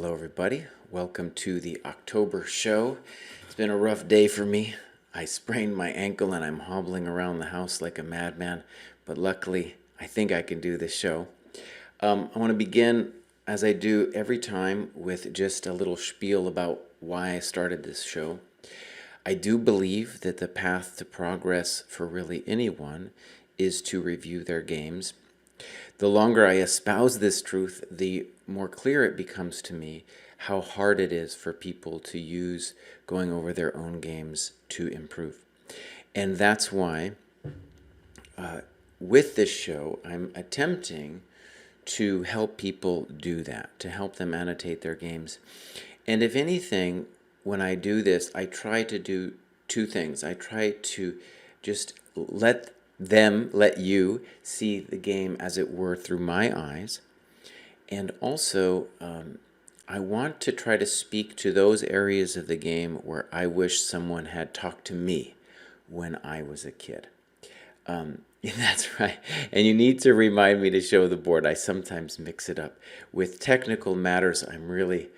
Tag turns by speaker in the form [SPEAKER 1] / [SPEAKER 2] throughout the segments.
[SPEAKER 1] Hello everybody, welcome to the October show. It's been a rough day for me. I sprained my ankle and I'm hobbling around the house like a madman, but luckily I think I can do this show. I want to begin, as I do every time, with just a little spiel about why I started this show. I do believe that the path to progress for really anyone is to review their games. The longer I espouse this truth, the more clear it becomes to me how hard it is for people to use going over their own games to improve. And that's why, with this show, I'm attempting to help people do that, to help them annotate their games. And if anything, when I do this, I try to do two things. I try to just let you see the game as it were through my eyes. And also, I want to try to speak to those areas of the game where I wish someone had talked to me when I was a kid. That's right. And you need to remind me to show the board. I sometimes mix it up. With technical matters, I'm really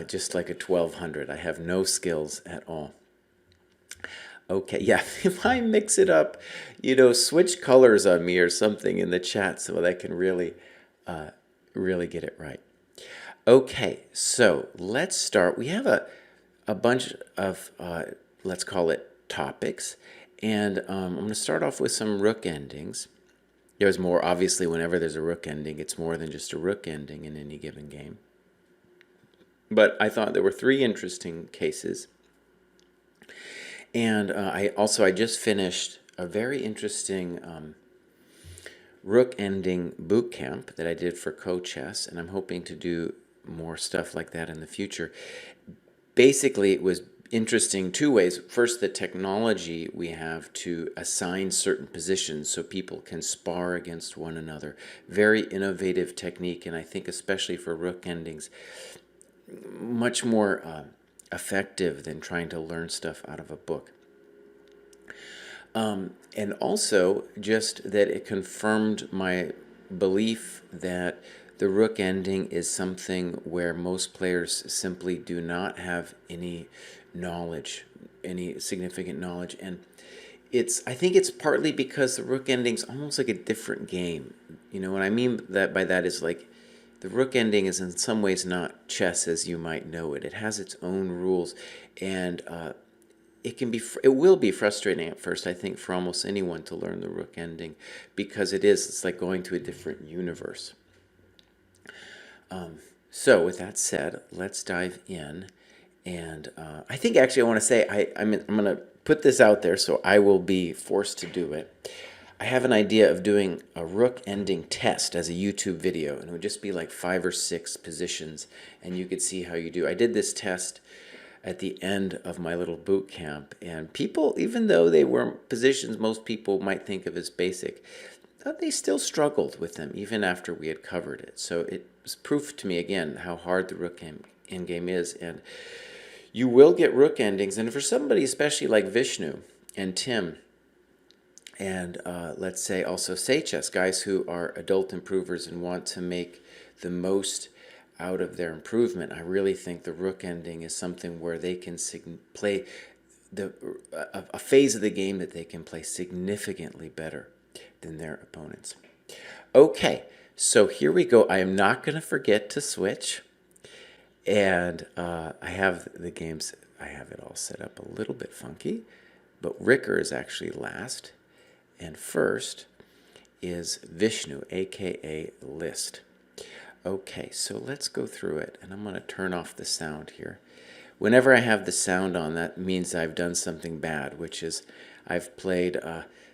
[SPEAKER 1] just like a 1200. I have no skills at all. Okay, yeah, if I mix it up, switch colors on me or something in the chat so that I can really get it right. Okay, so let's start. We have a bunch of, let's call it topics, and I'm going to start off with some rook endings. There's more, obviously, whenever there's a rook ending, it's more than just a rook ending in any given game. But I thought there were three interesting cases. And I just finished a very interesting rook ending boot camp that I did for CoChess, and I'm hoping to do more stuff like that in the future. Basically, it was interesting two ways. First, the technology we have to assign certain positions so people can spar against one another. Very innovative technique, and I think especially for rook endings, much more effective than trying to learn stuff out of a book. And also just that it confirmed my belief that the rook ending is something where most players simply do not have any knowledge, any significant knowledge. And I think it's partly because the rook ending's almost like a different game. What I mean by that is like the rook ending is in some ways not chess as you might know it. It has its own rules, and it will be frustrating at first, I think, for almost anyone to learn the rook ending, because it's like going to a different universe. So with that said, let's dive in, and I think actually I want to say I'm going to put this out there, so I will be forced to do it. I have an idea of doing a rook ending test as a YouTube video, and it would just be like 5 or 6 positions, and you could see how you do. I did this test at the end of my little boot camp, and people, even though they were positions most people might think of as basic, they still struggled with them even after we had covered it. So it was proof to me again how hard the rook endgame is, and you will get rook endings. And for somebody especially like Vishnu and Tim, and let's say also Say Chess, guys who are adult improvers and want to make the most out of their improvement, I really think the rook ending is something where they can play a phase of the game that they can play significantly better than their opponents. Okay, so here we go. I am not going to forget to switch, and I have the games, I have it all set up a little bit funky, but Ricker is actually last. And first is Vishnu, aka List. Okay, so let's go through it, and I'm going to turn off the sound here. Whenever I have the sound on, that means I've done something bad, which is I've played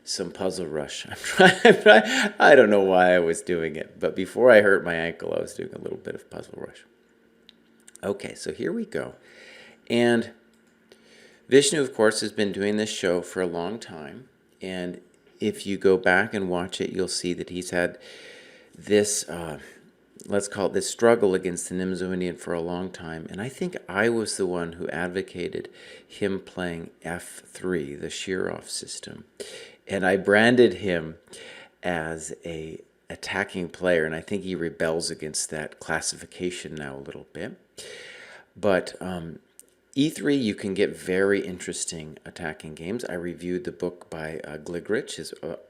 [SPEAKER 1] some Puzzle Rush. I don't know why I was doing it, but before I hurt my ankle, I was doing a little bit of Puzzle Rush. Okay, so here we go. And Vishnu, of course, has been doing this show for a long time, and if you go back and watch it, you'll see that he's had this, let's call it this struggle against the Nimzo Indian for a long time. And I think I was the one who advocated him playing F3, the Shirov system. And I branded him as a attacking player, and I think he rebels against that classification now a little bit. But E3, you can get very interesting attacking games. I reviewed the book by Gligrich.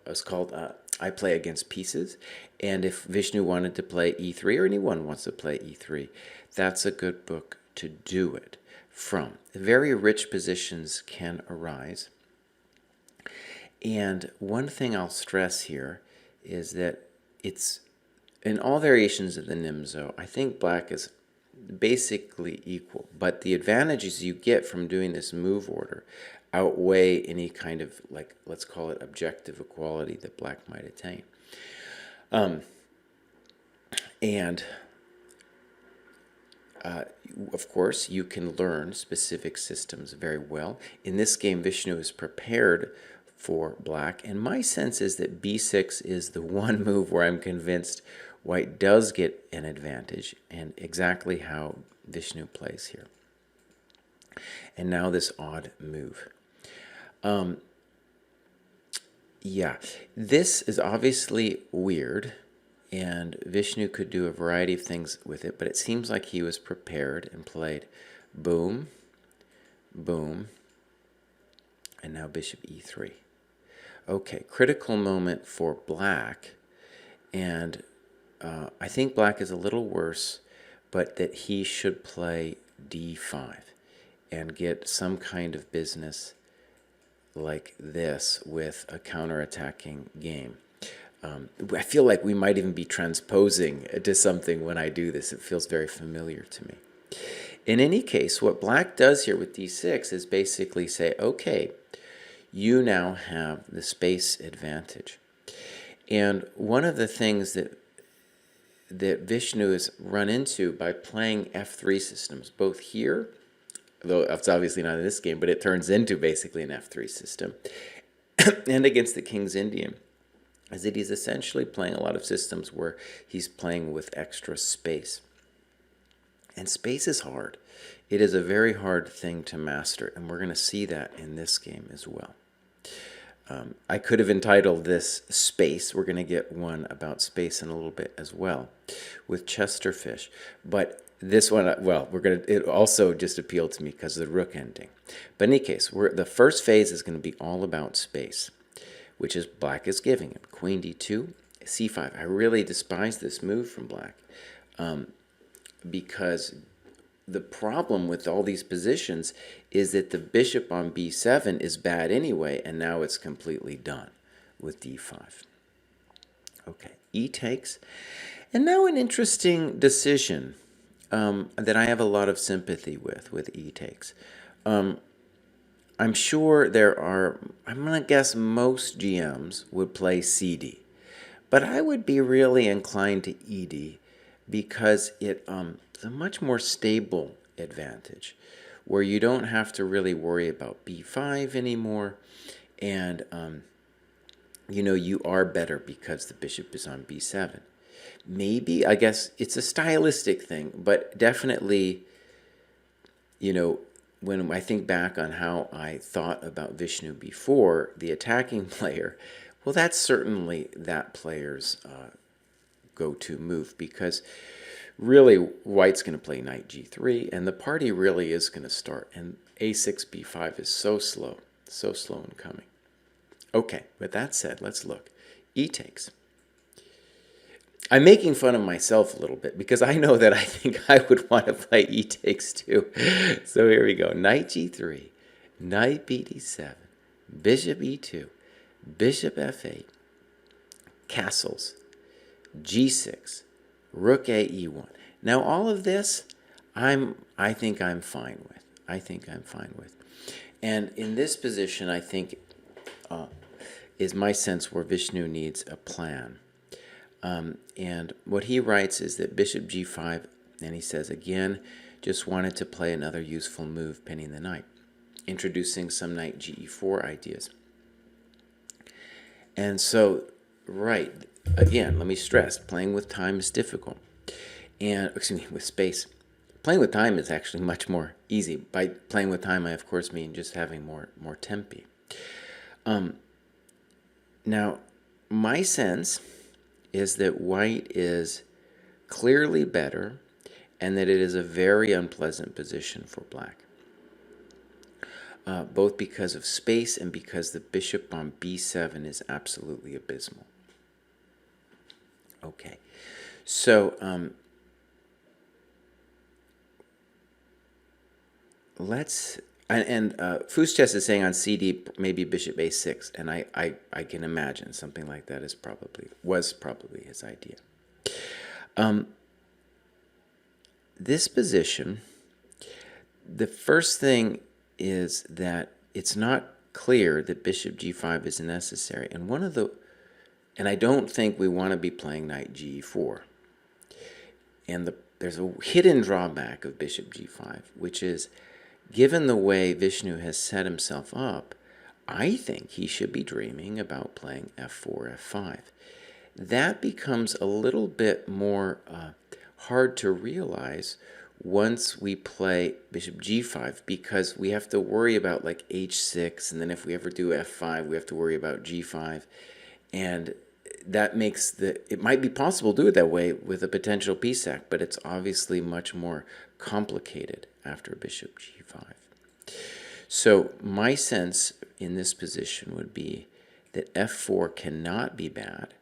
[SPEAKER 1] It's called I Play Against Pieces. And if Vishnu wanted to play E3, or anyone wants to play E3, that's a good book to do it from. Very rich positions can arise. And one thing I'll stress here is that it's in all variations of the Nimzo, I think black is basically equal, but the advantages you get from doing this move order outweigh any kind of, like, let's call it objective equality that black might attain. And of course, you can learn specific systems very well. In this game, Vishnu is prepared for black, and my sense is that b6 is the one move where I'm convinced white does get an advantage, and exactly how Vishnu plays here. And now this odd move. Yeah, this is obviously weird, and Vishnu could do a variety of things with it, but it seems like he was prepared and played boom, boom, and now bishop e3. Okay, critical moment for black, and I think black is a little worse, but that he should play d5 and get some kind of business like this with a counterattacking game. I feel like we might even be transposing to something when I do this. It feels very familiar to me. In any case, what black does here with d6 is basically say, okay, you now have the space advantage. And one of the things that Vishnu has run into by playing f3 systems, both here, though it's obviously not in this game, but it turns into basically an f3 system, and against the King's Indian, is that he's essentially playing a lot of systems where he's playing with extra space. And space is hard. It is a very hard thing to master, and we're going to see that in this game as well. I could have entitled this Space. We're going to get one about space in a little bit as well with Chesterfish. But this one, well, it also just appealed to me because of the rook ending. But in any case, the first phase is going to be all about space, which is black is giving him. Queen d2, c5. I really despise this move from black because the problem with all these positions is that the bishop on b7 is bad anyway, and now it's completely done with d5. Okay, e takes. And now an interesting decision that I have a lot of sympathy with e takes. I'm sure I'm going to guess most GMs would play CD. But I would be really inclined to ED because it's a much more stable advantage where you don't have to really worry about b5 anymore, and you are better because the bishop is on b7. Maybe, I guess it's a stylistic thing, but definitely, when I think back on how I thought about Vishnu before, the attacking player, well, that's certainly that player's go-to move, because really white's going to play knight g3, and the party really is going to start, and a6, b5 is so slow in coming. Okay, with that said, let's look. E takes. I'm making fun of myself a little bit because I know that I think I would want to play e takes too. So here we go. Knight g3, knight bd7, bishop e2, bishop f8, castles, g6, rook a e1. Now all of this, I think I'm fine with. And in this position, I think is my sense where Vishnu needs a plan. And what he writes is that bishop g5, and he says again, just wanted to play another useful move, pinning the knight, introducing some knight ge4 ideas. And so, right, again, let me stress, playing with time is difficult. And, with space. Playing with time is actually much more easy. By playing with time, I of course mean just having more tempi. Now, my sense is that white is clearly better and that it is a very unpleasant position for black, both because of space and because the bishop on b7 is absolutely abysmal. Okay, so let's, and Fuchs is saying on CD maybe bishop a6, and I can imagine something like that was probably his idea. This position, the first thing is that it's not clear that bishop g5 is necessary, and I don't think we want to be playing knight g4. And there's a hidden drawback of bishop g5, which is, given the way Vishnu has set himself up, I think he should be dreaming about playing f4, f5. That becomes a little bit more hard to realize once we play bishop g5, because we have to worry about like h6, and then if we ever do f5, we have to worry about g5, and that makes it might be possible to do it that way with a potential piece sack, but it's obviously much more complicated after bishop g5. So my sense in this position would be that f4 cannot be bad.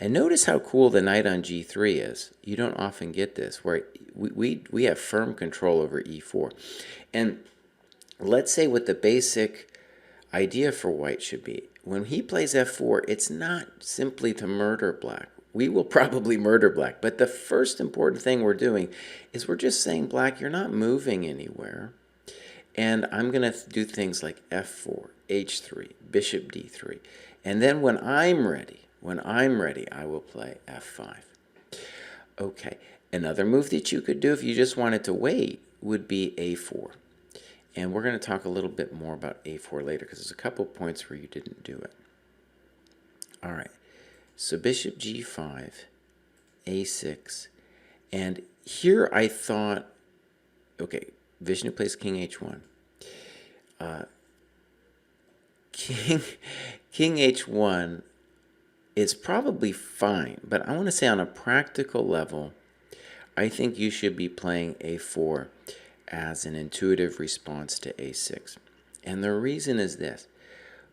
[SPEAKER 1] And notice how cool the knight on g3 is. You don't often get this, where we have firm control over e4. And let's say what the basic idea for white should be. When he plays f4, it's not simply to murder black. We will probably murder black, but the first important thing we're doing is we're just saying, black, you're not moving anywhere. And I'm going to do things like f4, h3, bishop d3. And then when I'm ready, I will play f5. Okay, another move that you could do if you just wanted to wait would be a4. And we're going to talk a little bit more about a4 later, because there's a couple points where you didn't do it. All right, so bishop g5, a6. And here I thought, okay, Vishnu plays king h1. King h1 is probably fine, but I want to say on a practical level, I think you should be playing a4 as an intuitive response to a6. And the reason is this.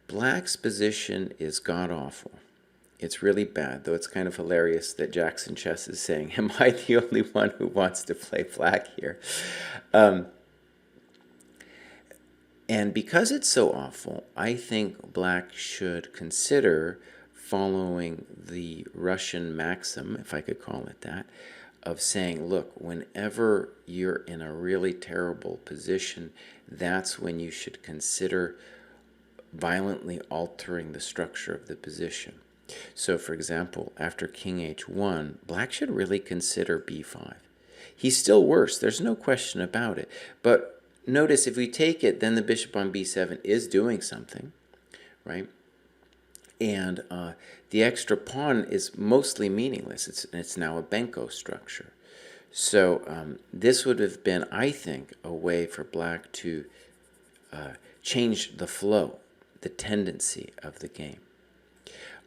[SPEAKER 1] Black's position is god-awful. It's really bad, though it's kind of hilarious that Jackson Chess is saying, am I the only one who wants to play black here? And because it's so awful, I think black should consider following the Russian maxim, if I could call it that, of saying, look, whenever you're in a really terrible position, that's when you should consider violently altering the structure of the position. So, for example, after king h1, black should really consider b5. He's still worse, there's no question about it. But notice, if we take it, then the bishop on b7 is doing something, right? And the extra pawn is mostly meaningless. It's now a Benko structure. So this would have been, I think, a way for black to change the flow, the tendency of the game.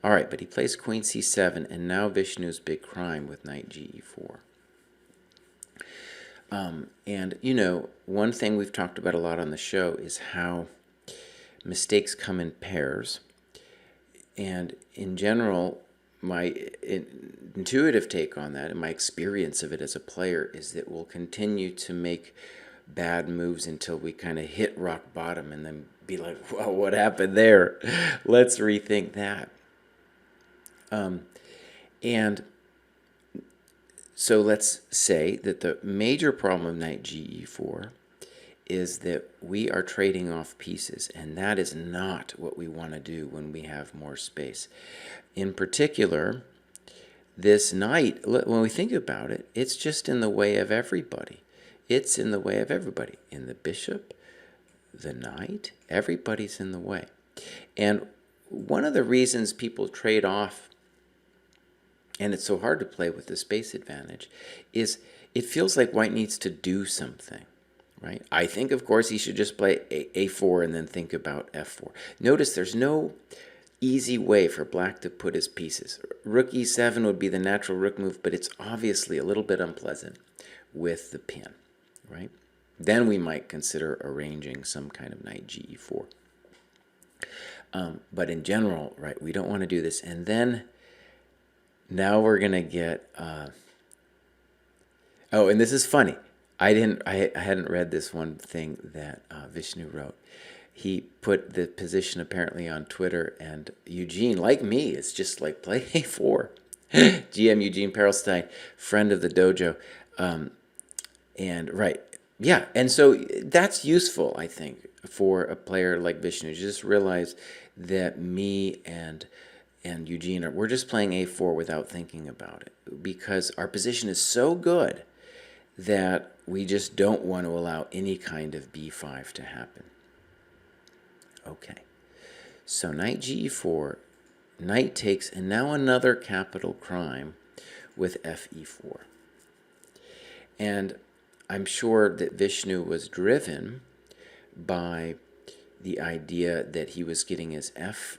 [SPEAKER 1] All right, but he plays queen c7, and now Vishnu's big crime with knight ge4. And, you know, one thing we've talked about a lot on the show is how mistakes come in pairs. And in general, my intuitive take on that and my experience of it as a player is that we'll continue to make bad moves until we kind of hit rock bottom and then be like, well, what happened there? Let's rethink that. And so let's say that the major problem of knight ge4 is that we are trading off pieces, and that is not what we want to do when we have more space. In particular, this knight, when we think about it, it's just in the way of everybody. It's in the way of everybody. In the bishop, the knight, everybody's in the way. And one of the reasons people trade off, and it's so hard to play with the space advantage, is it feels like white needs to do something. Right? I think, of course, he should just play a4 and then think about f4. Notice there's no easy way for black to put his pieces. Rook e7 would be the natural rook move, but it's obviously a little bit unpleasant with the pin, right? Then we might consider arranging some kind of knight ge4. But in general, right, we don't want to do this. And then now we're going to get... oh, and this is funny. I hadn't read this one thing that Vishnu wrote. He put the position apparently on Twitter, and Eugene, like me, is just like, play a4. GM Eugene Perelstein, friend of the dojo. And right, yeah, and so that's useful, I think, for a player like Vishnu. Just realize that me and Eugene we're just playing a4 without thinking about it, because our position is so good that we just don't want to allow any kind of b5 to happen. Okay, so knight ge4, knight takes, and now another capital crime with fe4. And I'm sure that Vishnu was driven by the idea that he was getting his f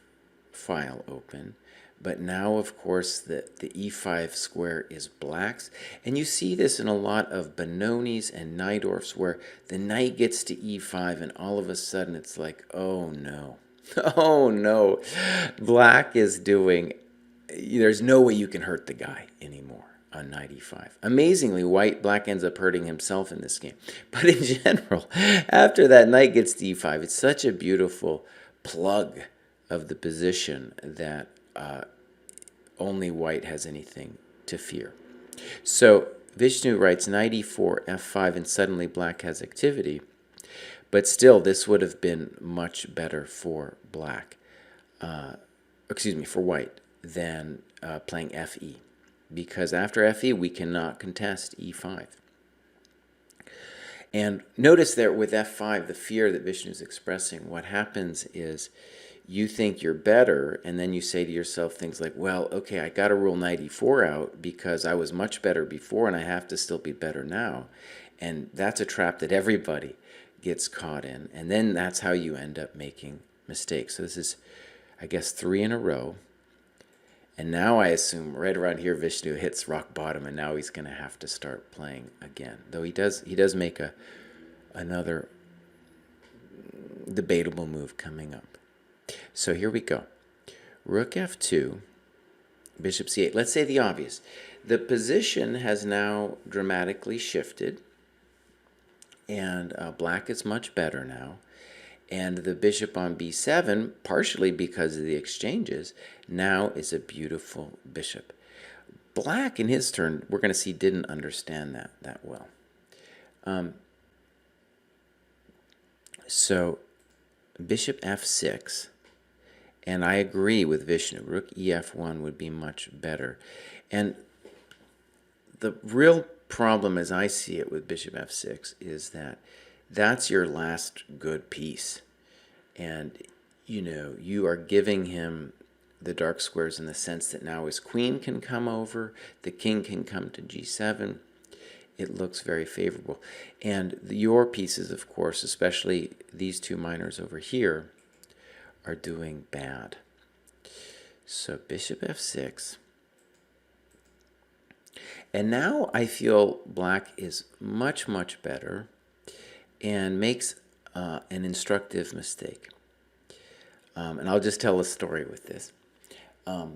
[SPEAKER 1] file open, but now, of course, the e5 square is black's. And you see this in a lot of Benoni's and Najdorf's, where the knight gets to e5, and all of a sudden it's like, oh no, oh no, black is doing, there's no way you can hurt the guy anymore on knight e5. Amazingly, black ends up hurting himself in this game. But in general, after that knight gets to e5, it's such a beautiful plug of the position that only white has anything to fear. So Vishnu writes knight e4, f5, and suddenly black has activity. But still, this would have been much better for black, for white, than playing fe. Because after fe, we cannot contest e5. And notice there with f5, the fear that Vishnu is expressing, what happens is you think you're better, and then you say to yourself things like, well, okay, I got to rule knight e4 out because I was much better before and I have to still be better now. And that's a trap that everybody gets caught in. And then that's how you end up making mistakes. So this is, I guess, 3 in a row. And now I assume right around here Vishnu hits rock bottom, and now he's going to have to start playing again. Though he does make another debatable move coming up. So here we go. Rook f2, bishop c8. Let's say the obvious. The position has now dramatically shifted, and black is much better now. And the bishop on b7, partially because of the exchanges, now is a beautiful bishop. Black, in his turn, we're going to see, didn't understand that well. So bishop f6. And I agree with Vishnu. Rook ef1 would be much better. And the real problem, as I see it with bishop f6, is that that's your last good piece. And, you know, you are giving him the dark squares in the sense that now his queen can come over, the king can come to g7. It looks very favorable. And your pieces, of course, especially these two minors over here, are doing bad. So bishop f6. And now I feel black is much, much better and makes an instructive mistake. And I'll just tell a story with this. I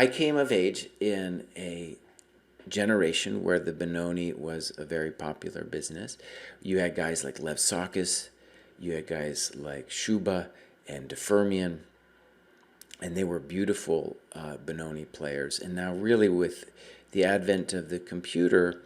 [SPEAKER 1] came of age in a generation where the Benoni was a very popular business. You had guys like Lev Sakis, you had guys like Shuba and De Fermian, and they were beautiful Benoni players. And now really with the advent of the computer,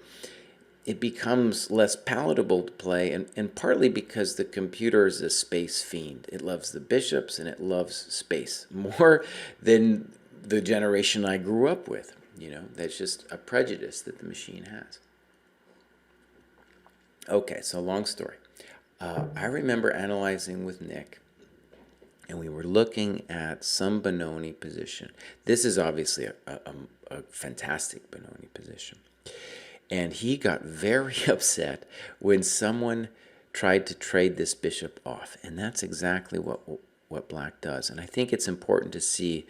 [SPEAKER 1] it becomes less palatable to play, and partly because the computer is a space fiend. It loves the bishops and it loves space more than the generation I grew up with. You know, that's just a prejudice that the machine has. Okay, so long story. I remember analyzing with Nick, and we were looking at some Benoni position. This is obviously a fantastic Benoni position. And he got very upset when someone tried to trade this bishop off. And that's exactly what what black does. And I think it's important to see,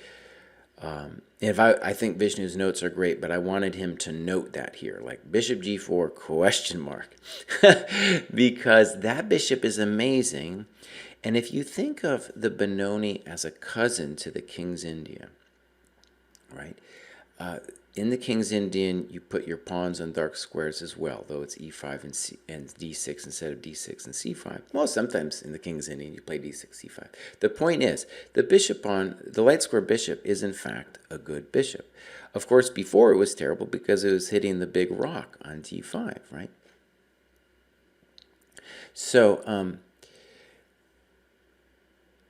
[SPEAKER 1] if I think Vishnu's notes are great, but I wanted him to note that here, like bishop g4 question mark, because that bishop is amazing. And if you think of the Benoni as a cousin to the King's Indian, right? In the King's Indian, you put your pawns on dark squares as well, though it's e5 and d6 instead of d6 and c5. Well, sometimes in the King's Indian, you play d6, c5. The point is, the bishop on the light square bishop is in fact a good bishop. Of course, before it was terrible because it was hitting the big rock on d5, right? So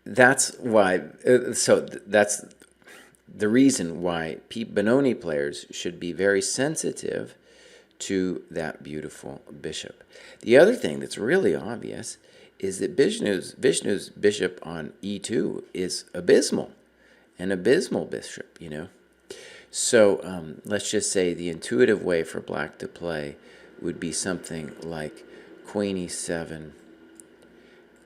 [SPEAKER 1] that's why. That's the reason why Benoni players should be very sensitive to that beautiful bishop. The other thing that's really obvious is that Vishnu's bishop on e2 is abysmal, an abysmal bishop, you know. So let's just say the intuitive way for black to play would be something like queen e7,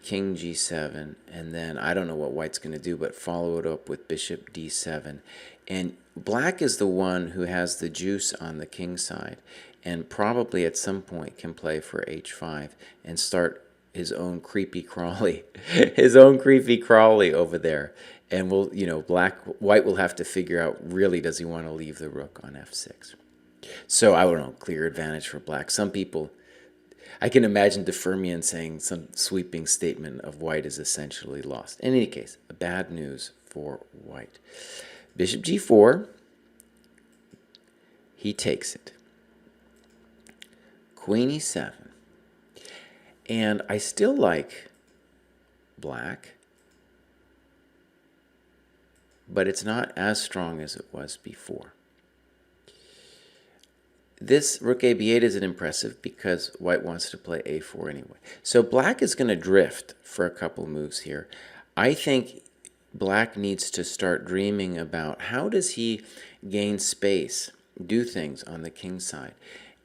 [SPEAKER 1] king g7, and then I don't know what white's going to do, but follow it up with bishop d7. And black is the one who has the juice on the king side, and probably at some point can play for h5 and start his own creepy crawly, over there. And we'll, you know, white will have to figure out, really, does he want to leave the rook on f6? So I don't know, clear advantage for black. Some people, I can imagine de Fermian saying some sweeping statement of white is essentially lost. In any case, bad news for white. Bishop g4, he takes it. Queen e7. And I still like black, but it's not as strong as it was before. This rook a b8 isn't impressive because white wants to play a4 anyway. So black is going to drift for a couple moves here. I think black needs to start dreaming about how does he gain space, do things on the king side.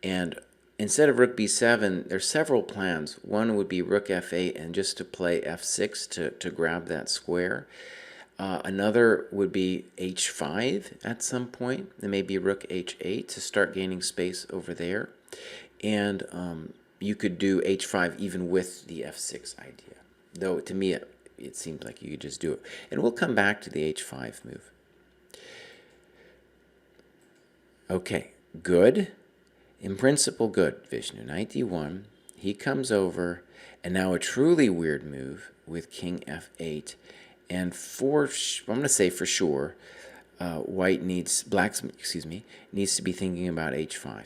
[SPEAKER 1] And instead of rook b7, there's several plans. One would be rook f8 and just to play f6 to grab that square. Another would be h5 at some point. There may be rook h8 to start gaining space over there. And you could do h5 even with the f6 idea. Though to me, it seems like you could just do it. And we'll come back to the h5 move. Okay, good. In principle, good, Vishnu. Knight d1. He comes over. And now a truly weird move with king f8. And I'm going to say for sure, black needs to be thinking about h5.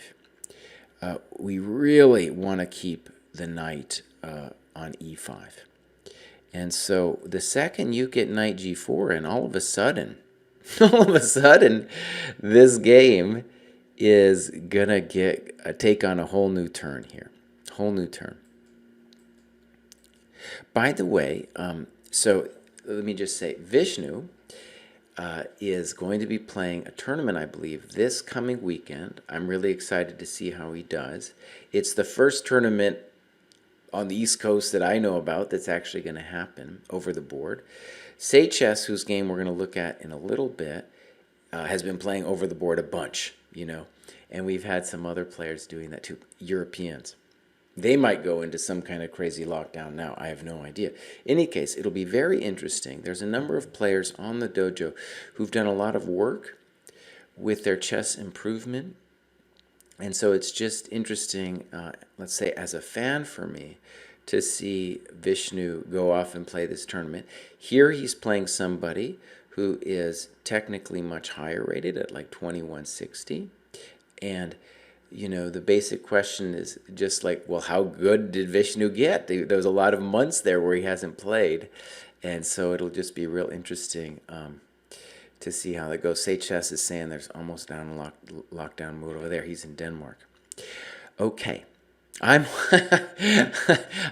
[SPEAKER 1] We really want to keep the knight on e5. And so the second you get knight g4, and all of a sudden, this game is going to take on a whole new turn here. Whole new turn. By the way, so let me just say, Vishnu is going to be playing a tournament, I believe, this coming weekend. I'm really excited to see how he does. It's the first tournament on the East Coast that I know about that's actually going to happen over the board. Say Chess, whose game we're going to look at in a little bit, has been playing over the board a bunch, you know, and we've had some other players doing that too, Europeans. They might go into some kind of crazy lockdown now. I have no idea. In any case, it'll be very interesting. There's a number of players on the dojo who've done a lot of work with their chess improvement. And so it's just interesting, let's say as a fan for me, to see Vishnu go off and play this tournament. Here he's playing somebody who is technically much higher rated at like 2160. And you know, the basic question is just like, well, how good did Vishnu get? There was a lot of months there where he hasn't played. And so it'll just be real interesting to see how that goes. Say Chess is saying there's almost down lockdown mode over there. He's in Denmark. Okay. I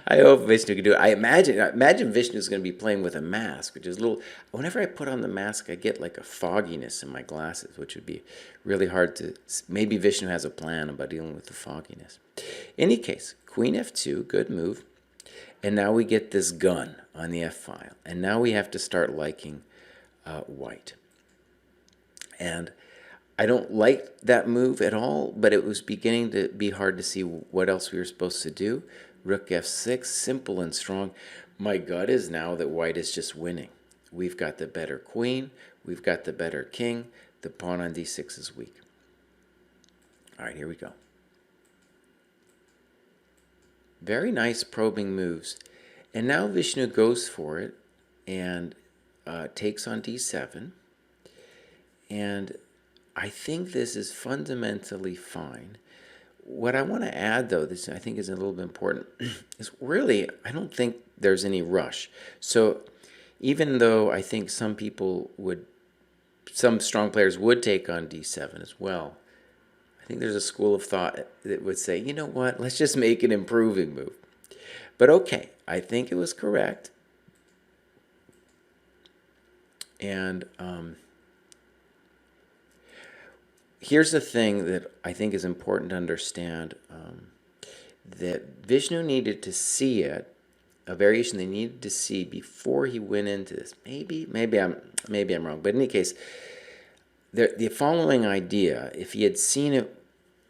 [SPEAKER 1] hope Vishnu can do it. I imagine Vishnu's going to be playing with a mask, which is a little. Whenever I put on the mask, I get like a fogginess in my glasses, which would be really hard to. Maybe Vishnu has a plan about dealing with the fogginess. In any case, Queen f2, good move, And now we get this gun on the f-file. And now we have to start liking white. And I don't like that move at all, but it was beginning to be hard to see what else we were supposed to do. Rook f6, simple and strong. My gut is now that white is just winning. We've got the better queen. We've got the better king. The pawn on d6 is weak. All right, here we go. Very nice probing moves. And now Vishnu goes for it and takes on d7. And I think this is fundamentally fine. What I want to add, though, this I think is a little bit important, is really I don't think there's any rush. So even though I think some strong players would take on d7 as well, I think there's a school of thought that would say, you know what, let's just make an improving move. But okay, I think it was correct. And here's the thing that I think is important to understand, that Vishnu needed to see it, a variation they needed to see before he went into this. Maybe I'm wrong, but in any case, the following idea, if he had seen it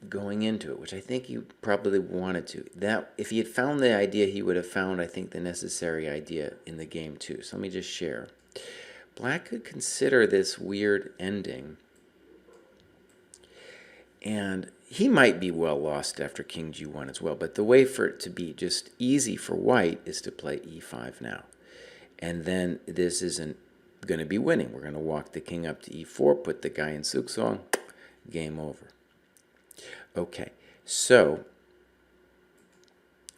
[SPEAKER 1] going into it, which I think he probably wanted to, that if he had found the idea, he would have found, I think, the necessary idea in the game too. So let me just share. Black could consider this weird ending, and he might be well lost after king g1 as well, but the way for it to be just easy for white is to play e5 now. And then this isn't going to be winning. We're going to walk the king up to e4, put the guy in sukzong, game over. Okay, so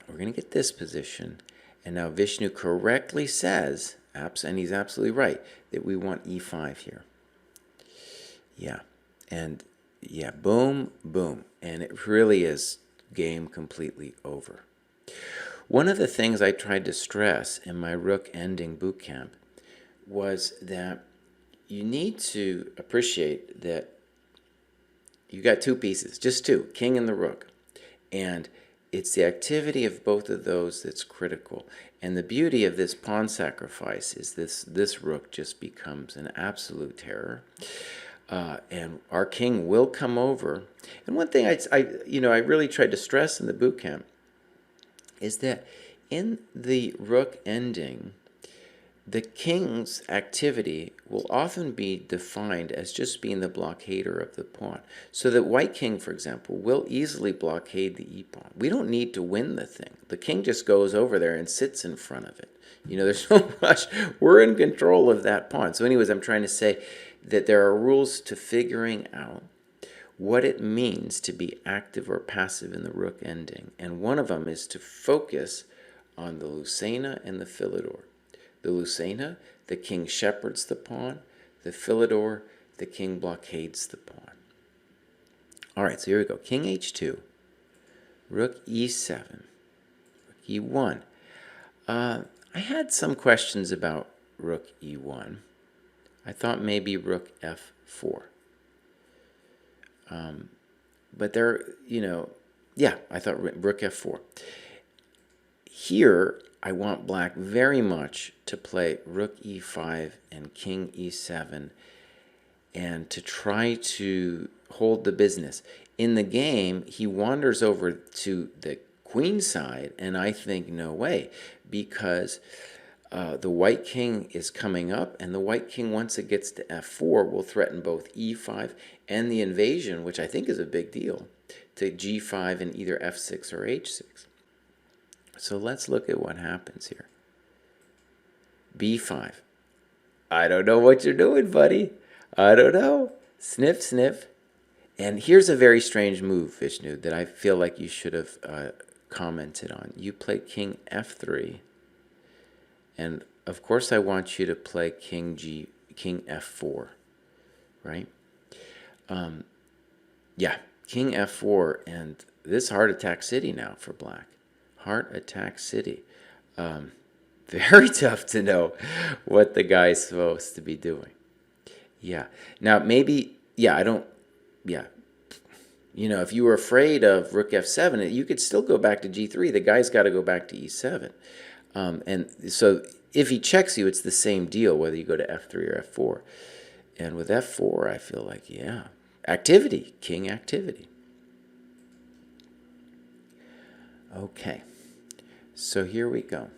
[SPEAKER 1] we're going to get this position, and now Vishnu correctly says, and he's absolutely right, that we want e5 here. Yeah, and yeah, boom, boom, and it really is game completely over. One of the things I tried to stress in my Rook ending boot camp was that you need to appreciate that you got two pieces, just two, king and the rook. And it's the activity of both of those that's critical. And the beauty of this pawn sacrifice is this rook just becomes an absolute terror. And our king will come over. And one thing I really tried to stress in the boot camp is that in the rook ending, the king's activity will often be defined as just being the blockader of the pawn. So that white king, for example, will easily blockade the e-pawn. We don't need to win the thing. The king just goes over there and sits in front of it. There's no rush. We're in control of that pawn. So anyways, I'm trying to say that there are rules to figuring out what it means to be active or passive in the rook ending. And one of them is to focus on the Lucena and the Philidor. The Lucena, the king shepherds the pawn. The Philidor, the king blockades the pawn. All right, so here we go. King h2, rook e7, rook e1. I had some questions about rook e1. I thought maybe rook f4. But there, I thought rook f4. Here, I want black very much to play rook e5 and king e7 and to try to hold the business. In the game, he wanders over to the queen side, and I think no way, because the white king is coming up, and the white king, once it gets to f4, will threaten both e5 and the invasion, which I think is a big deal, to g5 and either f6 or h6. So let's look at what happens here. b5. I don't know what you're doing, buddy. I don't know. Sniff, sniff. And here's a very strange move, Vishnu, that I feel like you should have commented on. You played king f3. And of course I want you to play king f4, right? Yeah, king f4, and this heart attack city now for black. Heart attack city. Very tough to know what the guy's supposed to be doing. Yeah. Now maybe, if you were afraid of rook f7, you could still go back to g3. The guy's got to go back to e7. And so if he checks you, it's the same deal whether you go to f3 or f4. And with f4, I feel like, yeah, activity, king activity. Okay, so here we go.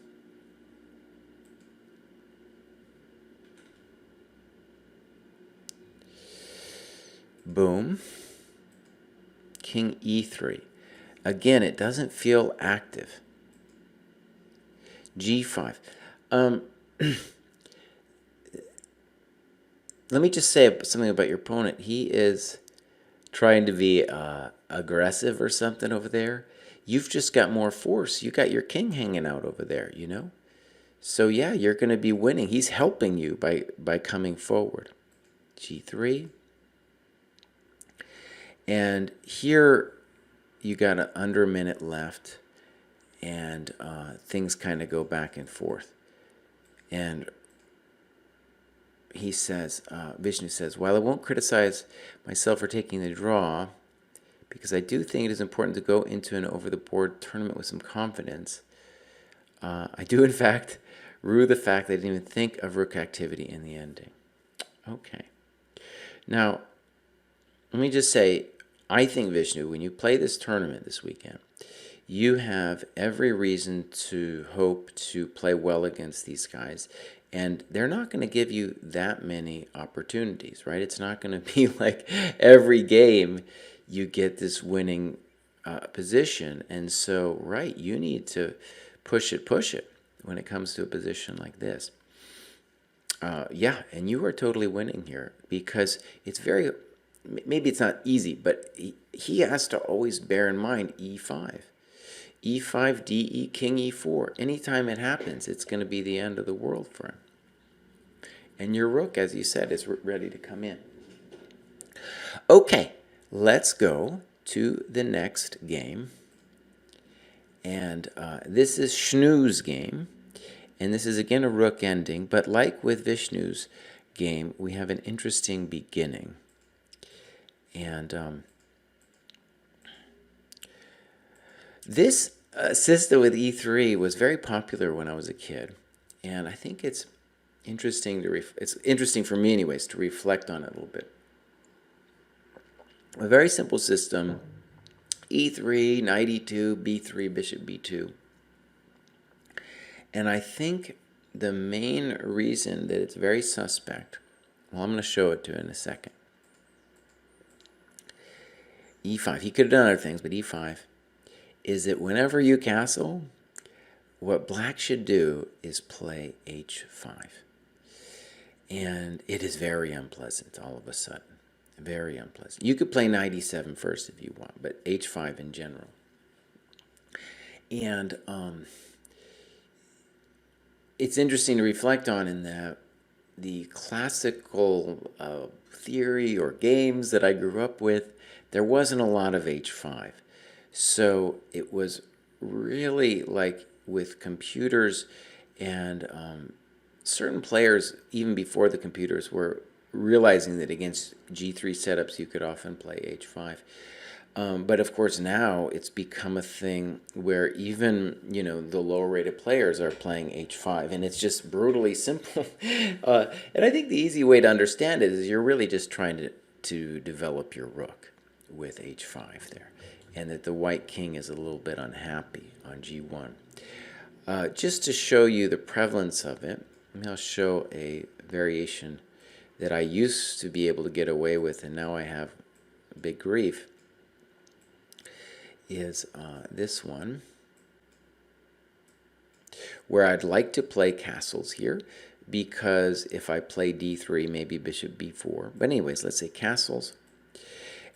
[SPEAKER 1] Boom. King e3. Again, it doesn't feel active. g5. Let me just say something about your opponent. He is trying to be aggressive or something over there. You've just got more force. You got your king hanging out over there, you know? So yeah, you're going to be winning. He's helping you by coming forward. g3. And here you got under a minute left, and things kind of go back and forth. And he says, Vishnu says, while I won't criticize myself for taking the draw, because I do think it is important to go into an over-the-board tournament with some confidence, I do, in fact, rue the fact that I didn't even think of rook activity in the ending. Okay. Now, let me just say, I think, Vishnu, when you play this tournament this weekend, you have every reason to hope to play well against these guys. And they're not going to give you that many opportunities, right? It's not going to be like every game you get this winning position. And so, right, you need to push it when it comes to a position like this. Yeah, and you are totally winning here because it's very, maybe it's not easy, but he has to always bear in mind e5. e5, de, king e4. Anytime it happens, it's going to be the end of the world for him. And your rook, as you said, is ready to come in. Okay, let's go to the next game. And this is Shnu's game. And this is again a rook ending. But like with Vishnu's game, we have an interesting beginning. And this system with e3 was very popular when I was a kid. And I think it's interesting it's interesting for me anyways to reflect on it a little bit. A very simple system: e3, knight e2, b3, bishop b2. And I think the main reason that it's very suspect, well, I'm going to show it to you in a second. e5, he could have done other things, but e5 is that whenever you castle, what black should do is play h5. And it is very unpleasant all of a sudden. Very unpleasant. You could play knight e7 first if you want, but h5 in general. And it's interesting to reflect on in that the classical theory or games that I grew up with, there wasn't a lot of h5. So it was really like with computers and certain players, even before the computers, were realizing that against g3 setups you could often play h5. But of course now it's become a thing where even, you know, the lower rated players are playing h5, and it's just brutally simple. And I think the easy way to understand it is you're really just trying to develop your rook with h5 there, and that the white king is a little bit unhappy on g1. Just to show you the prevalence of it, I'll show a variation that I used to be able to get away with, and now I have big grief, is this one, where I'd like to play castles here, because if I play d3, maybe bishop b4. But anyways, let's say castles.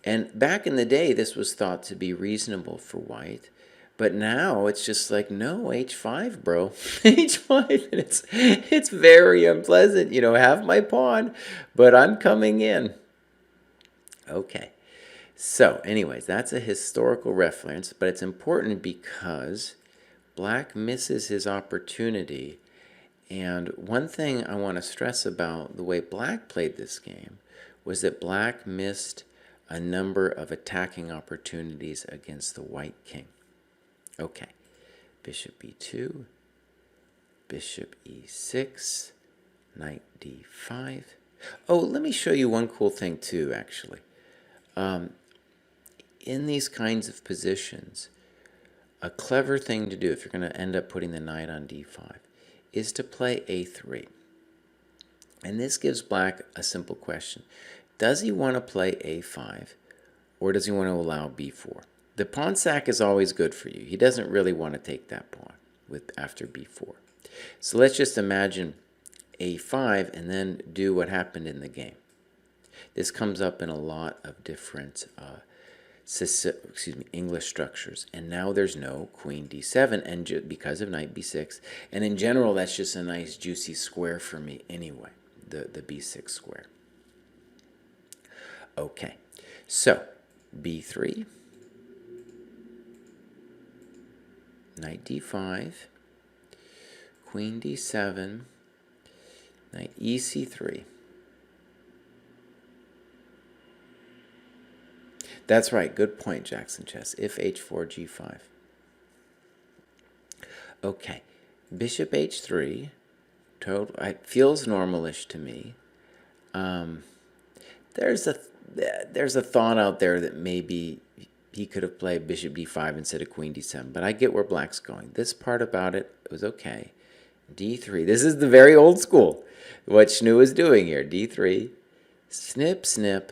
[SPEAKER 1] And back in the day, this was thought to be reasonable for white. But now it's just like, no, h5, bro. h5, and it's very unpleasant. You know, have my pawn, but I'm coming in. Okay. So, anyways, that's a historical reference, but it's important because black misses his opportunity. And one thing I want to stress about the way black played this game was that black missed a number of attacking opportunities against the white king. Okay, bishop b2, bishop e6, knight d5. Oh, let me show you one cool thing too, actually. In these kinds of positions, a clever thing to do, if you're going to end up putting the knight on d5, is to play a3. And this gives black a simple question. Does he want to play a5, or does he want to allow b4? The pawn sack is always good for you. He doesn't really want to take that pawn after b4. So let's just imagine a5 and then do what happened in the game. This comes up in a lot of different English structures. And now there's no queen d7 and because of knight b6. And in general, that's just a nice juicy square for me anyway, the b6 square. Okay, so b3, knight d5, queen d7, knight ec3. That's right, good point, Jackson Chess. If h4, g5. Okay, bishop h3. It feels normalish to me. There's a thought out there that maybe he could have played bishop d5 instead of queen d7, but I get where black's going. This part about it was okay. d3. This is the very old school, what Vishnu is doing here. d3, snip, snip,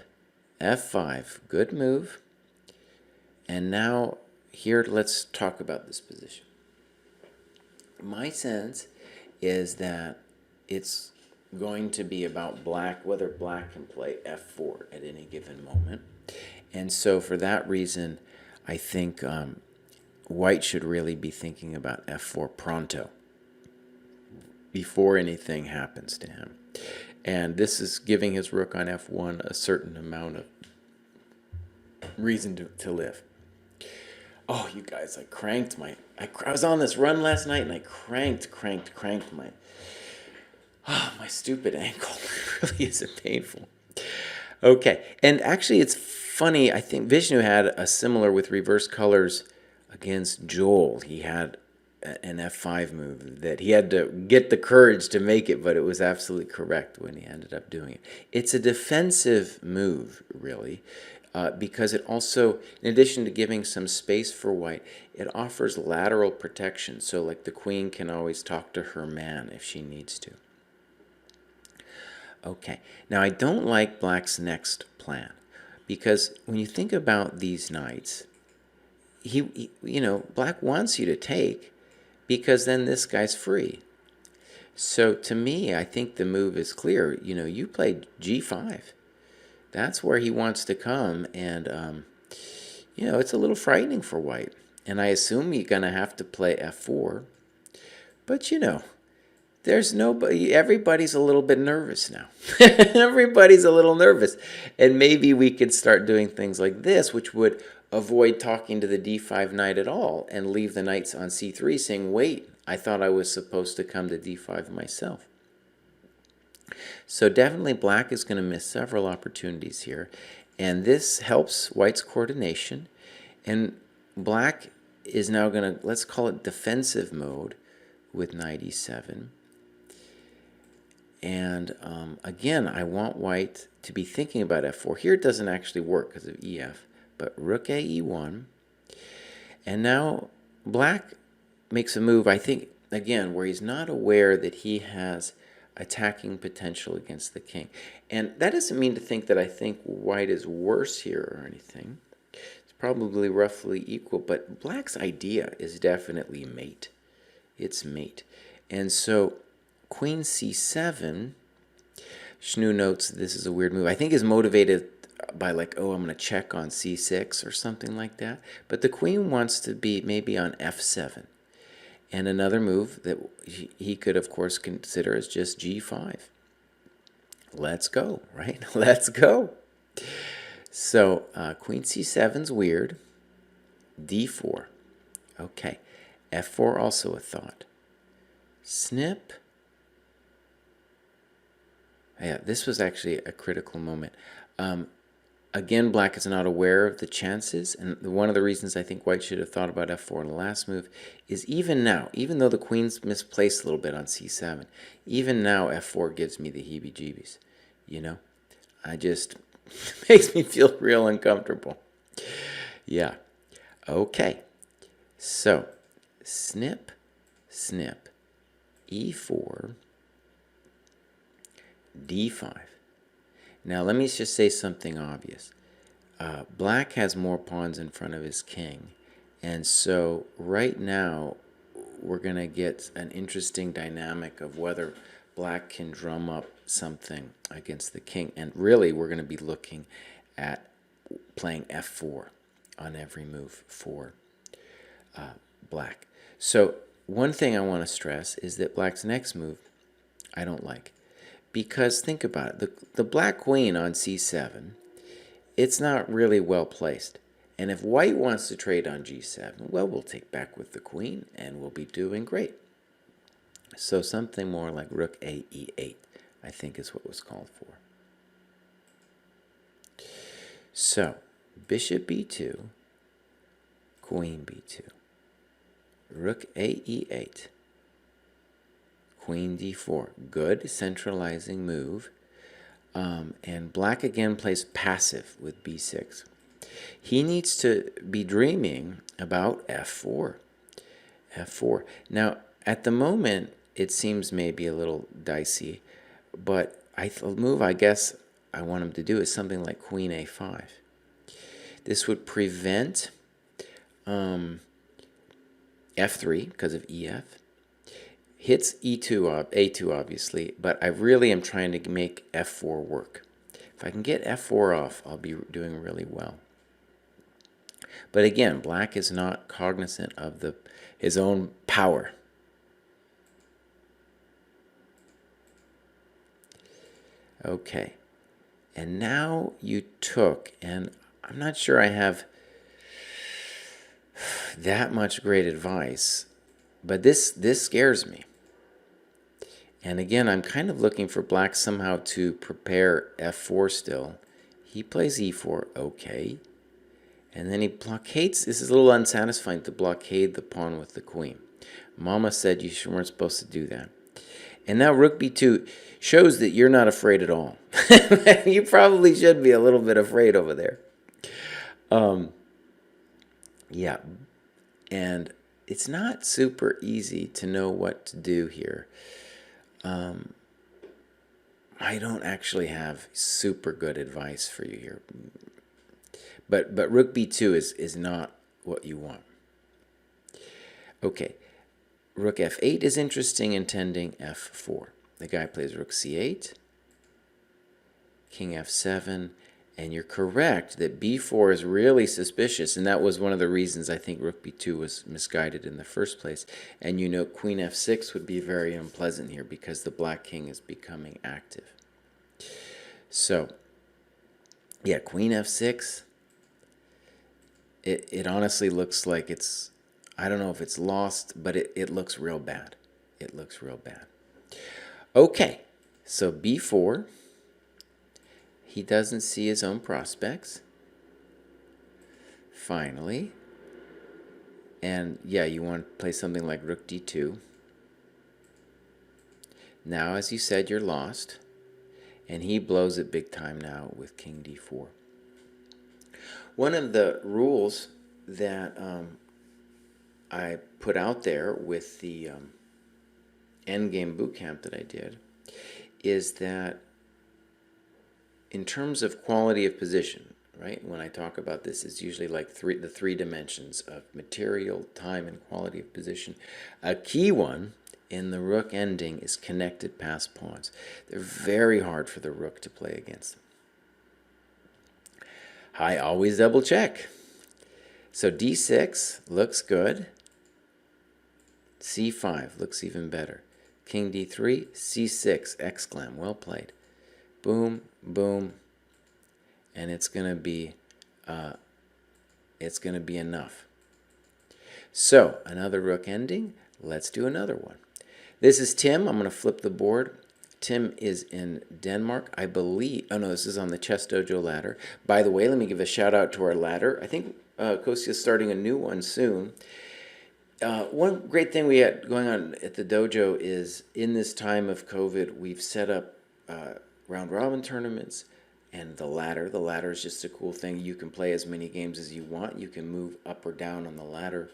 [SPEAKER 1] f5. Good move. And now here, let's talk about this position. My sense is that it's going to be about black, whether black can play f4 at any given moment. And so for that reason, I think white should really be thinking about f4 pronto before anything happens to him. And this is giving his rook on f1 a certain amount of reason to live. Oh, you guys, I cranked my... I was on this run last night and I cranked my stupid ankle. It really isn't painful. Okay, and actually it's funny, I think Vishnu had a similar with reverse colors against Joel. He had an f5 move that he had to get the courage to make it, but it was absolutely correct when he ended up doing it. It's a defensive move, really, because it also, in addition to giving some space for white, it offers lateral protection. So like the queen can always talk to her man if she needs to. Okay, now I don't like black's next plan, because when you think about these knights, he black wants you to take, because then this guy's free. So to me, I think the move is clear. You play g5. That's where he wants to come, and it's a little frightening for white. And I assume you're going to have to play f4, but there's nobody, everybody's a little bit nervous now. Everybody's a little nervous. And maybe we could start doing things like this, which would avoid talking to the d5 knight at all and leave the knights on c3 saying, wait, I thought I was supposed to come to d5 myself. So definitely black is going to miss several opportunities here. And this helps white's coordination. And black is now going to, let's call it defensive mode with knight e7. And again, I want white to be thinking about f4. Here it doesn't actually work because of ef, but rook a e1. And now black makes a move, I think, again, where he's not aware that he has attacking potential against the king. And that doesn't mean to think that I think white is worse here or anything. It's probably roughly equal, but black's idea is definitely mate. It's mate. And so queen c7, Vishnu notes this is a weird move. I think is motivated by like, oh, I'm going to check on c6 or something like that. But the queen wants to be maybe on f7. And another move that he could, of course, consider is just g5. Let's go, right? Let's go. So queen c7's weird. d4. Okay. f4 also a thought. Snip. Yeah, this was actually a critical moment. Again, black is not aware of the chances, and one of the reasons I think white should have thought about f4 in the last move is even now, even though the queen's misplaced a little bit on c7, even now f4 gives me the heebie-jeebies, you know? I just, makes me feel real uncomfortable. Yeah. Okay. So, snip, snip, e4, d5. Now, let me just say something obvious. Black has more pawns in front of his king. And so right now, we're going to get an interesting dynamic of whether black can drum up something against the king. And really, we're going to be looking at playing f4 on every move for black. So one thing I want to stress is that black's next move I don't like. Because think about it, the black queen on c7, it's not really well placed. And if white wants to trade on g7, well, we'll take back with the queen and we'll be doing great. So something more like rook a e8, I think is what was called for. So bishop b2, queen b2, rook a e8, queen d4. Good centralizing move. And black again plays passive with b6. He needs to be dreaming about f4. f4. Now, at the moment, it seems maybe a little dicey, but the move I guess I want him to do is something like queen a5. This would prevent f3 because of ef. Hits e2, a2 obviously, but I really am trying to make f4 work. If I can get f4 off, I'll be doing really well. But again, black is not cognizant of his own power. Okay, and now you took, and I'm not sure I have that much great advice, but this scares me. And again, I'm kind of looking for black somehow to prepare f4 still. He plays e4, okay. And then he blockades. This is a little unsatisfying to blockade the pawn with the queen. Mama said you weren't supposed to do that. And now rook b2 shows that you're not afraid at all. You probably should be a little bit afraid over there. Yeah. And it's not super easy to know what to do here. I don't actually have super good advice for you here. But rook b2 is not what you want. Okay, rook f8 is interesting, intending f4. The guy plays rook c8, king f7, and you're correct that b4 is really suspicious, and that was one of the reasons I think rook b2 was misguided in the first place. And you know queen f6 would be very unpleasant here because the black king is becoming active. So, yeah, queen f6, it honestly looks like it's, I don't know if it's lost, but it looks real bad. It looks real bad. Okay, so b4, he doesn't see his own prospects. Finally. And yeah, you want to play something like rook d2. Now, as you said, you're lost. And he blows it big time now with king d4. One of the rules that I put out there with the endgame bootcamp that I did is that in terms of quality of position, right? When I talk about this, it's usually like the three dimensions of material, time, and quality of position. A key one in the rook ending is connected pass pawns. They're very hard for the rook to play against them. I always double check. So d6 looks good. c5 looks even better. King d3, c6, exclam, well played. Boom, boom, and it's gonna be enough. So another rook ending. Let's do another one. This is Tim. I'm gonna flip the board. Tim is in Denmark, I believe. Oh no, this is on the ChessDojo ladder. By the way, let me give a shout out to our ladder. I think Kostya's starting a new one soon. One great thing we had going on at the dojo is in this time of COVID, we've set up round robin tournaments and the ladder. The ladder is just a cool thing. You can play as many games as you want. You can move up or down on the ladder.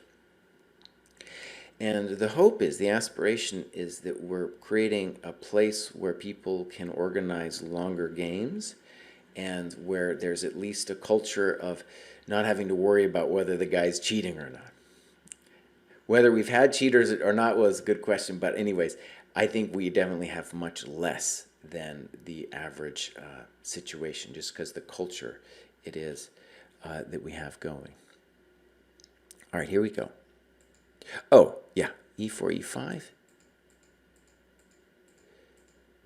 [SPEAKER 1] And the hope is, the aspiration is that we're creating a place where people can organize longer games and where there's at least a culture of not having to worry about whether the guy's cheating or not. Whether we've had cheaters or not was a good question, but anyways, I think we definitely have much less than the average situation just because the culture it is that we have going. All right, here we go. Oh, yeah, e4, e5.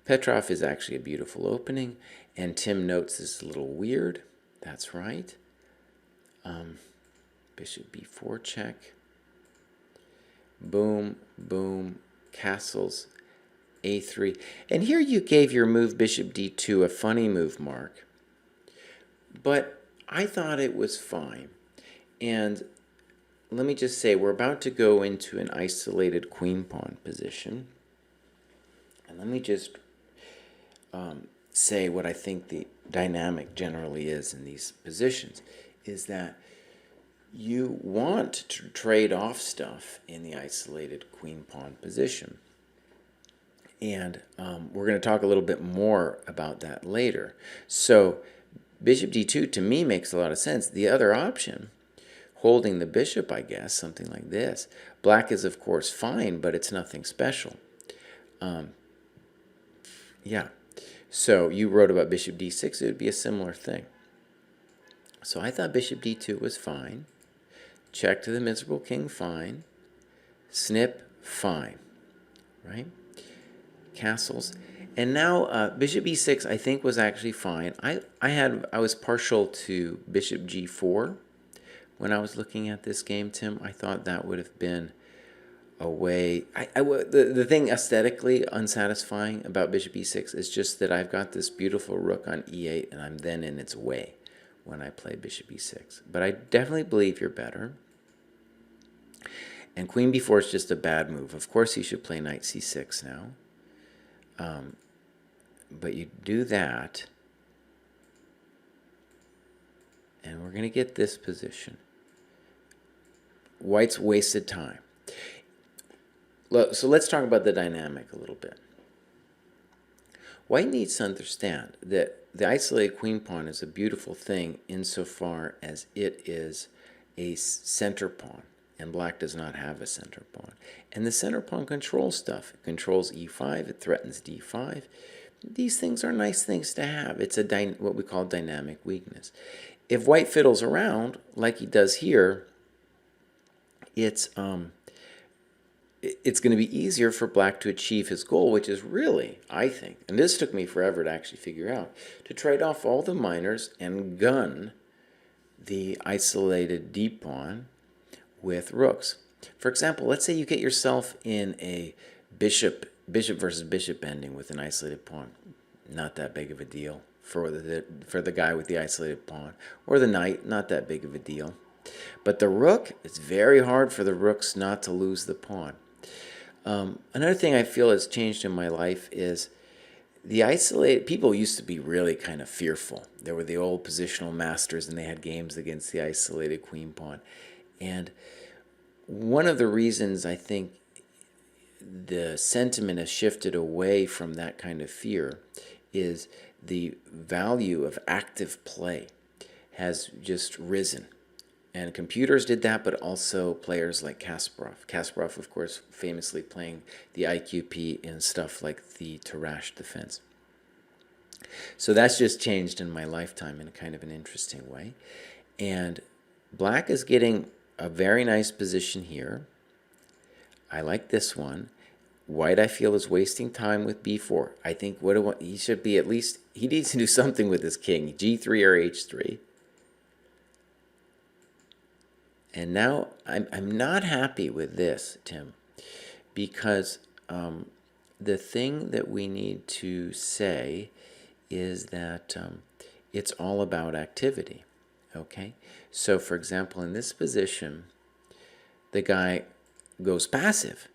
[SPEAKER 1] Petrov is actually a beautiful opening, and Tim notes this is a little weird. That's right. Bishop b4 check. Boom, boom, castles, a3. And here you gave your move bishop d2 a funny move, Mark. But I thought it was fine. And let me just say, we're about to go into an isolated queen pawn position. And let me just say what I think the dynamic generally is in these positions, is that you want to trade off stuff in the isolated queen pawn position. And we're going to talk a little bit more about that later. So bishop d2 to me makes a lot of sense. The other option, holding the bishop, I guess, something like this. Black is, of course, fine, but it's nothing special. Yeah. So you wrote about bishop d6. It would be a similar thing. So I thought bishop d2 was fine. Check to the miserable king, fine. Snip, fine. Right? Castles. And now bishop e6 I think was actually fine. I was partial to bishop g4 when I was looking at this game, Tim. I thought that would have been a way. The thing aesthetically unsatisfying about bishop e6 is just that I've got this beautiful rook on e8 and I'm then in its way when I play bishop e6. But I definitely believe you're better. And queen b4 is just a bad move. Of course you should play knight c6 now. But you do that, and we're going to get this position. White's wasted time. So let's talk about the dynamic a little bit. White needs to understand that the isolated queen pawn is a beautiful thing insofar as it is a center pawn, and black does not have a center pawn. And the center pawn controls stuff. It controls e5, it threatens d5. These things are nice things to have. It's what we call dynamic weakness. If white fiddles around, like he does here, it's going to be easier for black to achieve his goal, which is really, I think, and this took me forever to actually figure out, to trade off all the minors and gun the isolated d pawn with rooks. For example, let's say you get yourself in a bishop versus bishop ending with an isolated pawn. Not that big of a deal for the guy with the isolated pawn. Or the knight, not that big of a deal. But the rook, it's very hard for the rooks not to lose the pawn. Another thing I feel has changed in my life is the isolated people used to be really kind of fearful. There were the old positional masters and they had games against the isolated queen pawn. And one of the reasons I think the sentiment has shifted away from that kind of fear is the value of active play has just risen. And computers did that, but also players like Kasparov. Kasparov, of course, famously playing the IQP in stuff like the Tarrasch defense. So that's just changed in my lifetime in a kind of an interesting way. And black is getting a very nice position here. I like this one. White, I feel, is wasting time with b4. I think he should be at least, he needs to do something with his king, g3 or h3. And now I'm not happy with this, Tim, because the thing that we need to say is that it's all about activity. Okay? So, for example, in this position, the guy goes passive,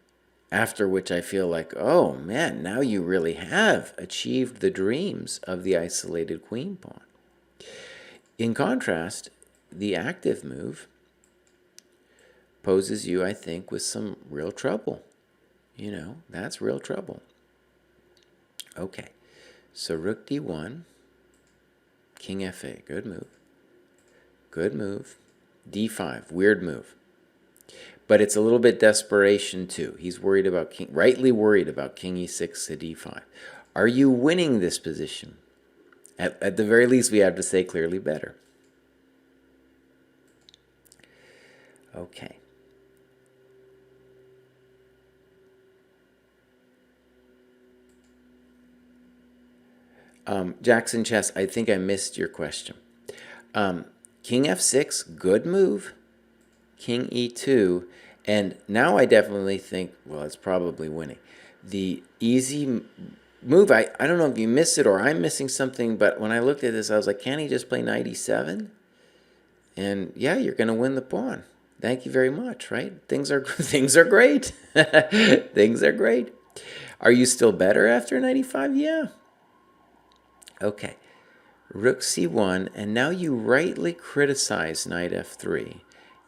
[SPEAKER 1] after which I feel like, oh man, now you really have achieved the dreams of the isolated queen pawn. In contrast, the active move poses you, I think, with some real trouble. You know, that's real trouble. Okay, so rook d1, king fa, good move. Good move. d5, weird move. But it's a little bit desperation too. He's worried about rightly worried about king e6 to d5. Are you winning this position? At the very least, we have to say clearly better. Okay. Jackson Chess, I think I missed your question. King f6, good move. King e2, and now I definitely think, well, it's probably winning. The easy move, I don't know if you missed it or I'm missing something, but when I looked at this, I was like, can't he just play knight e7? And yeah, you're going to win the pawn. Thank you very much, right? Things are things are great. Things are great. Are you still better after knight e5? Yeah. Okay. Rook c1, and now you rightly criticize knight f3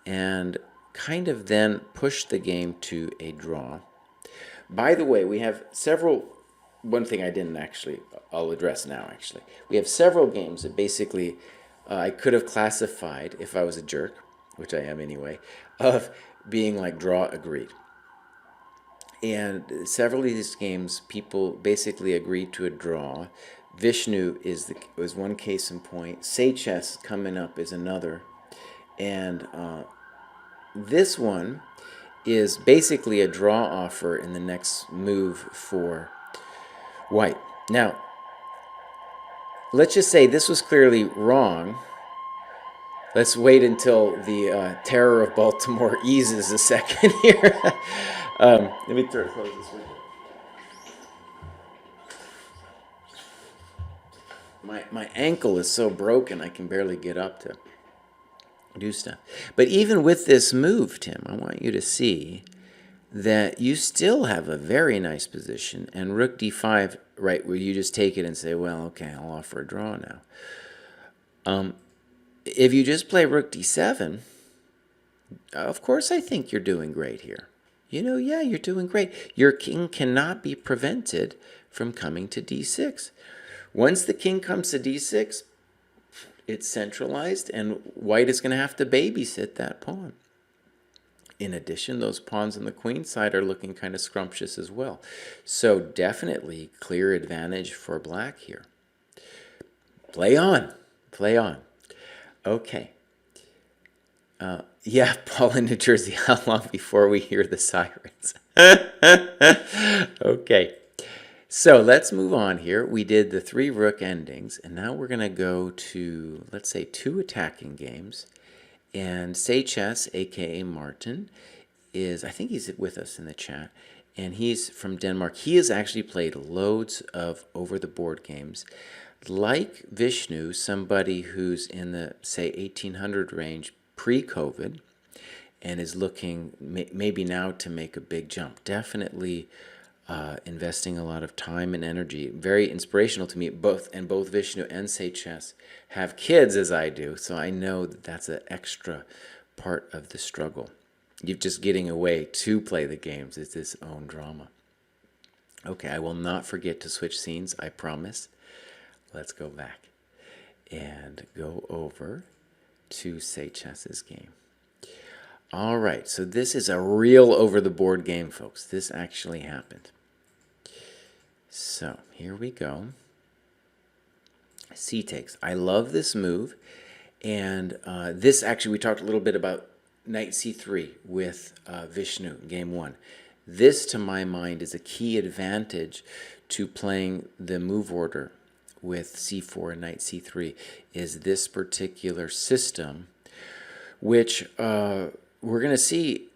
[SPEAKER 1] and kind of then push the game to a draw. By the way, we have several, one thing I didn't actually, I'll address now actually. We have several games that basically I could have classified, if I was a jerk, which I am anyway, of being like draw agreed. And several of these games, people basically agreed to a draw. Vishnu was one case in point. Say Chess coming up is another. And this one is basically a draw offer in the next move for white. Now, let's just say this was clearly wrong. Let's wait until the terror of Baltimore eases a second here. Let me close this window. My ankle is so broken I can barely get up to do stuff. But even with this move, Tim, I want you to see that you still have a very nice position. And rook d5, right, where you just take it and say, well, okay, I'll offer a draw now. If you just play rook d7, of course I think you're doing great here. You know, yeah, you're doing great. Your king cannot be prevented from coming to d6. Once the king comes to d6, it's centralized, and white is going to have to babysit that pawn. In addition, those pawns on the queen side are looking kind of scrumptious as well. So definitely clear advantage for black here. Play on. Play on. Okay. Yeah, Paul in New Jersey, how long before we hear the sirens? Okay. So let's move on here. We did the 3 rook endings, and now we're going to go to, let's say, 2 attacking games. And Say Chess, a.k.a. Martin, I think he's with us in the chat, and he's from Denmark. He has actually played loads of over-the-board games. Like Vishnu, somebody who's in the, say, 1800 range pre-COVID, and is looking maybe now to make a big jump. Definitely investing a lot of time and energy. Very inspirational to me. Both Vishnu and Say Chess have kids as I do, so I know that that's an extra part of the struggle. You're just getting away to play the games. It's its own drama. Okay, I will not forget to switch scenes, I promise. Let's go back and go over to Say Chess's game. All right, so this is a real over-the-board game, folks. This actually happened. So here we go. C takes. I love this move. And this actually, we talked a little bit about knight c3 with Vishnu, game 1. This, to my mind, is a key advantage to playing the move order with c4 and knight c3, is this particular system, which we're going to see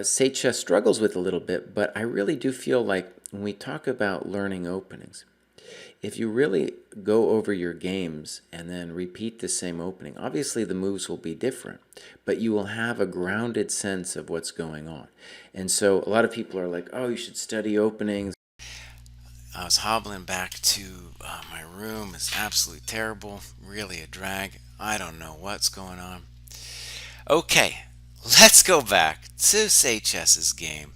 [SPEAKER 1] Say Chess struggles with a little bit, but I really do feel like when we talk about learning openings, if you really go over your games and then repeat the same opening, obviously the moves will be different, but you will have a grounded sense of what's going on. And so a lot of people are like, oh, you should study openings. I was hobbling back to my room. It's absolutely terrible, really a drag. I don't know what's going on. Okay, let's go back to Say Chess's game.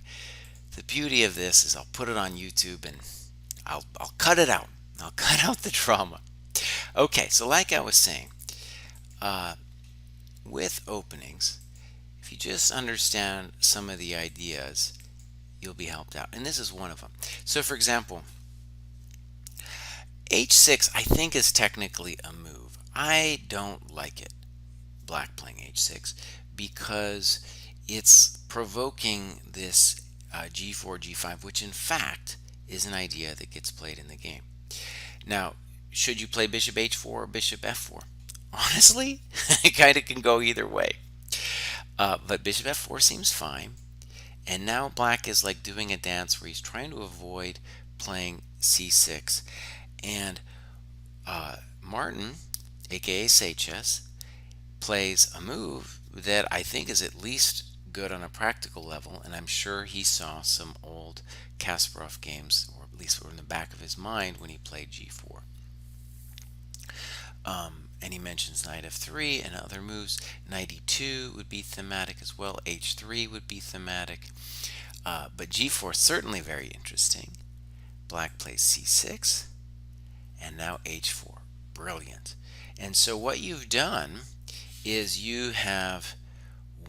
[SPEAKER 1] The beauty of this is I'll put it on YouTube and I'll cut it out. I'll cut out the drama. Okay, so like I was saying, with openings, if you just understand some of the ideas, you'll be helped out. And this is one of them. So for example, h6 I think is technically a move. I don't like it, black playing h6, because it's provoking this g4, g5, which in fact is an idea that gets played in the game. Now, should you play bishop h4 or bishop f4? Honestly, it kind of can go either way. But bishop f4 seems fine. And now black is like doing a dance where he's trying to avoid playing c6. And Martin, aka Say Chess, plays a move that I think is at least good on a practical level, and I'm sure he saw some old Kasparov games, or at least were in the back of his mind when he played g4. And he mentions knight f3 and other moves. Knight e2 would be thematic as well. h3 would be thematic. But g4 certainly very interesting. Black plays c6, and now h4. Brilliant. And so what you've done is you have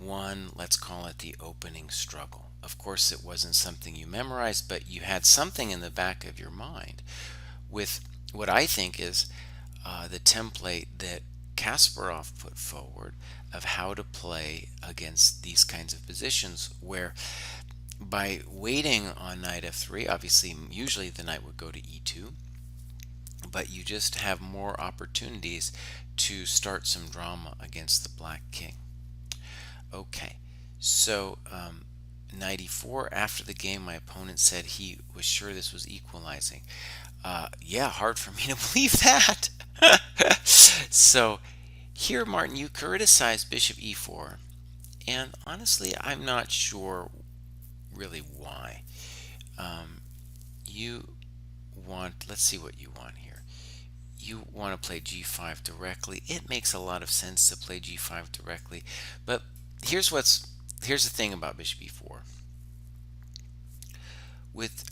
[SPEAKER 1] won, let's call it the opening struggle. Of course, it wasn't something you memorized, but you had something in the back of your mind with what I think is the template that Kasparov put forward of how to play against these kinds of positions, where by waiting on knight f3, obviously usually the knight would go to e2, but you just have more opportunities to start some drama against the black king. Okay, so knight e4. After the game, my opponent said he was sure this was equalizing. Yeah, hard for me to believe that. So here, Martin, you criticized bishop e4, and honestly, I'm not sure really why. You want, let's see what you want here. You want to play g5 directly. It makes a lot of sense to play g5 directly, but here's the thing about bishop e4.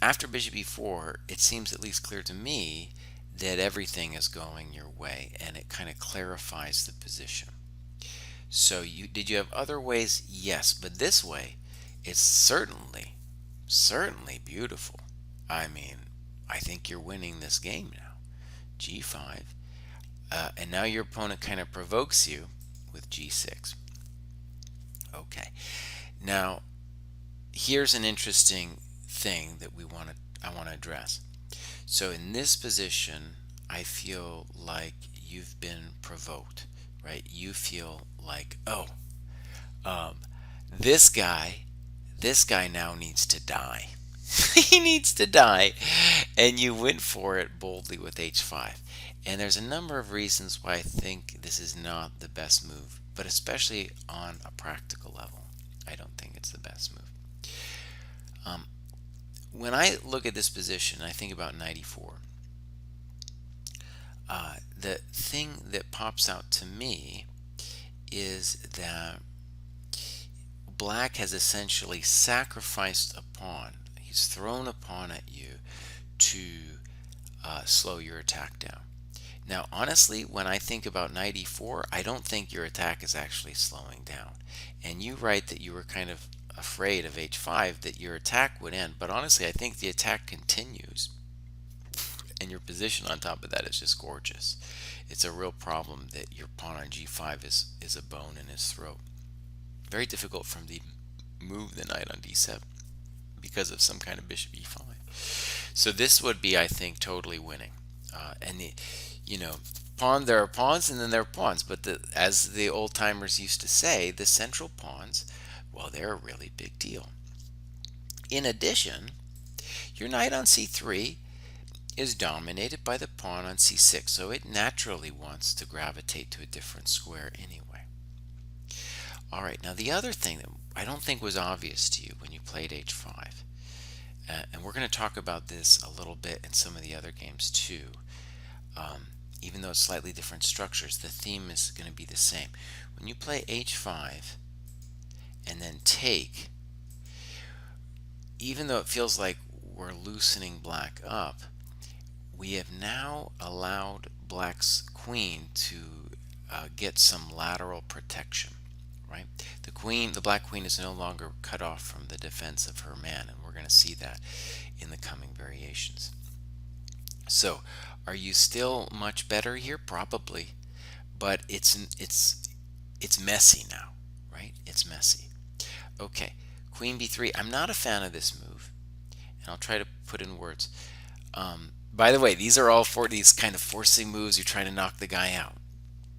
[SPEAKER 1] After bishop e4, it seems at least clear to me that everything is going your way, and it kind of clarifies the position. So did you have other ways? Yes, but this way, it's certainly beautiful. I mean, I think you're winning this game now. g5, and now your opponent kind of provokes you with g6. Okay, now here's an interesting thing that I want to address. So in this position, I feel like you've been provoked, right? You feel like, oh, this guy now needs to die. He needs to die, and you went for it boldly with h5. And there's a number of reasons why I think this is not the best move, but especially on a practical level, I don't think it's the best move. When I look at this position, I think about knight e4. The thing that pops out to me is that black has essentially sacrificed a pawn. He's thrown a pawn at you to slow your attack down. Now, honestly, when I think about knight e4, I don't think your attack is actually slowing down. And you write that you were kind of afraid of h5, that your attack would end. But honestly, I think the attack continues. And your position on top of that is just gorgeous. It's a real problem that your pawn on g5 is a bone in his throat. Very difficult for him to move the knight on d7 because of some kind of bishop e5. So this would be, I think, totally winning. There are pawns and then there are pawns, but as the old timers used to say, the central pawns, well, they're a really big deal. In addition, Your knight on c3 is dominated by the pawn on c6, so it naturally wants to gravitate to a different square anyway. All right, now the other thing that I don't think was obvious to you when you played h5, and we're going to talk about this a little bit in some of the other games too, even though it's slightly different structures, the theme is going to be the same. When you play h5 and then take, even though it feels like we're loosening black up, we have now allowed black's queen to get some lateral protection, right? The black queen is no longer cut off from the defense of her man, and we're going to see that in the coming variations. So, are you still much better here? Probably, but it's messy now, right? It's messy. Okay, queen b3. I'm not a fan of this move, and I'll try to put in words. By the way, these are all for these kind of forcing moves. You're trying to knock the guy out.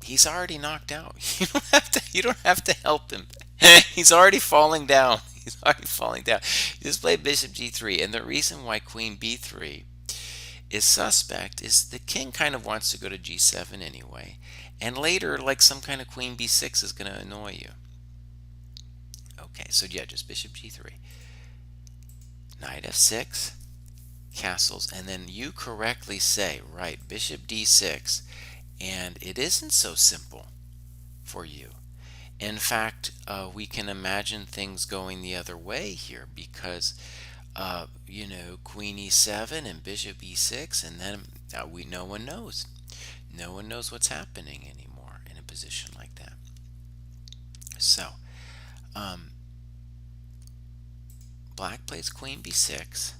[SPEAKER 1] He's already knocked out. You don't have to. You don't have to help him. He's already falling down. He's already falling down. You just play bishop g3, and the reason why queen b3 is suspect is the king kind of wants to go to g7 anyway, and later, like some kind of queen b6 is going to annoy you. Okay, so yeah, just bishop g3, knight f6, castles, and then you correctly say, right, bishop d6, and it isn't so simple for you. In fact, we can imagine things going the other way here because you know, queen e7 and bishop e6, and then no one knows. No one knows what's happening anymore in a position like that. So, black plays queen b6,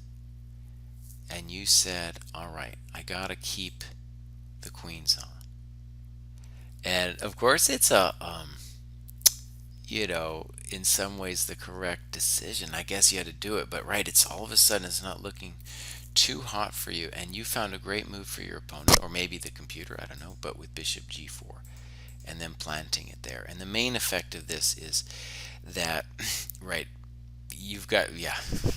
[SPEAKER 1] and you said, all right, I gotta keep the queens on. And of course, it's a you know, in some ways the correct decision. I guess you had to do it, but right, it's all of a sudden it's not looking too hot for you, and you found a great move for your opponent, or maybe the computer, I don't know, but with bishop g4 and then planting it there. And the main effect of this is that, right, you've got, yeah,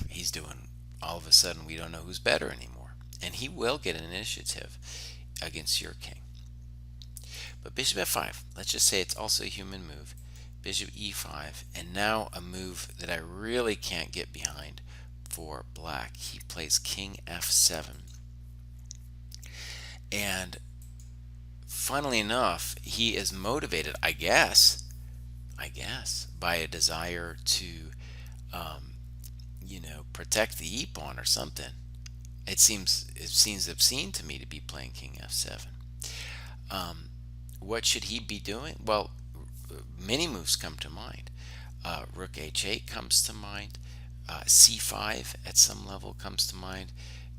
[SPEAKER 1] he's doing, all of a sudden we don't know who's better anymore, and he will get an initiative against your king. But bishop f5, let's just say it's also a human move. Bishop e5, and now a move that I really can't get behind for black. He plays king f7, and funnily enough, he is motivated, I guess, by a desire to you know, protect the e-pawn or something. It seems obscene to me to be playing king f7. What should he be doing? Well, many moves come to mind. Rook h8 comes to mind. c5 at some level comes to mind.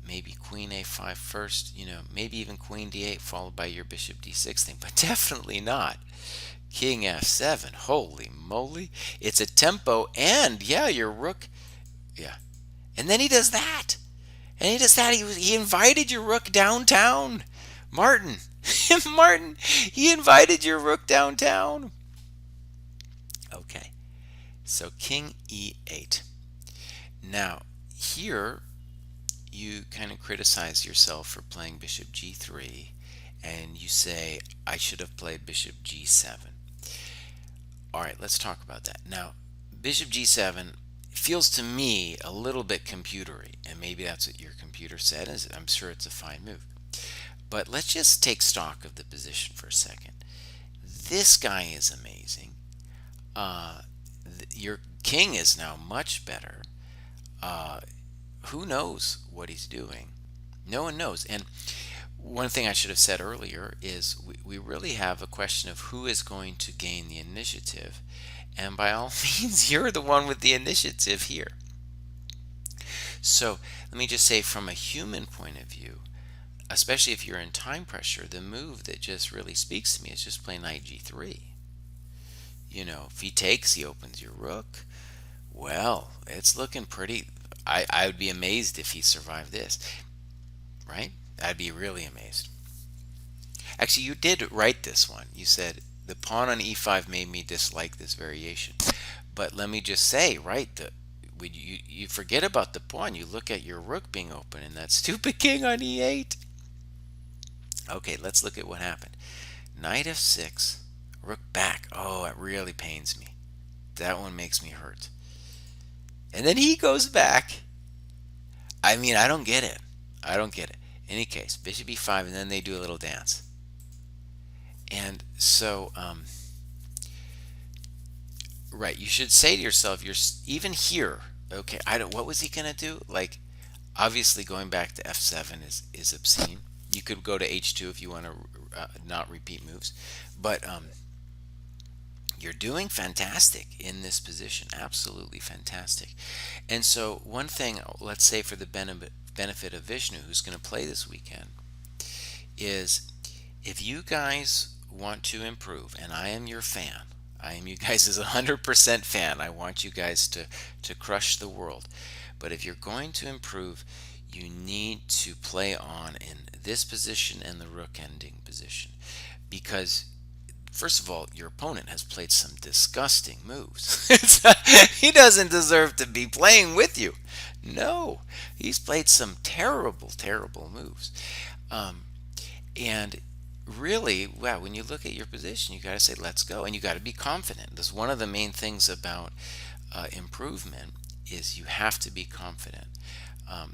[SPEAKER 1] Maybe queen a5 first, you know, maybe even queen d8 followed by your bishop d6 thing, but definitely not king f7. Holy moly, it's a tempo, and yeah, your rook, yeah, and then he does that, he invited your rook downtown. Martin, he invited your rook downtown. Okay, so king e8. Now here you kind of criticize yourself for playing bishop g3, and you say, I should have played bishop g7. All right, let's talk about that. Now, bishop g7 feels to me a little bit computery, and maybe that's what your computer said. I'm sure it's a fine move. But let's just take stock of the position for a second. This guy is amazing. Your king is now much better. Who knows what he's doing? No one knows. And one thing I should have said earlier is we really have a question of who is going to gain the initiative. And by all means, you're the one with the initiative here. So let me just say, from a human point of view, especially if you're in time pressure, the move that just really speaks to me is just play knight g3. You know, if he takes, he opens your rook. Well, it's looking pretty. I would be amazed if he survived this, right? I'd be really amazed. Actually, you did write this one. You said, the pawn on e5 made me dislike this variation. But let me just say, right, you forget about the pawn. You look at your rook being open and that stupid king on e8. Okay, let's look at what happened. Knight f6, rook back. Oh, it really pains me. That one makes me hurt. And then he goes back. I mean, I don't get it. I don't get it. In any case, bishop e5, and then they do a little dance. And so, right, you should say to yourself, you're even here. Okay, I don't. What was he gonna do? Like, obviously, going back to f7 is obscene. You could go to h2 if you want to not repeat moves, but you're doing fantastic in this position. Absolutely fantastic. And so, one thing, let's say for the benefit of Vishnu, who's going to play this weekend, is if you guys want to improve, and I am your fan, I am you guys' 100% fan. I want you guys to crush the world. But if you're going to improve, you need to play on in this position and the rook ending position. Because, first of all, your opponent has played some disgusting moves. He doesn't deserve to be playing with you. No, he's played some terrible, terrible moves. And really, wow, when you look at your position, you got to say, let's go. And you got to be confident. This is one of the main things about improvement is you have to be confident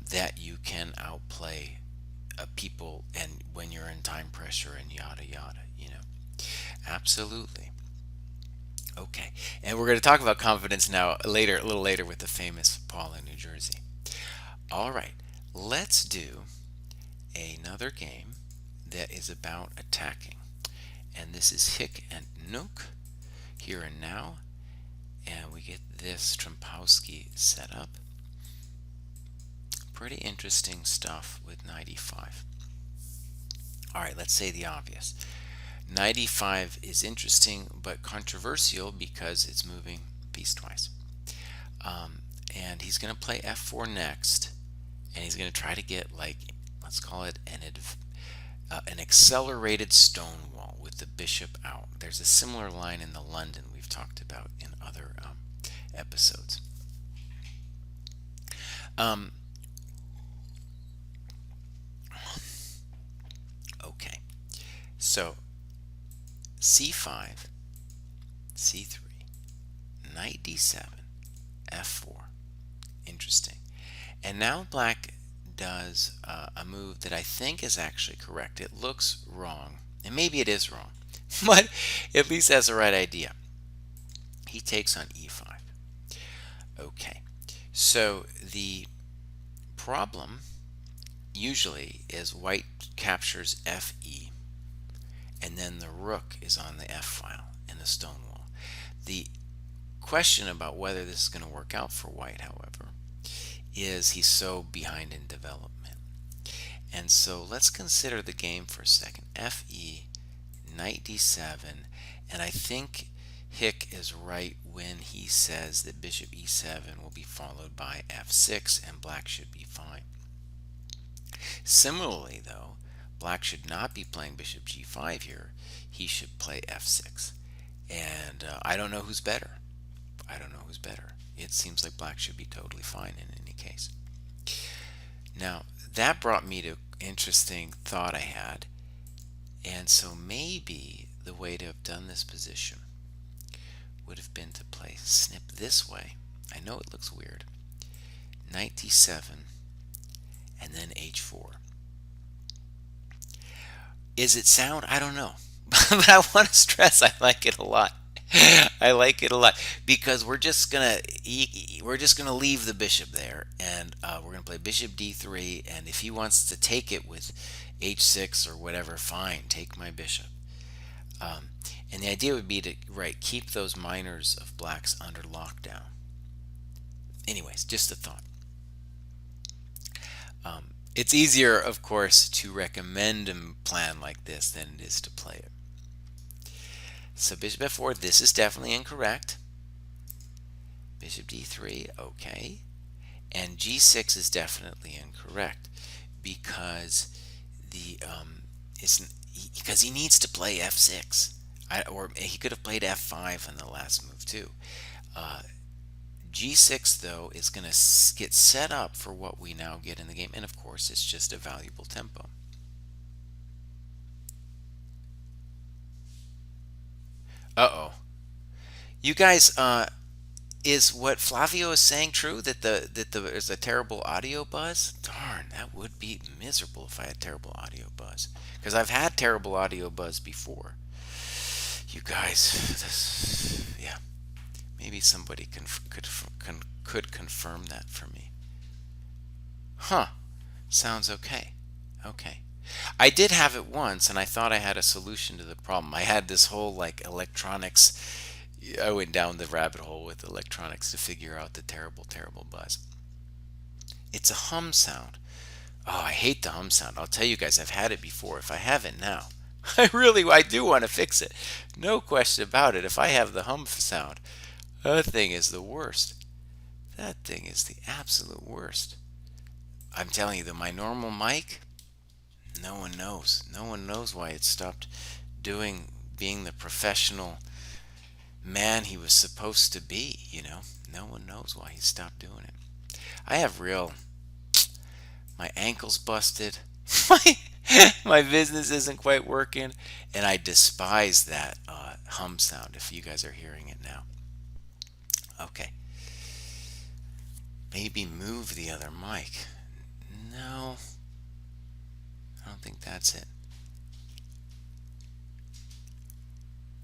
[SPEAKER 1] that you can outplay people and when you're in time pressure and yada yada, you know. Absolutely. Okay. And we're going to talk about confidence now later, a little later with the famous Paul in New Jersey. All right. Let's do another game that is about attacking. And this is Hick and Nook, here and now. And we get this Trompowsky set up. Pretty interesting stuff with knight e5. All right, let's say the obvious. Knight e5 is interesting but controversial because it's moving piecewise. And he's going to play f4 next, and he's going to try to get, like, let's call it an accelerated stone wall with the bishop out. There's a similar line in the London we've talked about in other episodes. Okay, so c5, c3, knight d7, f4. Interesting. And now black does a move that I think is actually correct. It looks wrong, and maybe it is wrong, but at least has the right idea. He takes on e5. Okay, so the problem usually is white captures fe, and then the rook is on the f file in the stone wall. The question about whether this is going to work out for white, however, is he's so behind in development. And so let's consider the game for a second. Fe, knight d7, and I think Hick is right when he says that bishop e7 will be followed by f6 and black should be fine. Similarly, though, black should not be playing bishop g5 here. He should play f6. And I don't know who's better. I don't know who's better. It seems like black should be totally fine in any case. Now, that brought me to an interesting thought I had. And so maybe the way to have done this position would have been to play snip this way. I know it looks weird. Knight d7 and then h4. Is it sound? I don't know. But I want to stress I like it a lot. I like it a lot because we're just gonna leave the bishop there, and we're gonna play bishop d3. And if he wants to take it with h6 or whatever, fine, take my bishop. And the idea would be to keep those minors of blacks under lockdown. Anyways, just a thought. It's easier, of course, to recommend a plan like this than it is to play it. So bishop f4, this is definitely incorrect. Bishop d3, okay. And g6 is definitely incorrect because because he needs to play f6. Or he could have played f5 in the last move too. G6, though, is going to get set up for what we now get in the game. And of course, it's just a valuable tempo. Uh-oh. You guys, is what Flavio is saying true, that there's a terrible audio buzz? Darn, that would be miserable if I had terrible audio buzz. Because I've had terrible audio buzz before. You guys, yeah. Maybe somebody could confirm that for me. Huh. Sounds okay. Okay. I did have it once, and I thought I had a solution to the problem. I had this whole like electronics. I went down the rabbit hole with electronics to figure out the terrible, terrible buzz. It's a hum sound. Oh, I hate the hum sound. I'll tell you guys, I've had it before. If I have it now, I do want to fix it. No question about it. If I have the hum sound, that thing is the worst. That thing is the absolute worst. I'm telling you, my normal mic, no one knows. No one knows why it stopped being the professional man he was supposed to be, No one knows why he stopped doing it. I have my ankle's busted. my my business isn't quite working, and I despise that hum sound if you guys are hearing it now. Okay. Maybe move the other mic. No. I don't think that's it.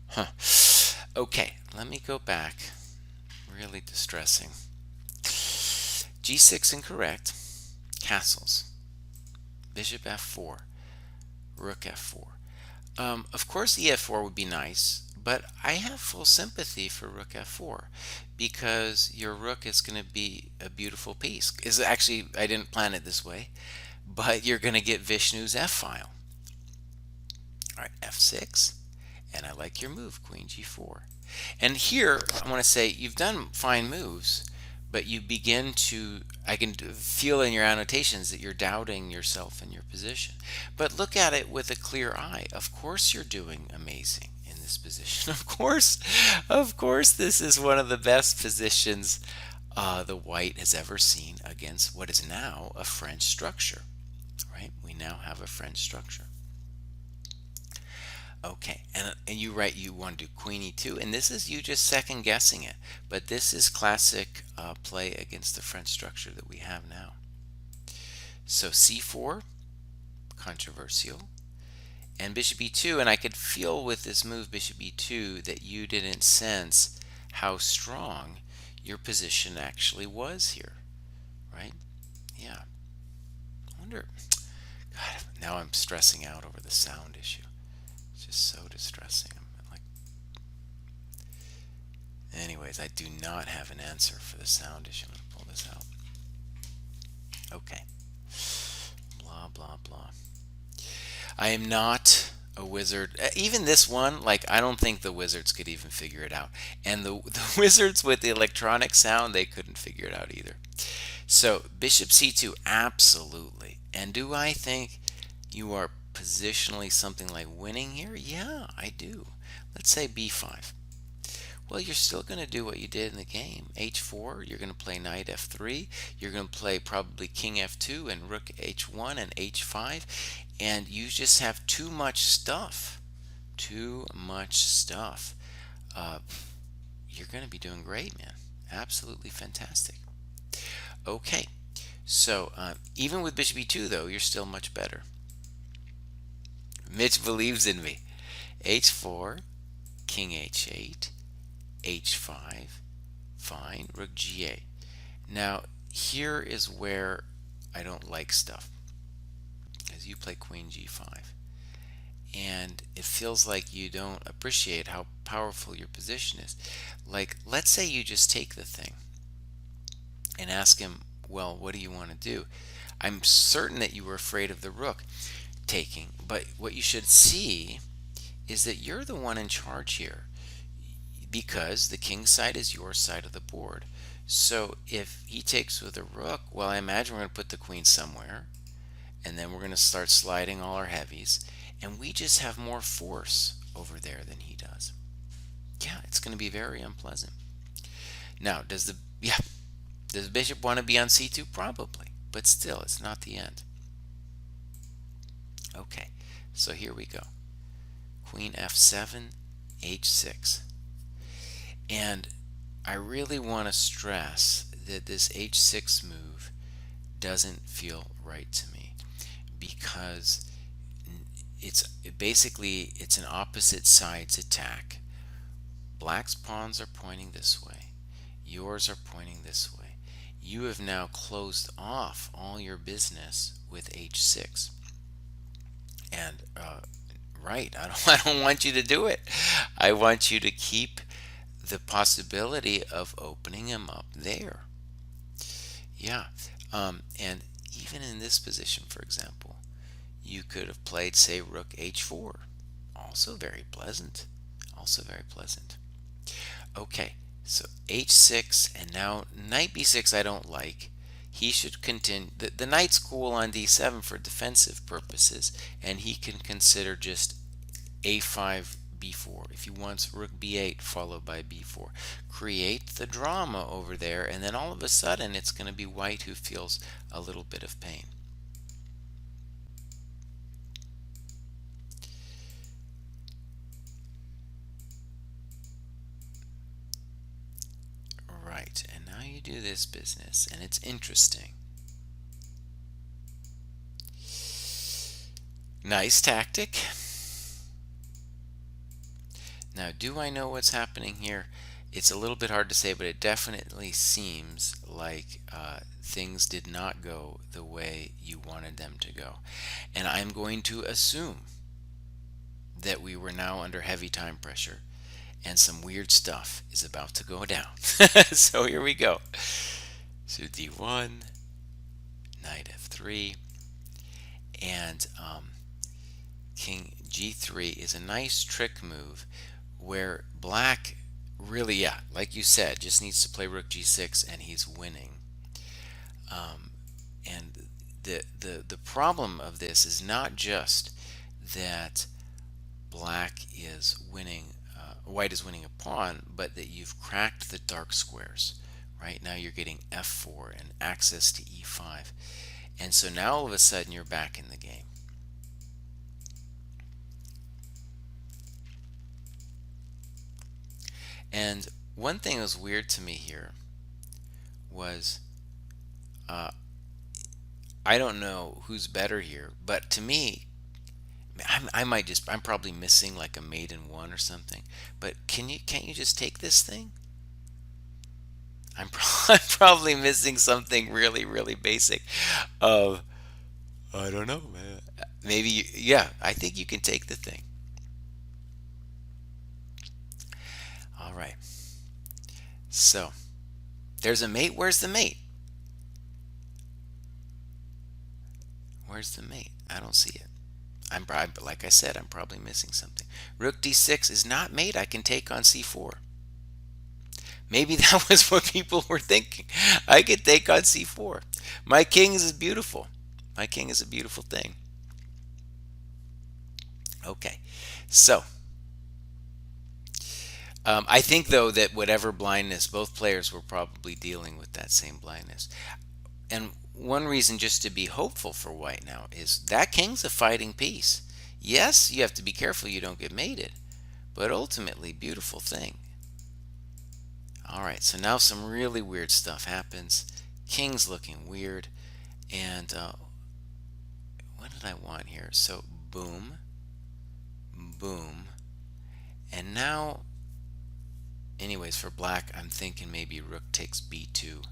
[SPEAKER 1] Huh. Okay, let me go back. Really distressing. G6 incorrect. Castles. Bishop f4. Rook f4. Of course, ef4 would be nice, but I have full sympathy for rook f4 because your rook is going to be a beautiful piece. Actually, I didn't plan it this way, but you're going to get Vishnu's f file. All right, f6, and I like your move, queen g4. And here, I want to say you've done fine moves, but you begin to, I can feel in your annotations that you're doubting yourself and your position. But look at it with a clear eye. Of course you're doing amazing in this position. Of course, this is one of the best positions the white has ever seen against what is now a French structure. Right? We now have a French structure. Okay, and you write you want to do queen e2, and this is you just second guessing it, but this is classic play against the French structure that we have now. So c4, controversial, and bishop e2, and I could feel with this move bishop e2 that you didn't sense how strong your position actually was here, right? Yeah. I wonder, God, now I'm stressing out over the sound issue. Just so distressing. Anyways, I do not have an answer for the sound issue. I'm going to pull this out. Okay. Blah, blah, blah. I am not a wizard. Even this one, I don't think the wizards could even figure it out. And the wizards with the electronic sound, they couldn't figure it out either. So, bishop c2, absolutely. And do I think you are positionally something like winning here? Yeah, I do. Let's say b5. Well, you're still going to do what you did in the game. h4, you're going to play knight f3. You're going to play probably king f2 and rook h1 and h5. And you just have too much stuff. Too much stuff. You're going to be doing great, man. Absolutely fantastic. Okay, so even with bishop e2, though, you're still much better. Mitch believes in me. h4, king h8, h5, fine, rook g8. Now, here is where I don't like stuff. As you play queen g5. And it feels like you don't appreciate how powerful your position is. Let's say you just take the thing and ask him, well, what do you want to do? I'm certain that you were afraid of the rook taking, but what you should see is that you're the one in charge here because the king side is your side of the board. So if he takes with a rook, well, I imagine we're going to put the queen somewhere, and then we're going to start sliding all our heavies, and we just have more force over there than he does. Yeah, it's going to be very unpleasant. Now, does the bishop want to be on c2? Probably, but still, it's not the end. Okay, so here we go. Queen f7, h6. And I really want to stress that this h6 move doesn't feel right to me, because it's an opposite sides attack. Black's pawns are pointing this way. Yours are pointing this way. You have now closed off all your business with h6. And right, I don't want you to do it. I want you to keep the possibility of opening him up there. Yeah, and even in this position, for example, you could have played, say, rook h4. Also very pleasant. Also very pleasant. Okay, so h6, and now knight b6 I don't like. He should continue. The knight's cool on d7 for defensive purposes, and he can consider just a5, b4. If he wants rook b8 followed by b4. Create the drama over there, and then all of a sudden it's going to be white who feels a little bit of pain. Right, and now you do this business, and it's interesting. Nice tactic. Now, do I know what's happening here? It's a little bit hard to say, but it definitely seems like things did not go the way you wanted them to go. And I'm going to assume that we were now under heavy time pressure, and some weird stuff is about to go down. So here we go. So d1, knight f3, and king g3 is a nice trick move where black really, yeah, like you said, just needs to play rook g6 and he's winning. And the problem of this is not just that black is winning, white is winning a pawn, but that you've cracked the dark squares. Right now you're getting f4 and access to e5, and so now all of a sudden you're back in the game. And one thing that was weird to me here was, I don't know who's better here, but to me, I'm probably missing like a mate in one or something. But can't you just take this thing? I'm probably missing something really, really basic. Of I don't know, man. Maybe yeah, I think you can take the thing. All right. So there's a mate. Where's the mate? Where's the mate? I don't see it. Like I said, I'm probably missing something. Rook d6 is not mate. I can take on c4. Maybe that was what people were thinking. I could take on c4. My king is beautiful. My king is a beautiful thing. Okay, so I think though that whatever blindness, both players were probably dealing with that same blindness. And one reason just to be hopeful for white now is that king's a fighting piece. Yes, you have to be careful you don't get mated, but ultimately beautiful thing. All right, so now some really weird stuff happens. King's looking weird, and what did I want here? So boom, boom, and now, anyways, for black, I'm thinking maybe rook takes b2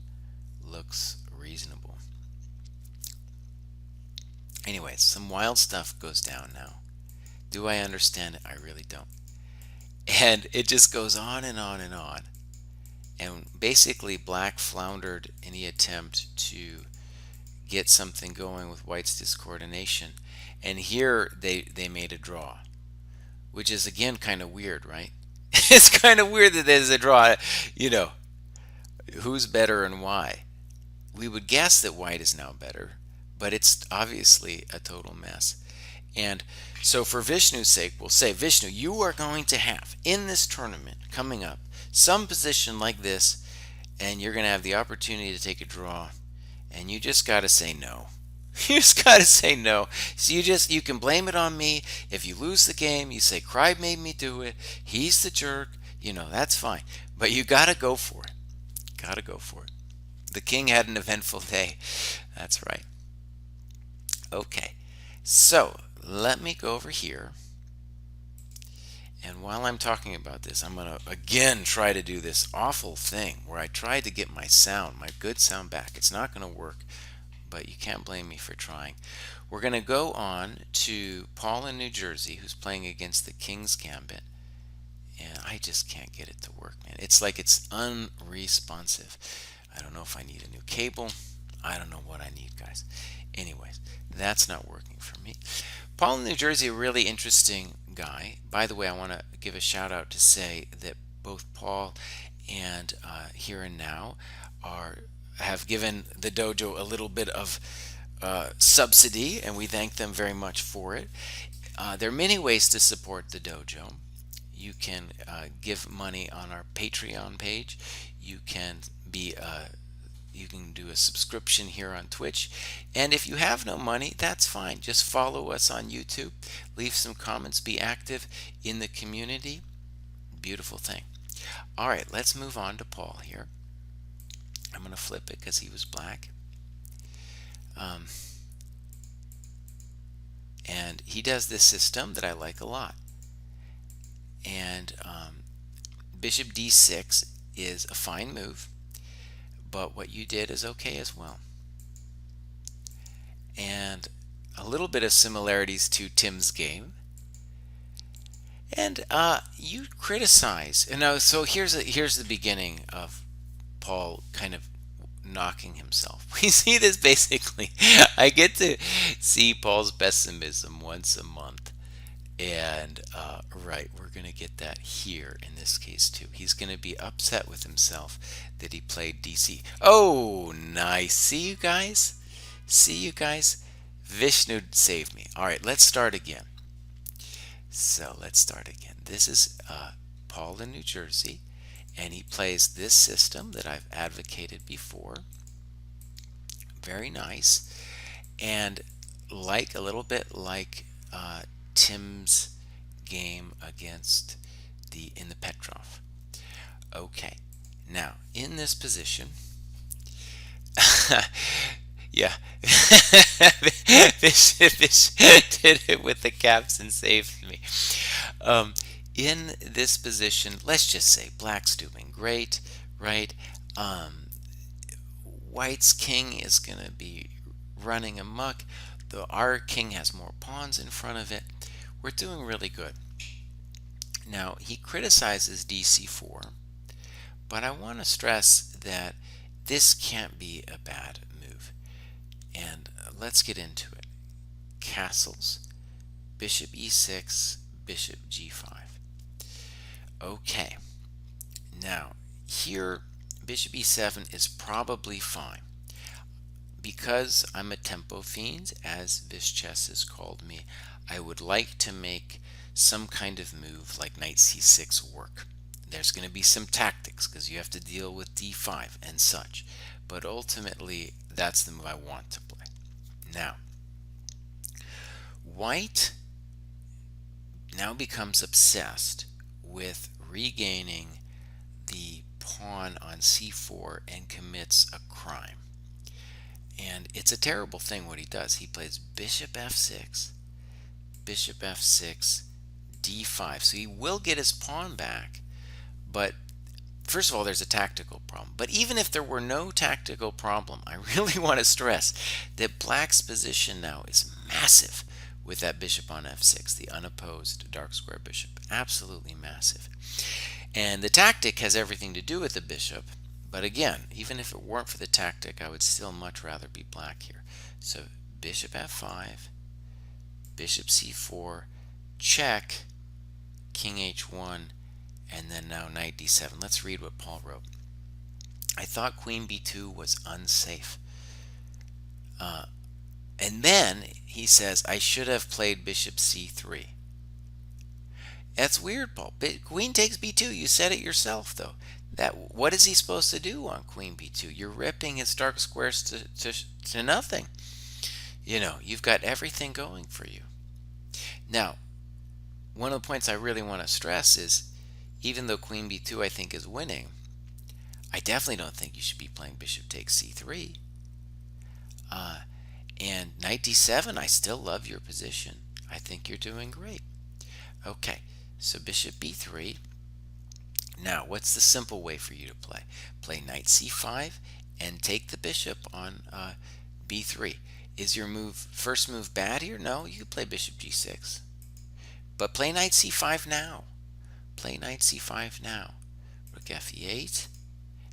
[SPEAKER 1] looks reasonable. Anyways, some wild stuff goes down now. Do I understand it? I really don't. And it just goes on and on and on. And basically, black floundered any attempt to get something going with white's discoordination. And here they made a draw, which is again kind of weird, right? It's kind of weird that there's a draw. You know, who's better and why? We would guess that white is now better, but it's obviously a total mess. And so for Vishnu's sake, we'll say, Vishnu, you are going to have in this tournament coming up some position like this, and you're going to have the opportunity to take a draw, and you just got to say no. You just got to say no. So you can blame it on me. If you lose the game, you say Kraai made me do it. He's the jerk. That's fine. But you got to go for it. Got to go for it. The king had an eventful day. That's right. Okay. So, let me go over here. And while I'm talking about this, I'm going to again try to do this awful thing where I try to get my good sound back. It's not going to work, but you can't blame me for trying. We're going to go on to Paul in New Jersey, who's playing against the King's Gambit. And I just can't get it to work, man. It's like it's unresponsive. I don't know if I need a new cable. I don't know what I need, guys. Anyways, that's not working for me. Paul in New Jersey, a really interesting guy. By the way, I want to give a shout out to say that both Paul and Here and Now have given the dojo a little bit of subsidy, and we thank them very much for it. There are many ways to support the dojo. You can give money on our Patreon page. You can do a subscription here on Twitch. And if you have no money, that's fine. Just follow us on YouTube. Leave some comments. Be active in the community. Beautiful thing. All right, let's move on to Paul here. I'm going to flip it because he was black. And he does this system that I like a lot. And bishop d6 is a fine move, but what you did is okay as well. And a little bit of similarities to Tim's game. And you criticize. And now, so here's the beginning of Paul kind of knocking himself. We see this basically. I get to see Paul's pessimism once a month. And right, we're going to get that here in this case too. He's going to be upset with himself that he played DC. Oh, nice. See you guys? See you guys? Vishnu saved me. All right, let's start again. So let's start again. This is Paul in New Jersey, and he plays this system that I've advocated before. Very nice. And like a little bit like Tim's game against in the Petrov. Okay, now in this position, yeah, Fish did it with the caps and saved me. In this position, let's just say black's doing great, right? White's king is going to be running amok. Our king has more pawns in front of it. We're doing really good. Now, he criticizes dc4, but I want to stress that this can't be a bad move. And let's get into it. Castles, bishop e6, bishop g5. Okay. Now, here, bishop e7 is probably fine. Because I'm a tempo fiend, as Vish Chess has called me, I would like to make some kind of move like knight c6 work. There's going to be some tactics because you have to deal with d5 and such. But ultimately, that's the move I want to play. Now, White now becomes obsessed with regaining the pawn on c4 and commits a crime. And it's a terrible thing what he does. He plays bishop f6, bishop f6, d5. So he will get his pawn back, but first of all, there's a tactical problem. But even if there were no tactical problem, I really want to stress that black's position now is massive with that bishop on f6, the unopposed dark square bishop. Absolutely massive. And the tactic has everything to do with the bishop. But again, even if it weren't for the tactic, I would still much rather be black here. So bishop f5, bishop c4, check, king h1, and then now knight d7. Let's read what Paul wrote. I thought queen b2 was unsafe. And then he says, I should have played bishop c3. That's weird, Paul. Queen takes b2. You said it yourself, though. That what is he supposed to do on queen b2? You're ripping his dark squares to nothing. You've got everything going for you. Now, one of the points I really want to stress is, even though queen b2 I think is winning, I definitely don't think you should be playing bishop takes c3. And knight d7, I still love your position. I think you're doing great. Okay, so bishop b3. Now, what's the simple way for you to play? Play knight c5 and take the bishop on b3. Is your first move bad here? No, you could play bishop g6. But play knight c5 now. Play knight c5 now. Rook fe8.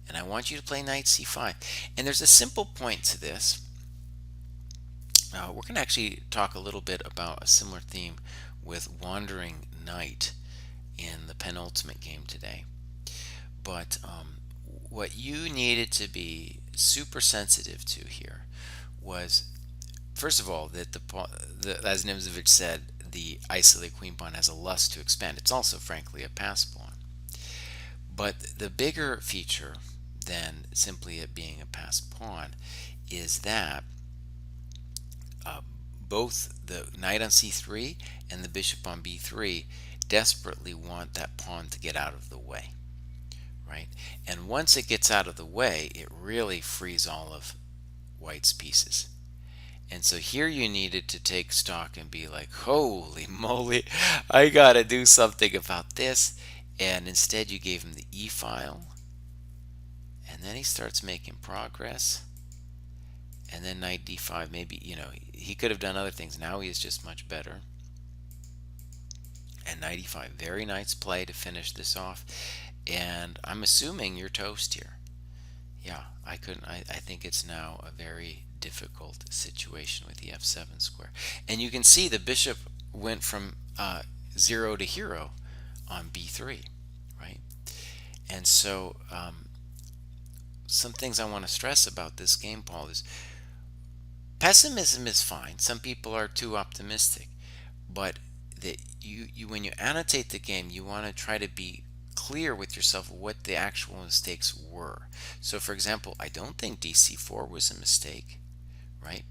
[SPEAKER 1] And I want you to play knight c5. And there's a simple point to this. We're going to actually talk a little bit about a similar theme with wandering knight in the penultimate game today. But what you needed to be super sensitive to here was, first of all, that as Nimzovich said, the isolated queen pawn has a lust to expand. It's also, frankly, a pass pawn. But the bigger feature than simply it being a pass pawn is that both the knight on c3 and the bishop on b3 desperately want that pawn to get out of the way, right? And once it gets out of the way, it really frees all of white's pieces. And so here you needed to take stock and be like, holy moly, I gotta do something about this. And instead you gave him the e file, and then he starts making progress. And then knight d5, maybe, he could have done other things. Now he is just much better. And knight e5, very nice play to finish this off. And I'm assuming you're toast here. Yeah, I think it's now a very difficult situation with the f7 square. And you can see the bishop went from 0 to hero on b3, right? And so some things I want to stress about this game, Paul, is pessimism is fine. Some people are too optimistic, but when you annotate the game, you want to try to be clear with yourself what the actual mistakes were. So, for example, I don't think dc4 was a mistake, right?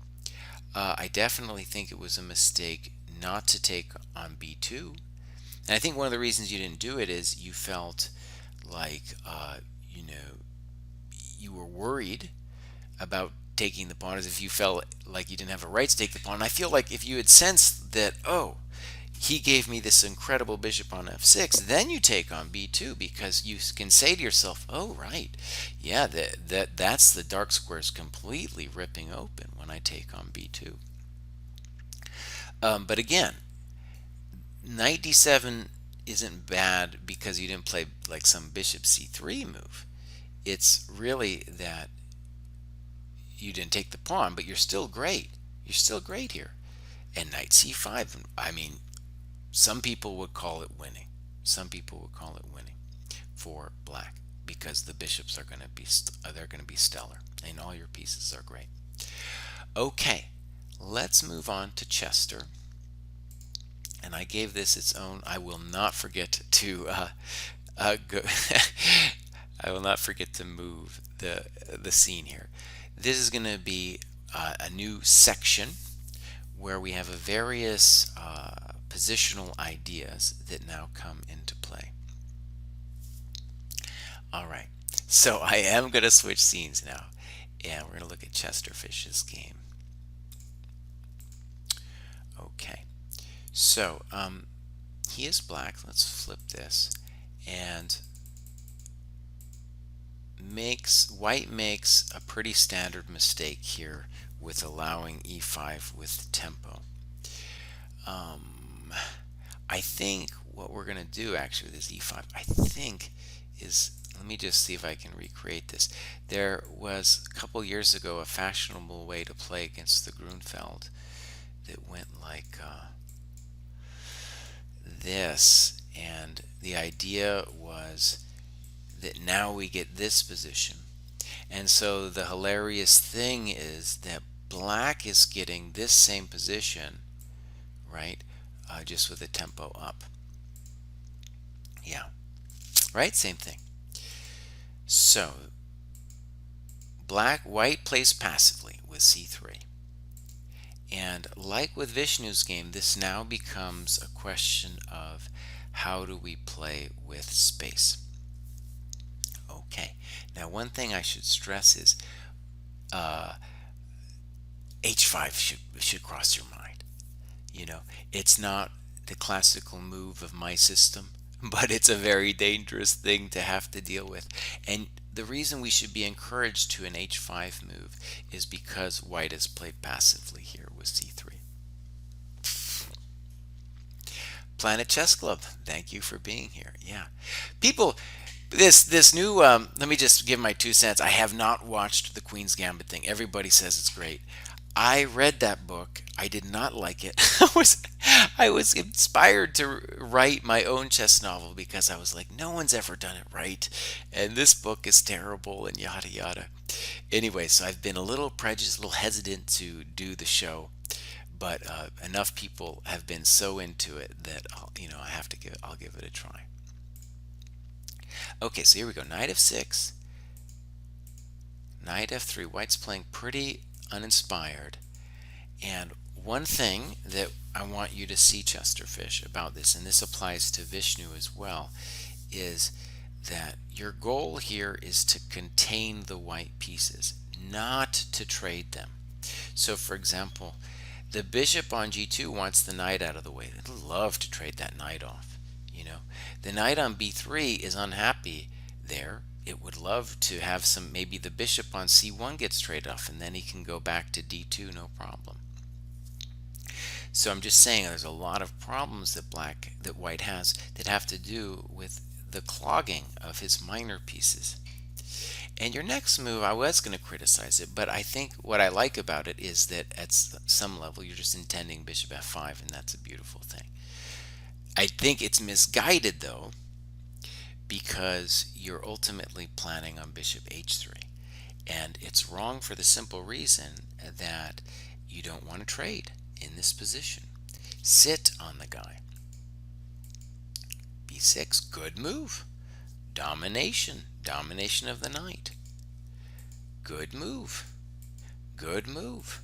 [SPEAKER 1] I definitely think it was a mistake not to take on b2, and I think one of the reasons you didn't do it is you felt like you were worried about taking the pawn, as if you felt like you didn't have a right to take the pawn. And I feel like if you had sensed that, oh, he gave me this incredible bishop on f6, then you take on b2, because you can say to yourself, oh, right, yeah, that's the dark squares completely ripping open when I take on b2. But again, knight d7 isn't bad because you didn't play like some bishop c3 move. It's really that you didn't take the pawn, but you're still great. You're still great here. And knight c5, I mean, some people would call it winning. Some people would call it winning for black, because the bishops are going to be stellar, and all your pieces are great. Okay, let's move on to Chester. And I gave this its own. I will not forget to go. I will not forget to move the scene here. This is going to be a new section where we have various positional ideas that now come into play. All right, so I am going to switch scenes now, and we're going to look at Chesterfish's game. Okay, so he is black. Let's flip this, and white makes a pretty standard mistake here with allowing e5 with tempo. I think what we're going to do actually with this e5, I think, is, let me just see if I can recreate this. There was a couple years ago a fashionable way to play against the Grunfeld that went like this, and the idea was that now we get this position. And so the hilarious thing is that black is getting this same position, right, just with the tempo up. Yeah, right, same thing. So white plays passively with c3. And like with Vishnu's game, this now becomes a question of how do we play with space. Okay, now one thing I should stress is h5 should cross your mind. You know, it's not the classical move of my system, but it's a very dangerous thing to have to deal with. And the reason we should be encouraged to an h5 move is because white has played passively here with c3. Planet Chess Club, thank you for being here. Yeah, people, this new. Let me just give my 2 cents. I have not watched the Queen's Gambit thing. Everybody says it's great. I read that book. I did not like it. I was inspired to write my own chess novel because I was like, no one's ever done it right, and this book is terrible, and yada yada. Anyway, so I've been a little prejudiced, a little hesitant to do the show, but enough people have been so into it that I'll give it a try. Okay, so here we go. Knight f6, knight f3. White's playing pretty uninspired. And one thing that I want you to see, Chesterfish, about this, and this applies to Vishnu as well, is that your goal here is to contain the white pieces, not to trade them. So for example, the bishop on g2 wants the knight out of the way. They'd love to trade that knight off. The knight on b3 is unhappy there. It would love to have maybe the bishop on c1 gets traded off, and then he can go back to d2, no problem. So I'm just saying there's a lot of problems that white has that have to do with the clogging of his minor pieces. And your next move, I was going to criticize it, but I think what I like about it is that at some level you're just intending bishop f5, and that's a beautiful thing. I think it's misguided though, because you're ultimately planning on bishop h3. And it's wrong for the simple reason that you don't want to trade in this position. Sit on the guy. b6, good move. Domination of the knight. Good move. Good move.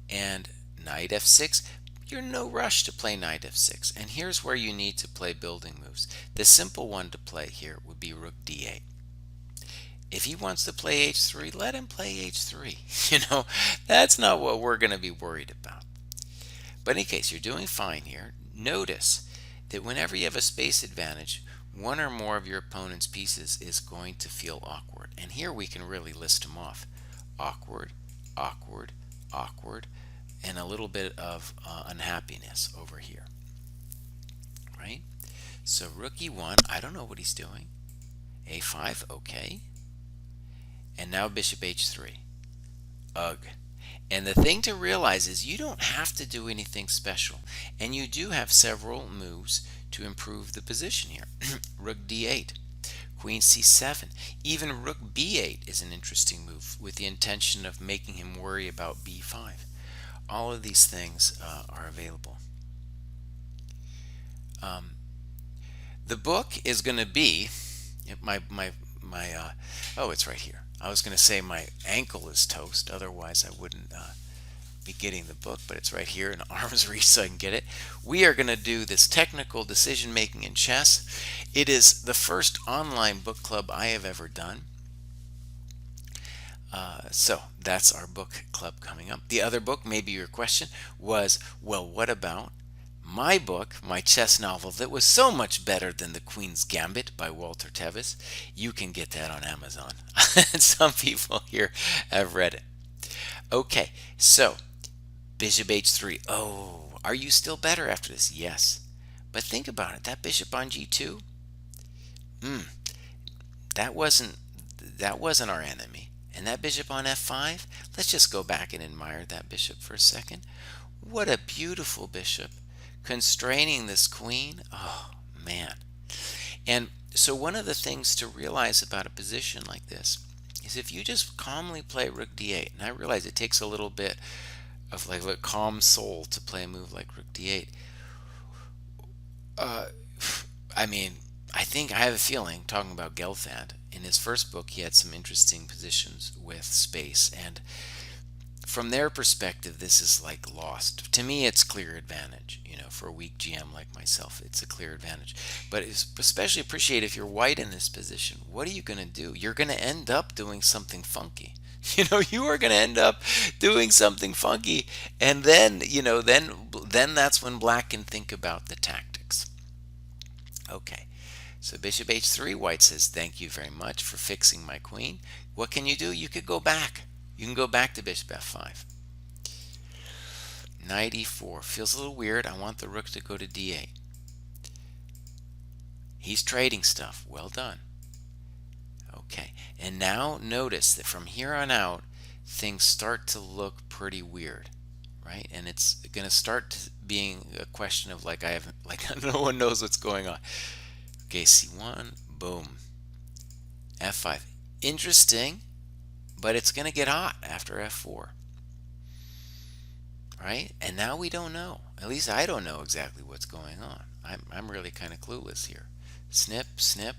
[SPEAKER 1] And knight f6, you're no rush to play knight f6. And here's where you need to play building moves. The simple one to play here would be rook d8. If he wants to play h3, let him play h3. That's not what we're going to be worried about. But in any case, you're doing fine here. Notice that whenever you have a space advantage, one or more of your opponent's pieces is going to feel awkward. And here we can really list them off. Awkward, awkward, awkward, and a little bit of unhappiness over here. Right? So rook e1, I don't know what he's doing. a5, okay. And now bishop h3. Ugh. And the thing to realize is you don't have to do anything special. And you do have several moves to improve the position here. Rook d8, queen c7, even rook b8 is an interesting move with the intention of making him worry about b5. All of these things are available. The book is going to be oh, it's right here. I was going to say my ankle is toast, otherwise I wouldn't be getting the book, but it's right here in arm's reach so I can get it. We are going to do this technical decision making in chess. It is the first online book club I have ever done. So that's our book club coming up. The other book, maybe your question was, well, what about my book, my chess novel that was so much better than The Queen's Gambit by Walter Tevis? You can get that on Amazon. Some people here have read it. Okay, so bishop h3. Oh, are you still better after this? Yes. But think about it. That bishop on g2, that wasn't our enemy. And that bishop on f5, let's just go back and admire that bishop for a second. What a beautiful bishop, constraining this queen. Oh, man. And so one of the things to realize about a position like this is if you just calmly play rook d8, and I realize it takes a little bit of like a calm soul to play a move like rook d8. I mean, I think I have a feeling, talking about Gelfand, in his first book, he had some interesting positions with space, and from their perspective, this is like lost. To me, it's clear advantage. For a weak GM like myself, it's a clear advantage. But it's especially appreciate if you're white in this position. What are you going to do? You're going to end up doing something funky. You are going to end up doing something funky, and then then that's when black can think about the tactics. Okay. So bishop h3, white says, thank you very much for fixing my queen. What can you do? You could go back. You can go back to bishop f5. Knight e4. Feels a little weird. I want the rook to go to d8. He's trading stuff. Well done. Okay. And now notice that from here on out, things start to look pretty weird. Right? And it's going to start being a question of like no one knows what's going on. Okay, c1, boom. f5. Interesting, but it's going to get hot after f4. Right? And now we don't know. At least I don't know exactly what's going on. I'm really kind of clueless here. Snip, snip.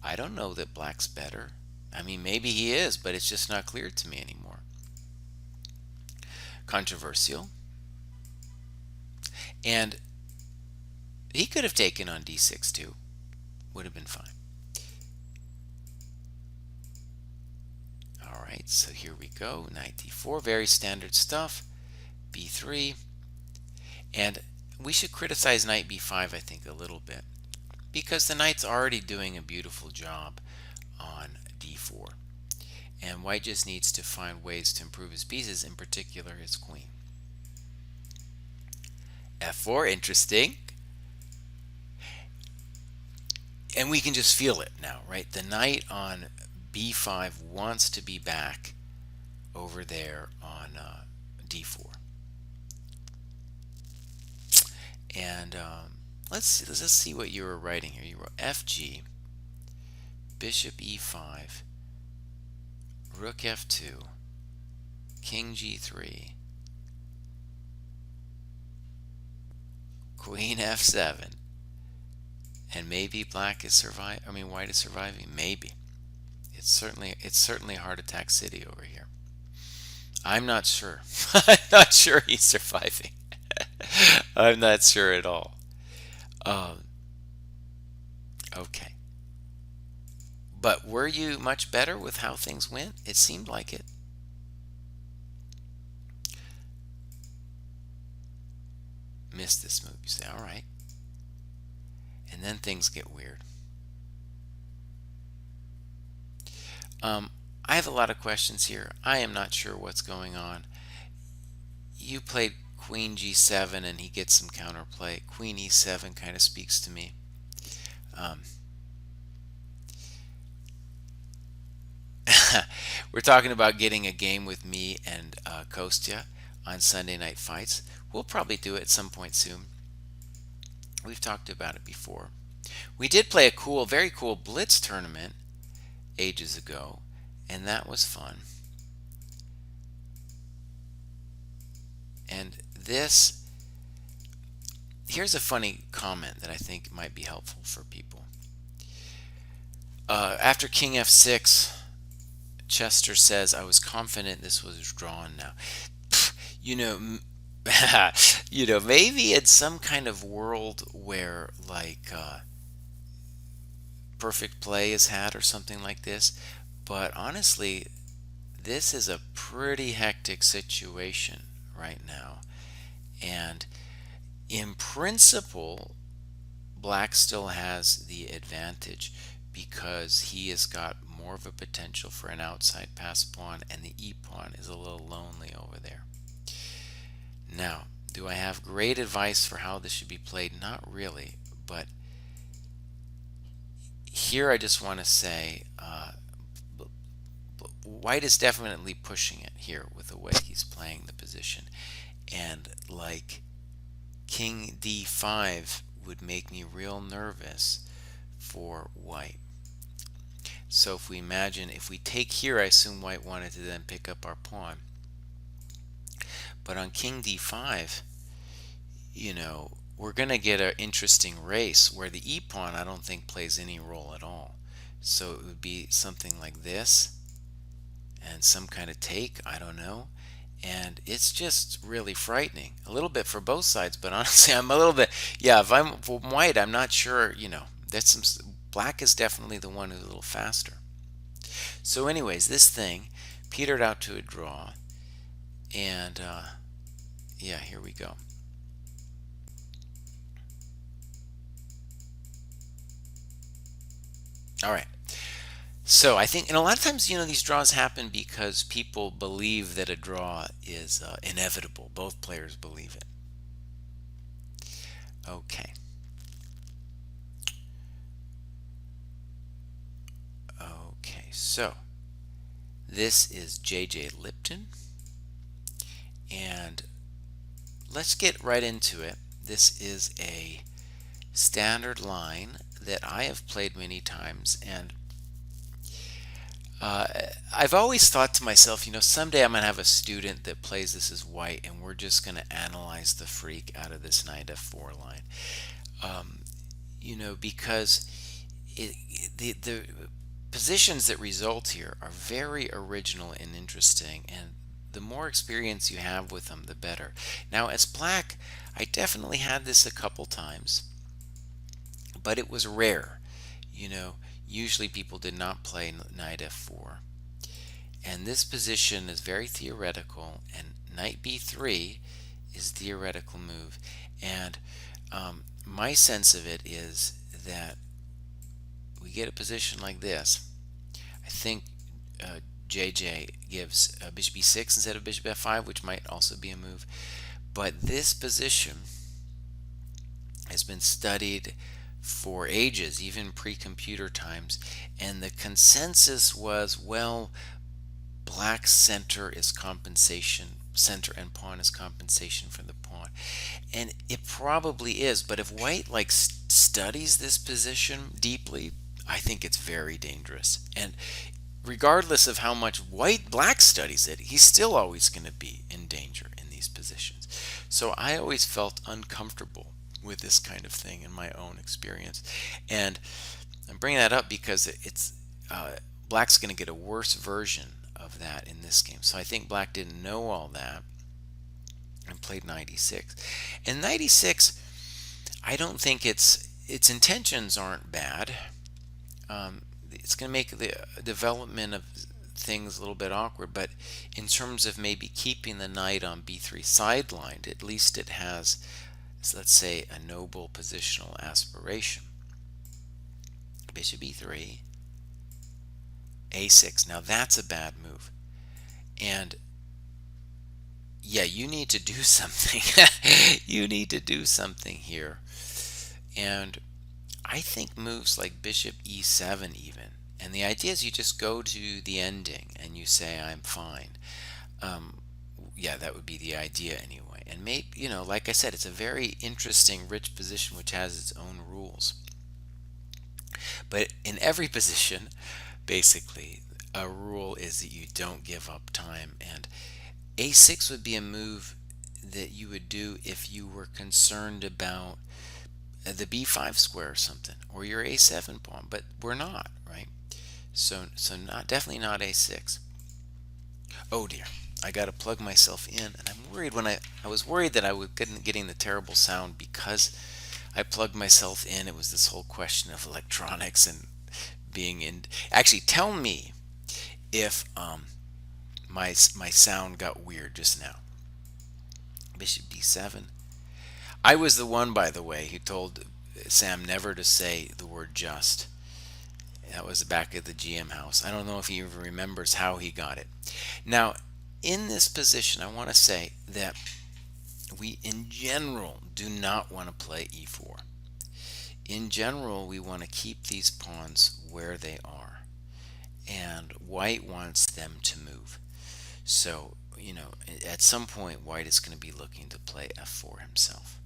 [SPEAKER 1] I don't know that black's better. I mean, maybe he is, but it's just not clear to me anymore. Controversial. And he could have taken on d6 too. Would have been fine. All right, so here we go. Knight d4, very standard stuff. b3. And we should criticize knight b5, I think, a little bit, because the knight's already doing a beautiful job on d4. And white just needs to find ways to improve his pieces, in particular his queen. f4, interesting. And we can just feel it now, right? The knight on b5 wants to be back over there on d4. And let's see what you were writing here. You wrote fg, bishop e5, rook f2, king g3, queen f7. And maybe black is white is surviving. Maybe. It's certainly a heart attack city over here. I'm not sure. I'm not sure he's surviving. I'm not sure at all. Okay. But were you much better with how things went? It seemed like it. Missed this move. You say, all right. And then things get weird. I have a lot of questions here. I am not sure what's going on. You played queen g7 and he gets some counterplay. Queen e7 kind of speaks to me. We're talking about getting a game with me and Kostya on Sunday Night Fights. We'll probably do it at some point soon. We've talked about it before. We did play a very cool Blitz tournament ages ago, and that was fun. And here's a funny comment that I think might be helpful for people. After king f6, Chester says, I was confident this was drawn now. Maybe it's some kind of world where like perfect play is had or something like this. But honestly, this is a pretty hectic situation right now. And in principle, black still has the advantage because he has got more of a potential for an outside pass pawn, and the e pawn is a little lonely over there. Now, do I have great advice for how this should be played? Not really, but here I just want to say white is definitely pushing it here with the way he's playing the position, and like king d5 would make me real nervous for white. So if we take here, I assume white wanted to then pick up our pawn. But on king d5, we're going to get an interesting race where the e pawn I don't think plays any role at all, So it would be something like this and some kind of take, I don't know. And it's just really frightening. A little bit for both sides, but honestly, I'm a little bit, yeah, if I'm from white, I'm not sure, that's black is definitely the one who's a little faster. So anyways, this thing petered out to a draw, and yeah, here we go. All right. So I think, and a lot of times, these draws happen because people believe that a draw is inevitable. Both players believe it. Okay. Okay, so this is J.J. Lipton, and let's get right into it. This is a standard line that I have played many times, and I've always thought to myself, someday I'm going to have a student that plays this as white, and we're just going to analyze the freak out of this knight f4 line. Because the positions that result here are very original and interesting, and the more experience you have with them, the better. Now, as black, I definitely had this a couple times, but it was rare. Usually people did not play knight f4. And this position is very theoretical, and knight b3 is theoretical move. And my sense of it is that we get a position like this. I think JJ gives bishop e6 instead of bishop f5, which might also be a move. But this position has been studied for ages, even pre-computer times, and the consensus was, well, black's center is compensation, center and pawn is compensation for the pawn. And it probably is, but if white studies this position deeply, I think it's very dangerous. And regardless of how much black studies it, he's still always going to be in danger in these positions. So I always felt uncomfortable with this kind of thing in my own experience. And I'm bringing that up because it's black's going to get a worse version of that in this game. So I think black didn't know all that and played knight e6. And knight e6, I don't think its intentions aren't bad. It's going to make the development of things a little bit awkward, but in terms of maybe keeping the knight on b3 sidelined, at least it has, let's say, a noble positional aspiration. Bishop e3, a6. Now that's a bad move. And yeah, you need to do something. You need to do something here. And I think moves like bishop e7 even. And the idea is you just go to the ending and you say, I'm fine. Yeah, that would be the idea anyway. And maybe, like I said, it's a very interesting, rich position which has its own rules. But in every position, basically, a rule is that you don't give up time. And a6 would be a move that you would do if you were concerned about the b5 square or something, or your a7 pawn, but we're not, right? So definitely not a6. Oh dear, I got to plug myself in, and I'm worried I was worried that I was getting the terrible sound because I plugged myself in. It was this whole question of electronics and being in. Actually, tell me if my sound got weird just now. Bishop d7. I was the one, by the way, who told Sam never to say the word just. That was the back of the GM house. I don't know if he even remembers how he got it. Now, in this position, I want to say that we, in general, do not want to play e4. In general, we want to keep these pawns where they are. And white wants them to move. So, at some point, white is going to be looking to play f4 himself.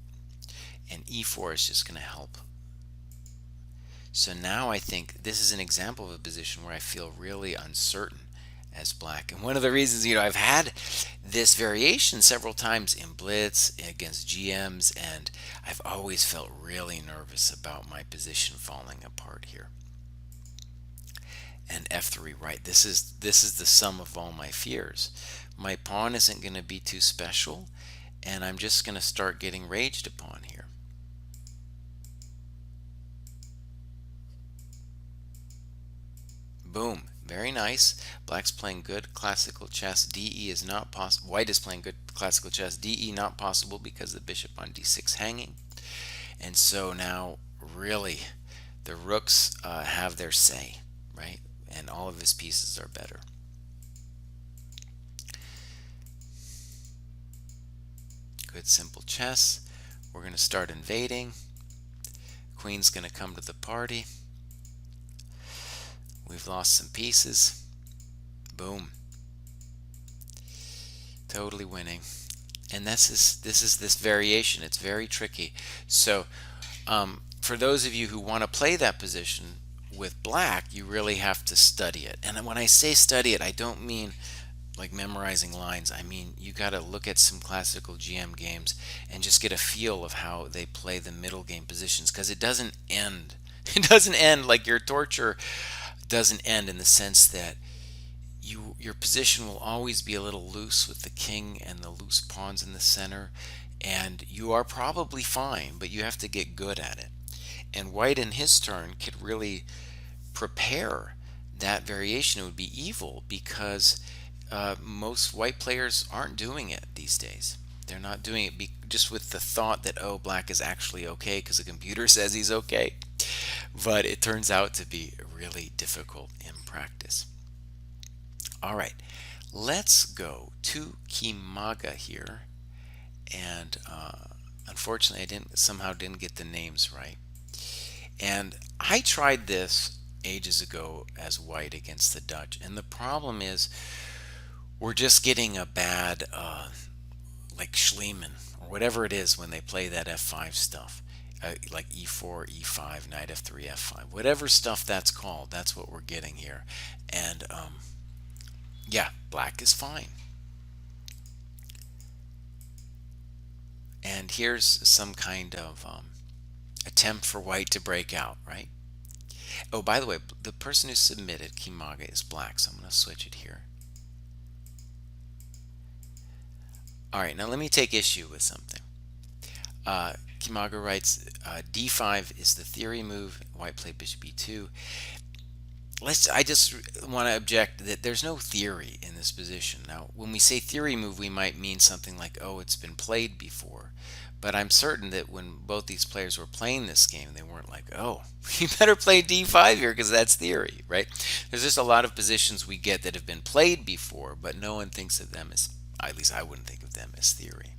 [SPEAKER 1] And e4 is just going to help. So now I think this is an example of a position where I feel really uncertain as black. And one of the reasons, I've had this variation several times in blitz against GMs, and I've always felt really nervous about my position falling apart here. and f3, right? This is the sum of all my fears. My pawn isn't going to be too special, and I'm just going to start getting raged upon here. Boom. Very nice. Black's playing good classical chess. DE is not possible. White is playing good classical chess. DE not possible because the bishop on d6 hanging. And so now, really, the rooks have their say, right? And all of his pieces are better. Good simple chess. We're going to start invading. Queen's going to come to the party. We've lost some pieces. Boom. Totally winning. And this is this variation. It's very tricky. So for those of you who want to play that position with black, you really have to study it. And when I say study it, I don't mean like memorizing lines. I mean, you got to look at some classical GM games and just get a feel of how they play the middle game positions, because it doesn't end. It doesn't end like your torture doesn't end, in the sense that your position will always be a little loose with the king and the loose pawns in the center, and you are probably fine, but you have to get good at it. And white in his turn could really prepare that variation. It would be evil, because most white players aren't doing it these days. They're not doing it just with the thought that, oh, black is actually okay because the computer says he's okay. But it turns out to be really difficult in practice. All right, let's go to Kimaga here. And unfortunately, I somehow didn't get the names right. And I tried this ages ago as white against the Dutch. And the problem is we're just getting a bad, like Schliemann or whatever it is when they play that f5 stuff. Like e4, e5, knight f3, f5, whatever stuff that's called, that's what we're getting here. And yeah, black is fine. And here's some kind of attempt for white to break out, right? Oh, by the way, the person who submitted Kimaga is black, so I'm going to switch it here. All right, now let me take issue with something. Kimaga writes, d5 is the theory move. White played bishop e2. I just want to object that there's no theory in this position. Now, when we say theory move, we might mean something like, oh, it's been played before. But I'm certain that when both these players were playing this game, they weren't like, oh, you better play d5 here because that's theory, right? There's just a lot of positions we get that have been played before, but no one thinks of them as, at least I wouldn't think of them as theory.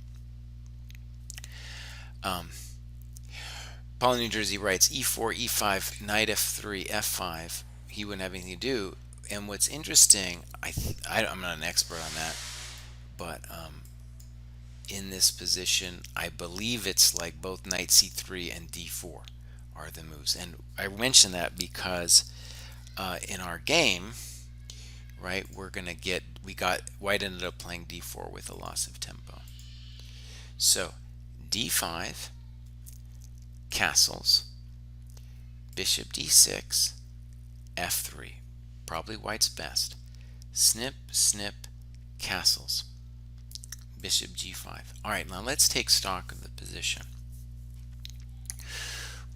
[SPEAKER 1] Paul in New Jersey writes, e4, e5, knight f3, f5. He wouldn't have anything to do. And what's interesting, I'm not an expert on that, but in this position, I believe it's like both knight c3 and d4 are the moves. And I mention that because in our game, right, white ended up playing d4 with a loss of tempo. So d5, castles, bishop d6, f3, probably white's best. Snip, snip, castles, bishop g5. All right, now let's take stock of the position.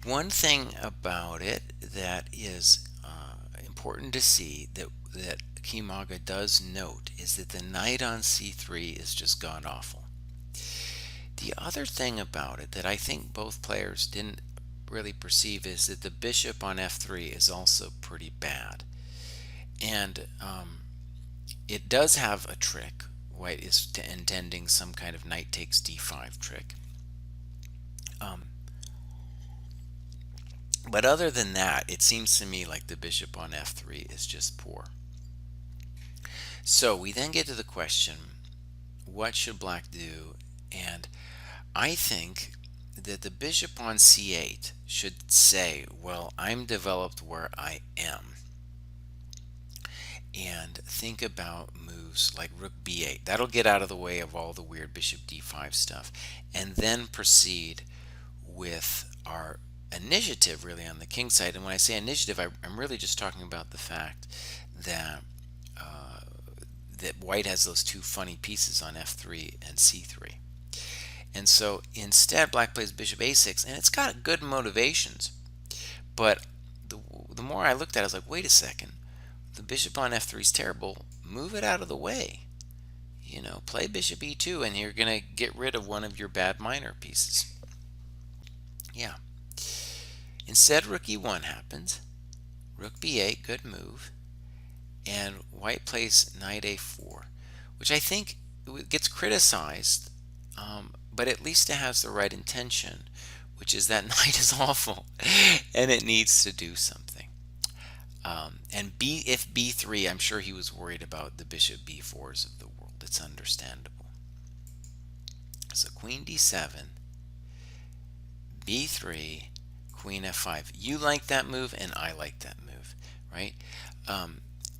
[SPEAKER 1] One thing about it that is important to see that Kimaga does note is that the knight on c3 is just god awful. The other thing about it that I think both players didn't really perceive is that the bishop on f3 is also pretty bad. And it does have a trick. White is intending some kind of knight takes d5 trick. But other than that, it seems to me like the bishop on f3 is just poor. So we then get to the question, what should black do? And I think that the bishop on c8 should say, well, I'm developed where I am. And think about moves like rook b8. That'll get out of the way of all the weird bishop d5 stuff. And then proceed with our initiative really on the king side. And when I say initiative, I'm really just talking about the fact that that white has those two funny pieces on f3 and c3. And so instead, black plays bishop a6, and it's got good motivations. But the more I looked at it, I was like, wait a second, the bishop on f3 is terrible. Move it out of the way. You know, play bishop e2, and you're going to get rid of one of your bad minor pieces. Yeah. Instead, rook e1 happens. Rook b8, good move. And white plays knight a4, which I think gets criticized, but at least it has the right intention, which is that knight is awful and it needs to do something. And if b3, I'm sure he was worried about the bishop b4s of the world. It's understandable. So queen d7, b3, queen f5. You like that move, and I like that move, right?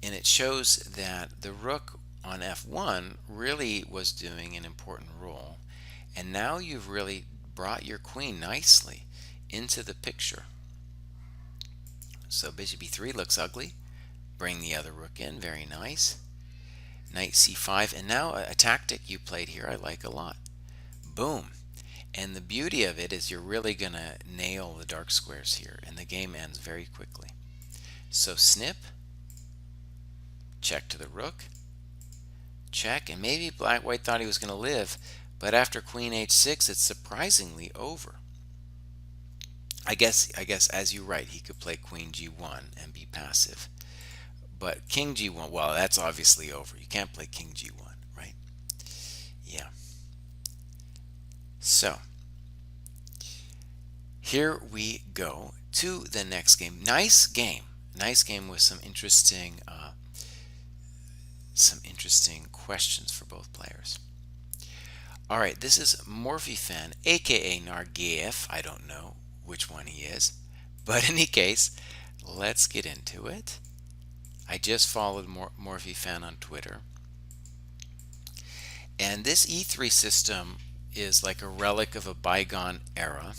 [SPEAKER 1] And it shows that the rook on f1 really was doing an important role. And now you've really brought your queen nicely into the picture. So bishop e3 looks ugly. Bring the other rook in, very nice. Knight c5, and now a tactic you played here I like a lot. Boom. And the beauty of it is you're really going to nail the dark squares here, and the game ends very quickly. So snip, check to the rook, check, and maybe white thought he was going to live, but after queen h6 it's surprisingly over. I guess as you write, he could play queen g1 and be passive. But king g1, well, that's obviously over. You can't play king g1, right? Yeah. So here we go to the next game. Nice game with some interesting questions for both players. All right, this is Morphyfen, aka Nargiev. I don't know which one he is, but in any case, let's get into it. I just followed Morphyfen on Twitter, and this e3 system is like a relic of a bygone era.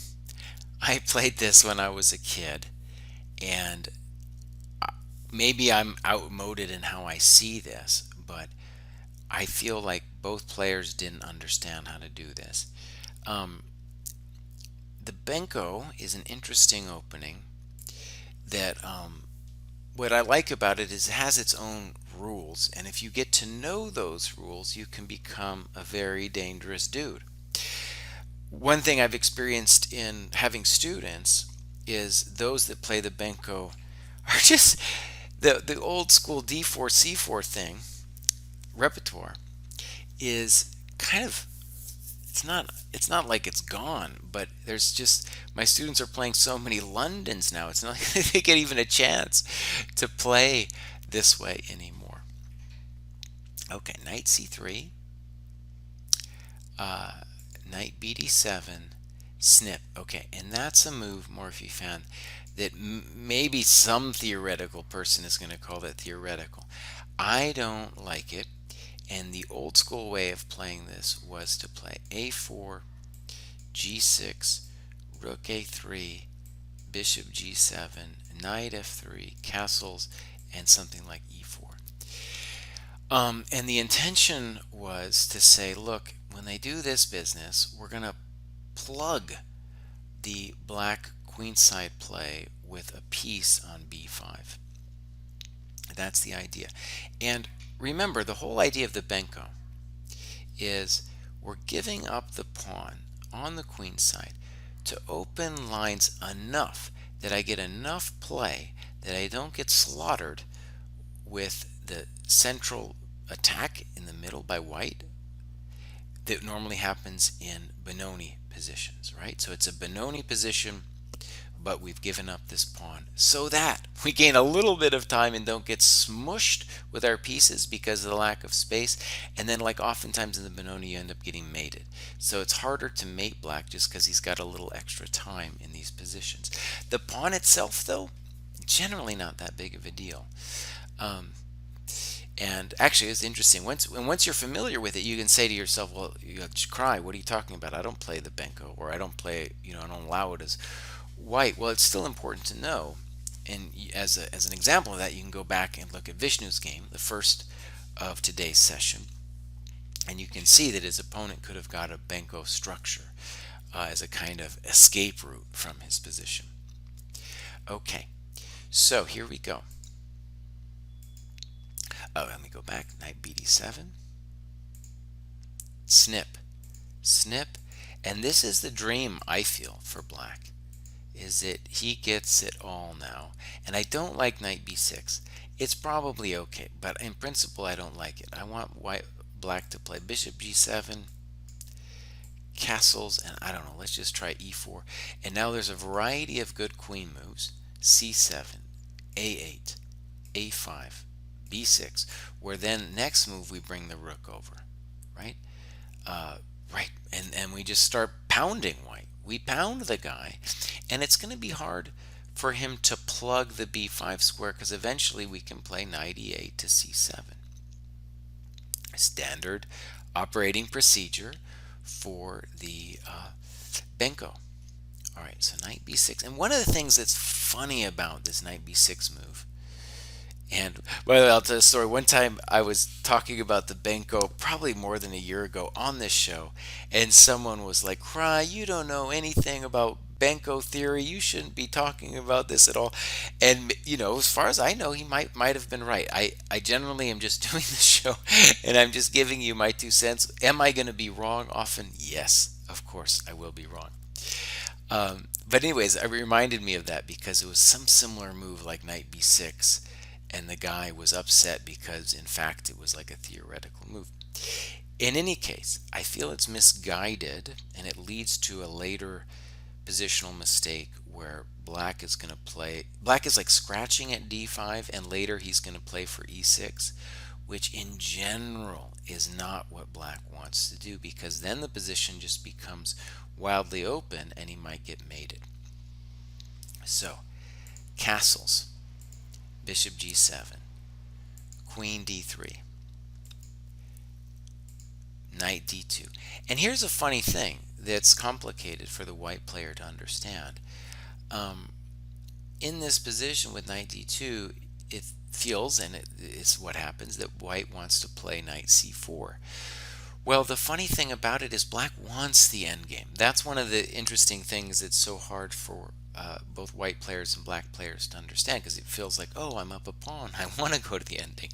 [SPEAKER 1] I played this when I was a kid, and maybe I'm outmoded in how I see this, but I feel like both players didn't understand how to do this. The Benko is an interesting opening that what I like about it is it has its own rules, and if you get to know those rules, you can become a very dangerous dude. One thing I've experienced in having students is those that play the Benko are just the old school d4 c4 thing repertoire is kind of, it's not like it's gone, but there's just, my students are playing so many Londons now, it's not like they get even a chance to play this way anymore. Okay, knight c3, knight bd7, snip. Okay, and that's a move, Morphyfen, that maybe some theoretical person is going to call that theoretical. I don't like it. And the old school way of playing this was to play a4, g6, rook a3, bishop g7, knight f3, castles, and something like e4. And the intention was to say, look, when they do this business, we're going to plug the black queenside play with a piece on b5. That's the idea. And remember, the whole idea of the Benko is we're giving up the pawn on the queen side to open lines enough that I get enough play that I don't get slaughtered with the central attack in the middle by white that normally happens in Benoni positions, right? So it's a Benoni position, but we've given up this pawn so that we gain a little bit of time and don't get smushed with our pieces because of the lack of space. And then, like oftentimes in the Benoni, you end up getting mated. So it's harder to mate black just because he's got a little extra time in these positions. The pawn itself, though, generally not that big of a deal. And actually, it's interesting. Once you're familiar with it, you can say to yourself, well, Kraai, what are you talking about? I don't play the Benko, or I don't play, I don't allow it as White, well, it's still important to know. And as an example of that, you can go back and look at Vishnu's game, the first of today's session, and you can see that his opponent could have got a Benko structure as a kind of escape route from his position. Okay, so here we go. Oh, let me go back. Knight bd7. Snip. Snip. And this is the dream, I feel, for black, is that he gets it all now. And I don't like knight b6. It's probably okay, but in principle I don't like it. I want black to play bishop g7, castles, and I don't know, let's just try e4. And now there's a variety of good queen moves. c7, a8, a5, b6, where then next move we bring the rook over, right? Right, and we just start pounding white. We pound the guy, and it's going to be hard for him to plug the b5 square, because eventually we can play knight e8 to c7. Standard operating procedure for the Benko. All right, so knight b6. And one of the things that's funny about this knight b6 move, and well, I'll tell a story. One time I was talking about the Benko probably more than a year ago on this show, and someone was like, Kraai, you don't know anything about Benko theory. You shouldn't be talking about this at all. And as far as I know, he might have been right. I generally am just doing the show, and I'm just giving you my 2 cents. Am I going to be wrong often? Yes, of course I will be wrong. But anyways, it reminded me of that because it was some similar move like knight b6, and the guy was upset because in fact it was like a theoretical move. In any case, I feel it's misguided, and it leads to a later positional mistake where black is like scratching at d5, and later he's going to play for e6, which in general is not what black wants to do, because then the position just becomes wildly open and he might get mated. So, castles. Bishop g7, queen d3, knight d2. And here's a funny thing that's complicated for the white player to understand. In this position with knight d2, it feels, and it's what happens, that white wants to play knight c4. Well, the funny thing about it is black wants the endgame. That's one of the interesting things that's so hard for both white players and black players to understand, because it feels like, oh, I'm up a pawn, I want to go to the ending.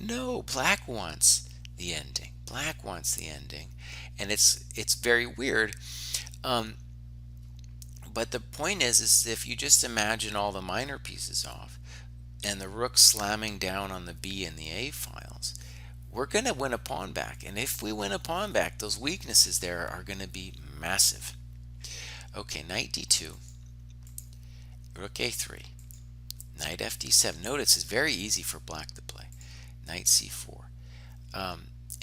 [SPEAKER 1] No, black wants the ending. Black wants the ending, and it's very weird. But the point is if you just imagine all the minor pieces off and the rook slamming down on the B and the A files, we're going to win a pawn back. And if we win a pawn back, those weaknesses there are going to be massive. Okay, knight d2, rook a3, knight fd7. Notice it's very easy for black to play. Knight c4.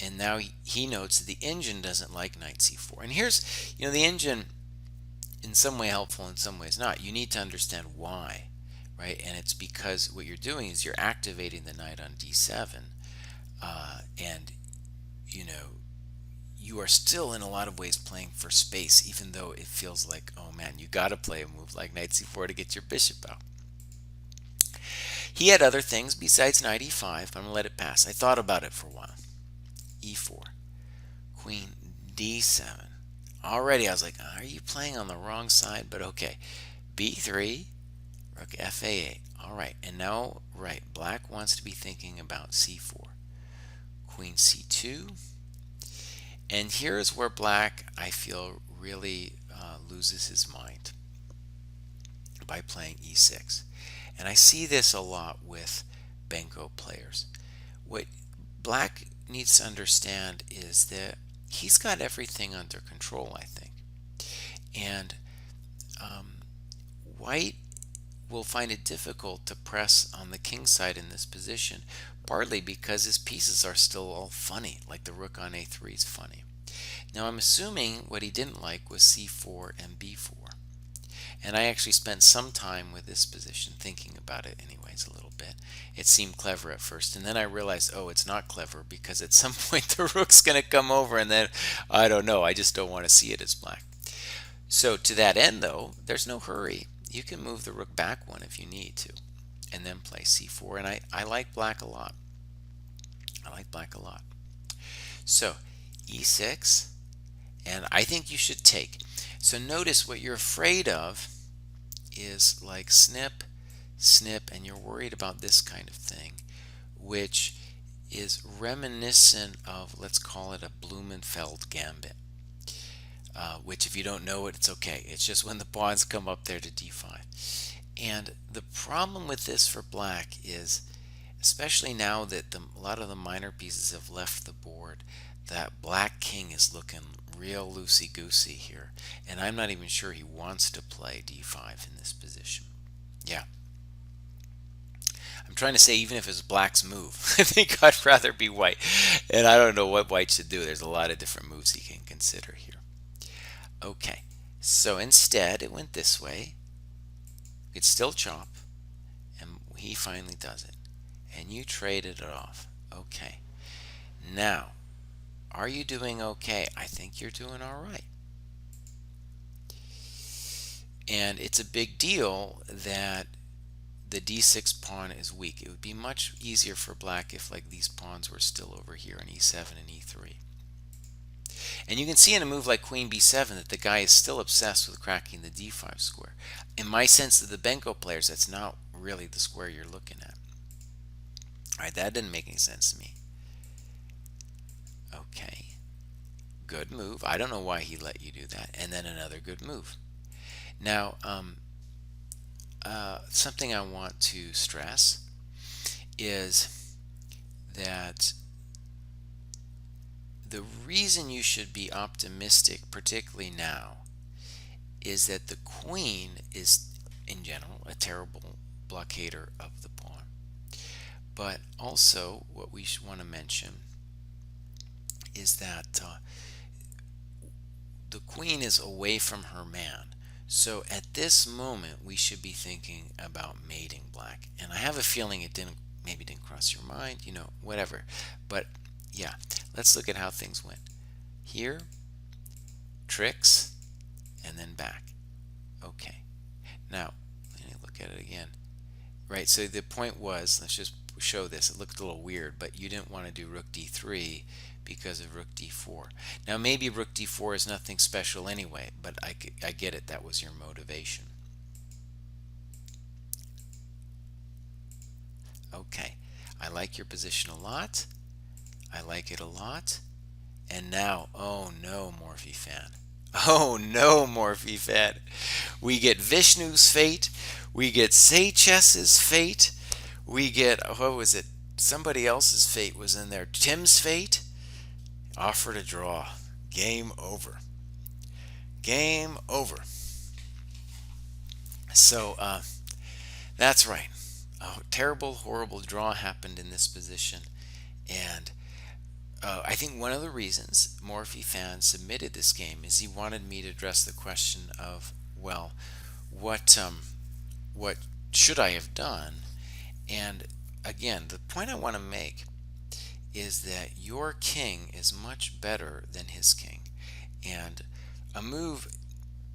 [SPEAKER 1] And now he notes that the engine doesn't like knight c4. And here's, the engine in some way helpful, in some ways not. You need to understand why, right? And it's because what you're doing is you're activating the knight on d7, and you are still in a lot of ways playing for space, even though it feels like, oh man, you got to play a move like knight c4 to get your bishop out. He had other things besides knight e5, but I'm going to let it pass. I thought about it for a while. e4, queen d7. Already I was like, are you playing on the wrong side? But okay. b3, rook fa8. All right, and now, right, black wants to be thinking about c4. Queen c2. And here's where black, I feel, really loses his mind by playing e6. And I see this a lot with Benko players. What black needs to understand is that he's got everything under control, I think. And white will find it difficult to press on the king side in this position, partly because his pieces are still all funny, like the rook on a3 is funny. Now I'm assuming what he didn't like was c4 and b4. And I actually spent some time with this position thinking about it anyways a little bit. It seemed clever at first, and then I realized, oh, it's not clever, because at some point the rook's going to come over, and then, I don't know, I just don't want to see it as black. So to that end, though, there's no hurry. you can move the rook back one if you need to, and then play c4. And I like black a lot. I like black a lot. So e6, and I think you should take. So notice what you're afraid of is like snip, snip, and you're worried about this kind of thing, which is reminiscent of, let's call it a Blumenfeld gambit, which if you don't know it, it's okay. It's just when the pawns come up there to d5. And the problem with this for black is, especially now that a lot of the minor pieces have left the board, that black king is looking real loosey-goosey here. And I'm not even sure he wants to play d5 in this position. Yeah. I'm trying to say, even if it's black's move, I think I'd rather be white. And I don't know what white should do. There's a lot of different moves he can consider here. Okay, so instead it went this way. You could still chop, and he finally does it. And you traded it off. Okay. Now, are you doing okay? I think you're doing all right. And it's a big deal that the d6 pawn is weak. It would be much easier for black if like these pawns were still over here in e7 and e3. And you can see in a move like queen b7 that the guy is still obsessed with cracking the d5 square. In my sense of the Benko players, that's not really the square you're looking at. All right, that didn't make any sense to me. Okay, good move. I don't know why he let you do that. And then another good move. Now, something I want to stress is that the reason you should be optimistic, particularly now, is that the queen is, in general, a terrible blockader of the pawn. But also, what we want to mention is that the queen is away from her man. So at this moment, we should be thinking about mating black. And I have a feeling it maybe didn't cross your mind, whatever. But yeah, let's look at how things went. Here, tricks, and then back. Okay. Now, let me look at it again. Right, so the point was, let's just show this. It looked a little weird, but you didn't want to do rook d3 because of rook d4. Now, maybe rook d4 is nothing special anyway, but I get it. That was your motivation. Okay, I like your position a lot. I like it a lot. And now, oh no, Morphe fan. Oh no, Morphe fan. We get Vishnu's fate. We get Say Chess's fate. We get, what was it? Somebody else's fate was in there. Tim's fate. Offer to draw. Game over. Game over. So, that's right. A terrible, horrible draw happened in this position. And I think one of the reasons Morphe fan submitted this game is he wanted me to address the question of, well, what should I have done? And again, the point I want to make is that your king is much better than his king. And a move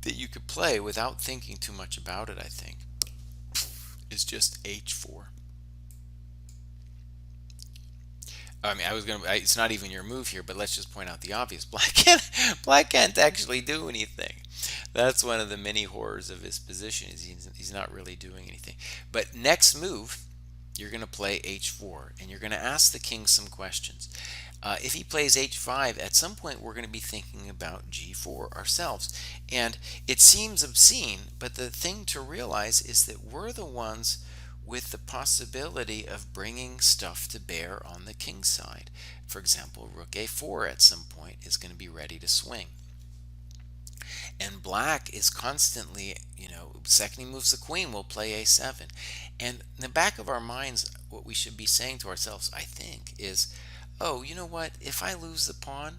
[SPEAKER 1] that you could play without thinking too much about it, I think, is just h4. I mean, it's not even your move here, but let's just point out the obvious. Black can't actually do anything. That's one of the many horrors of his position, is he's not really doing anything. But next move, you're going to play h4, and you're going to ask the king some questions. If he plays h5, at some point we're going to be thinking about g4 ourselves. And it seems obscene, but the thing to realize is that we're the ones with the possibility of bringing stuff to bear on the king side. For example, rook a4 at some point is going to be ready to swing. And black is constantly, second he moves the queen, we'll play a7. And in the back of our minds, what we should be saying to ourselves, I think, is, oh, you know what? If I lose the pawn,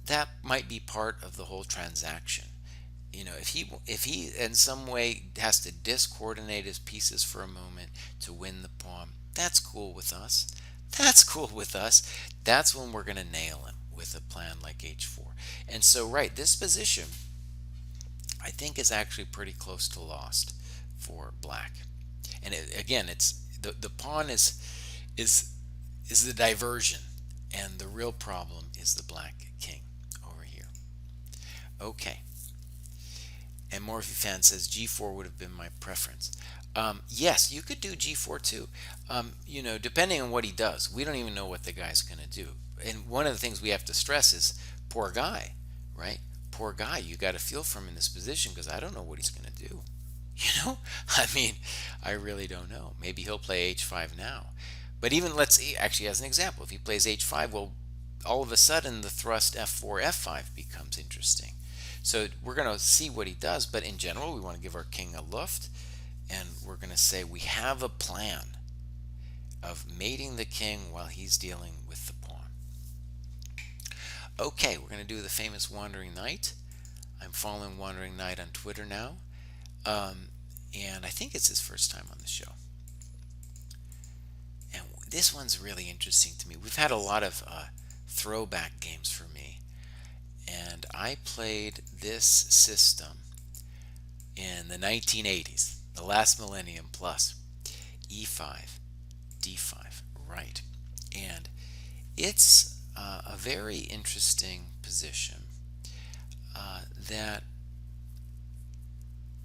[SPEAKER 1] that might be part of the whole transaction. If he in some way has to discoordinate his pieces for a moment to win the pawn, that's cool with us. That's cool with us. That's when we're going to nail him with a plan like h4. And so, right, this position, I think, is actually pretty close to lost for black. And again, it's the pawn is the diversion, and the real problem is the black king over here. Okay. And Morphy Fan says g4 would have been my preference. Yes, you could do g4 too. Depending on what he does, we don't even know what the guy's going to do. And one of the things we have to stress is poor guy, right? Poor guy. You got to feel for him in this position because I don't know what he's going to do. I mean, I really don't know. Maybe he'll play h5 now. But even actually, as an example, if he plays h5, well, all of a sudden the thrust f4, f5 becomes interesting. So we're going to see what he does, but in general, we want to give our king a luft, and we're going to say we have a plan of mating the king while he's dealing with the pawn. Okay, we're going to do the famous Wandering Knight. I'm following Wandering Knight on Twitter now, and I think it's his first time on the show. And this one's really interesting to me. We've had a lot of throwback games for me, and I played this system in the 1980s, the last millennium plus. E5, D5, right. And it's a very interesting position that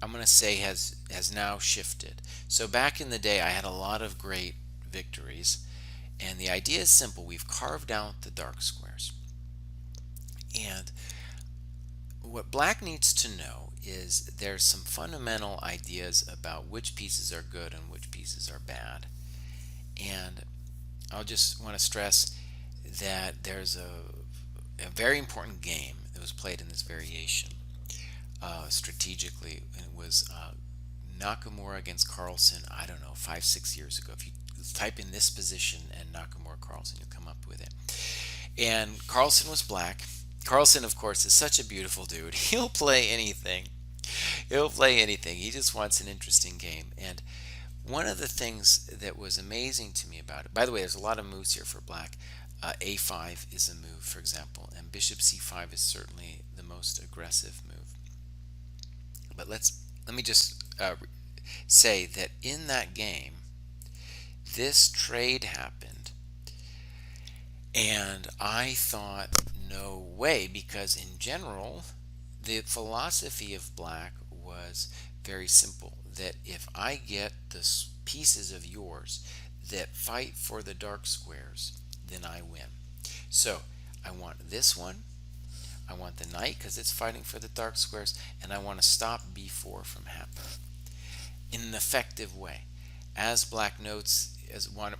[SPEAKER 1] I'm going to say has now shifted. So back in the day, I had a lot of great victories, and the idea is simple. We've carved out the dark squares. And what black needs to know is there's some fundamental ideas about which pieces are good and which pieces are bad. And I'll just want to stress that there's a very important game that was played in this variation strategically. And it was Nakamura against Carlsen, I don't know, 5-6 years ago. If you type in this position and Nakamura Carlsen, you'll come up with it. And Carlsen was black. Carlsen, of course, is such a beautiful dude. He'll play anything. He'll play anything. He just wants an interesting game. And one of the things that was amazing to me about it, by the way, there's a lot of moves here for black. A5 is a move, for example, and bishop c5 is certainly the most aggressive move. But let me just say that in that game, this trade happened, and I thought, no way, because in general, the philosophy of black was very simple, that if I get the pieces of yours that fight for the dark squares, then I win. So I want this one, I want the knight because it's fighting for the dark squares, and I want to stop b4 from happening in an effective way. As black notes,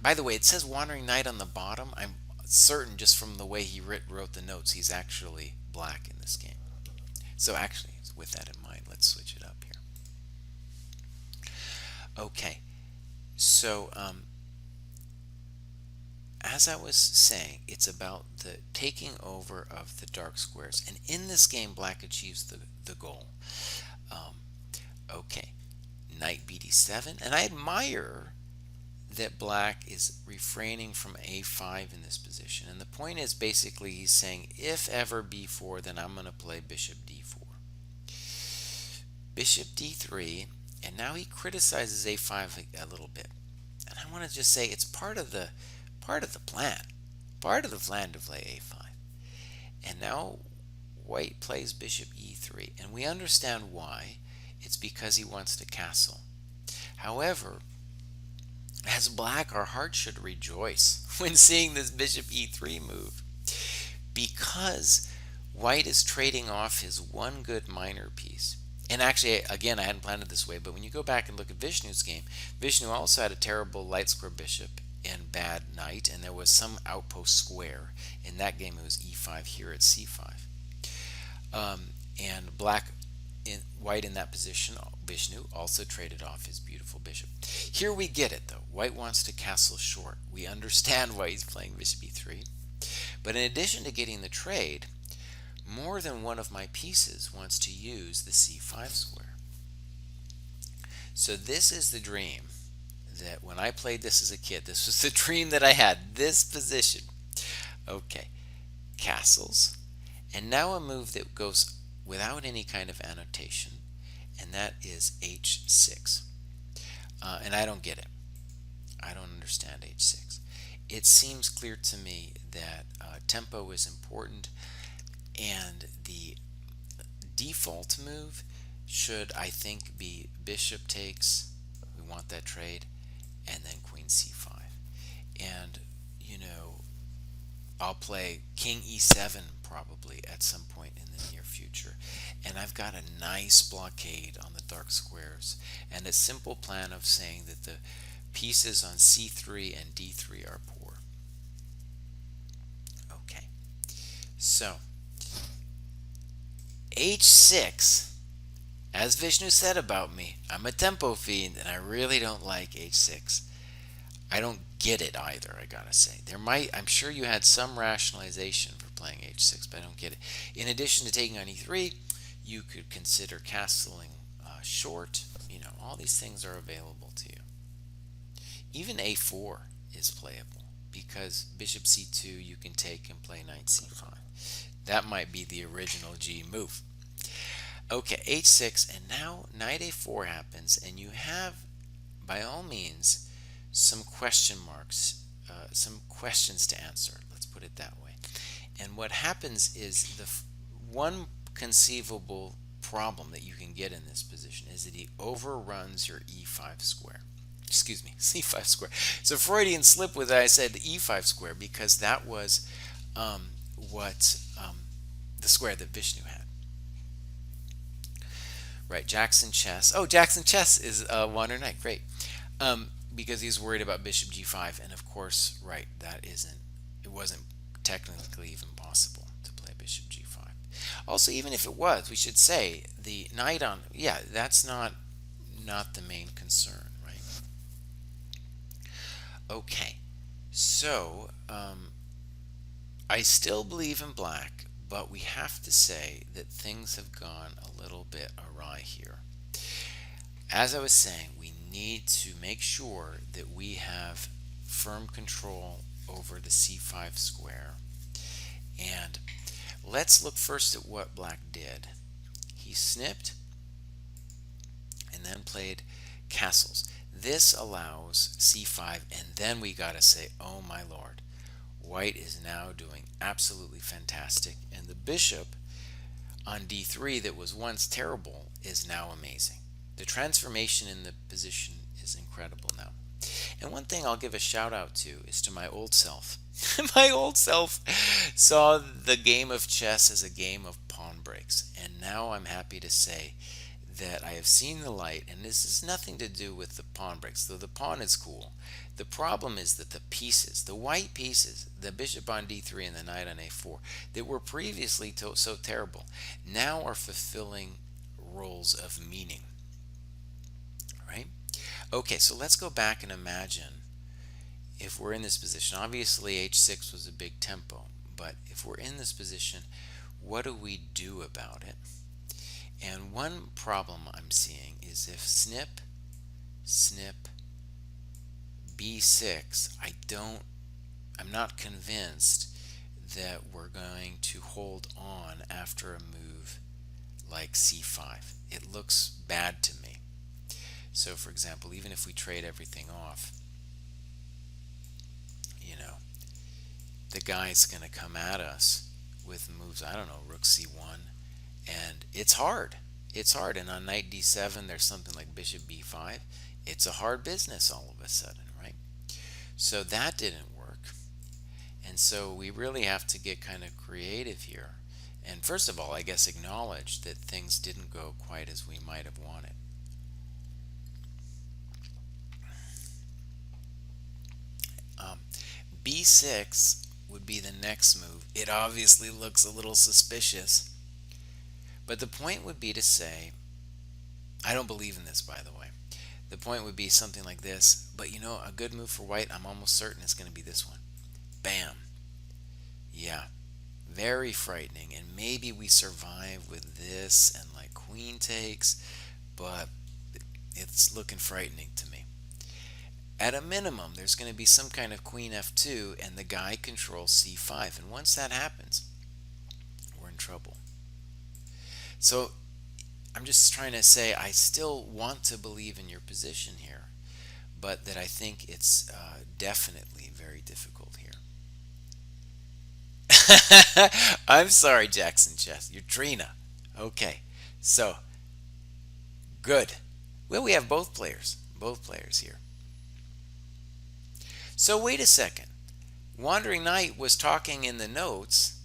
[SPEAKER 1] by the way, it says Wandering Knight on the bottom. I'm certain just from the way he wrote the notes, he's actually black in this game. So actually, with that in mind, let's switch it up here. Okay, so as I was saying, it's about the taking over of the dark squares, and in this game, black achieves the goal. Okay, knight bd7, and I admire that black is refraining from a5 in this position, and the point is basically he's saying if ever b4, then I'm going to play bishop d4, bishop d3, and now he criticizes a5 a little bit, and I want to just say it's part of the plan to play a5. And now white plays bishop e3, and we understand why. It's because he wants to castle. However, as black, our heart should rejoice when seeing this bishop e3 move, because white is trading off his one good minor piece. And actually, again, I hadn't planned it this way, but when you go back and look at Vishnu's game, Vishnu also had a terrible light square bishop and bad knight, and there was some outpost square. In that game, it was e5, here at c5. And white in that position, Vishnu, also traded off his beautiful bishop. Here we get it, though. White wants to castle short. We understand why he's playing bishop e3. But in addition to getting the trade, more than one of my pieces wants to use the c5 square. So this is the dream that when I played this as a kid, this was the dream that I had, this position. Okay, castles, and now a move that goes without any kind of annotation, and that is h6. And I don't get it. I don't understand h6. It seems clear to me that tempo is important, and the default move should, I think, be bishop takes. We want that trade, and then queen c5. And, you know, I'll play king e7 probably at some point in the near future. And I've got a nice blockade on the dark squares, and a simple plan of saying that the pieces on c3 and d3 are poor. Okay, so h6, as Vishnu said about me, I'm a tempo fiend and I really don't like h6. I don't get it either, I gotta say. I'm sure you had some rationalization for playing h6, but I don't get it. In addition to taking on e3, you could consider castling short. You know, all these things are available to you. Even a4 is playable because bishop c2 you can take and play knight c5. That might be the original G move. Okay, h6, and now knight a4 happens, and you have, by all means, some question marks, some questions to answer. Let's put it that way. And what happens is one conceivable problem that you can get in this position is that he overruns your e5 square. Excuse me, c5 square. It's a Freudian slip with I said e5 square because that was what the square that Vishnu had. Right, Jackson Chess. Oh, Jackson Chess is Wander Knight. Great. Because he's worried about bishop g5, and of course, right, it wasn't technically even possible to play bishop g5. Also, even if it was, we should say the knight on, yeah, that's not the main concern, right? Okay, so I still believe in black, but we have to say that things have gone a little bit awry here. As I was saying, we need to make sure that we have firm control over the c5 square. And let's look first at what black did. He snipped and then played castles. This allows c5, and then we gotta say, oh my lord, white is now doing absolutely fantastic, and the bishop on d3 that was once terrible is now amazing. The transformation in the position is incredible now. And one thing I'll give a shout out to is to my old self. My old self saw the game of chess as a game of pawn breaks, and now I'm happy to say that I have seen the light, and this has nothing to do with the pawn breaks, though the pawn is cool. The problem is that the pieces, the white pieces, the bishop on d3 and the knight on a4, that were previously so terrible, now are fulfilling roles of meaning. Right? Okay, so let's go back and imagine if we're in this position. Obviously, h6 was a big tempo, but if we're in this position, what do we do about it? And one problem I'm seeing is if snip, snip, b6, I'm not convinced that we're going to hold on after a move like c5. It looks bad to me. So for example, even if we trade everything off, you know, the guy's going to come at us with moves, I don't know, rook c1, and it's hard. It's hard. And on knight d7, there's something like bishop b5. It's a hard business all of a sudden, right? So that didn't work. And so we really have to get kind of creative here. And first of all, I guess acknowledge that things didn't go quite as we might have wanted. b6 would be the next move. It obviously looks a little suspicious. But the point would be to say, I don't believe in this, by the way. The point would be something like this, but you know, a good move for white, I'm almost certain it's going to be this one. Bam. Yeah. Very frightening. And maybe we survive with this and like queen takes, but it's looking frightening to me. At a minimum, there's going to be some kind of queen f2 and the guy controls c5. And once that happens, we're in trouble. So I'm just trying to say I still want to believe in your position here. but that I think it's definitely very difficult here. I'm sorry, Jackson Chess. You're Trina. Okay, so good. Well, we have both players here. So wait a second. Wandering Knight was talking in the notes.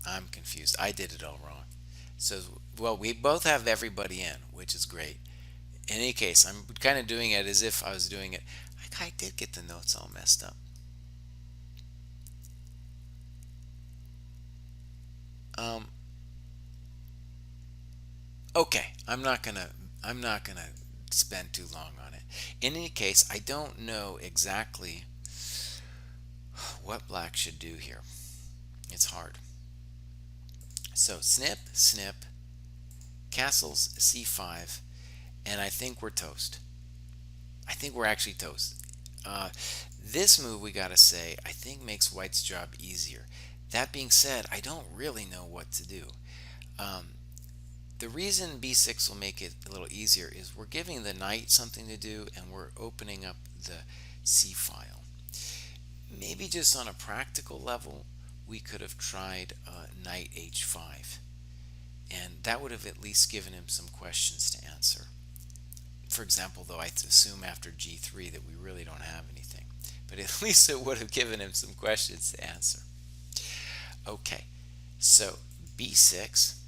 [SPEAKER 1] I'm confused. I did it all wrong. So, well, we both have everybody in, which is great. In any case, I'm kind of doing it as if I was doing it. I did get the notes all messed up. Um, okay, I'm not gonna spend too long on it. In any case, I don't know exactly what black should do here. It's hard. So snip, snip, castles c5, and I think we're toast. I think we're actually toast. Uh, this move, we gotta say, I think makes White's job easier. That being said, I don't really know what to do. Um, the reason b6 will make it a little easier is we're giving the knight something to do and we're opening up the c file. Maybe just on a practical level, we could have tried knight h5, and that would have at least given him some questions to answer. For example, though, I assume after g3 that we really don't have anything, but at least it would have given him some questions to answer. Okay, so b6,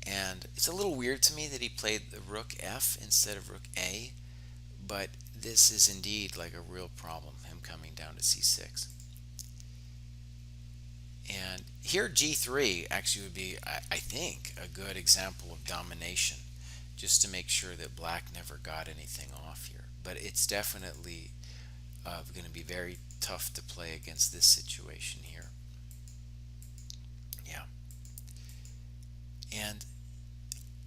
[SPEAKER 1] and it's a little weird to me that he played the rook f instead of rook a, but this is indeed like a real problem, him coming down to c6. And here g3 actually would be, I think, a good example of domination, just to make sure that black never got anything off here. But it's definitely going to be very tough to play against this situation here. Yeah. And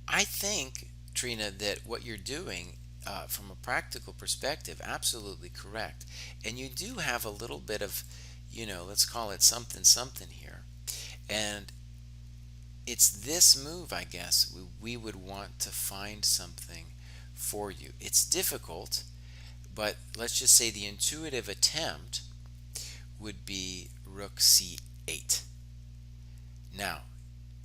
[SPEAKER 1] I think, Trina, that what you're doing from a practical perspective, absolutely correct. And you do have a little bit of, let's call it something something here. And it's this move, I guess, we would want to find something for you. It's difficult, but let's just say the intuitive attempt would be rook c8. Now,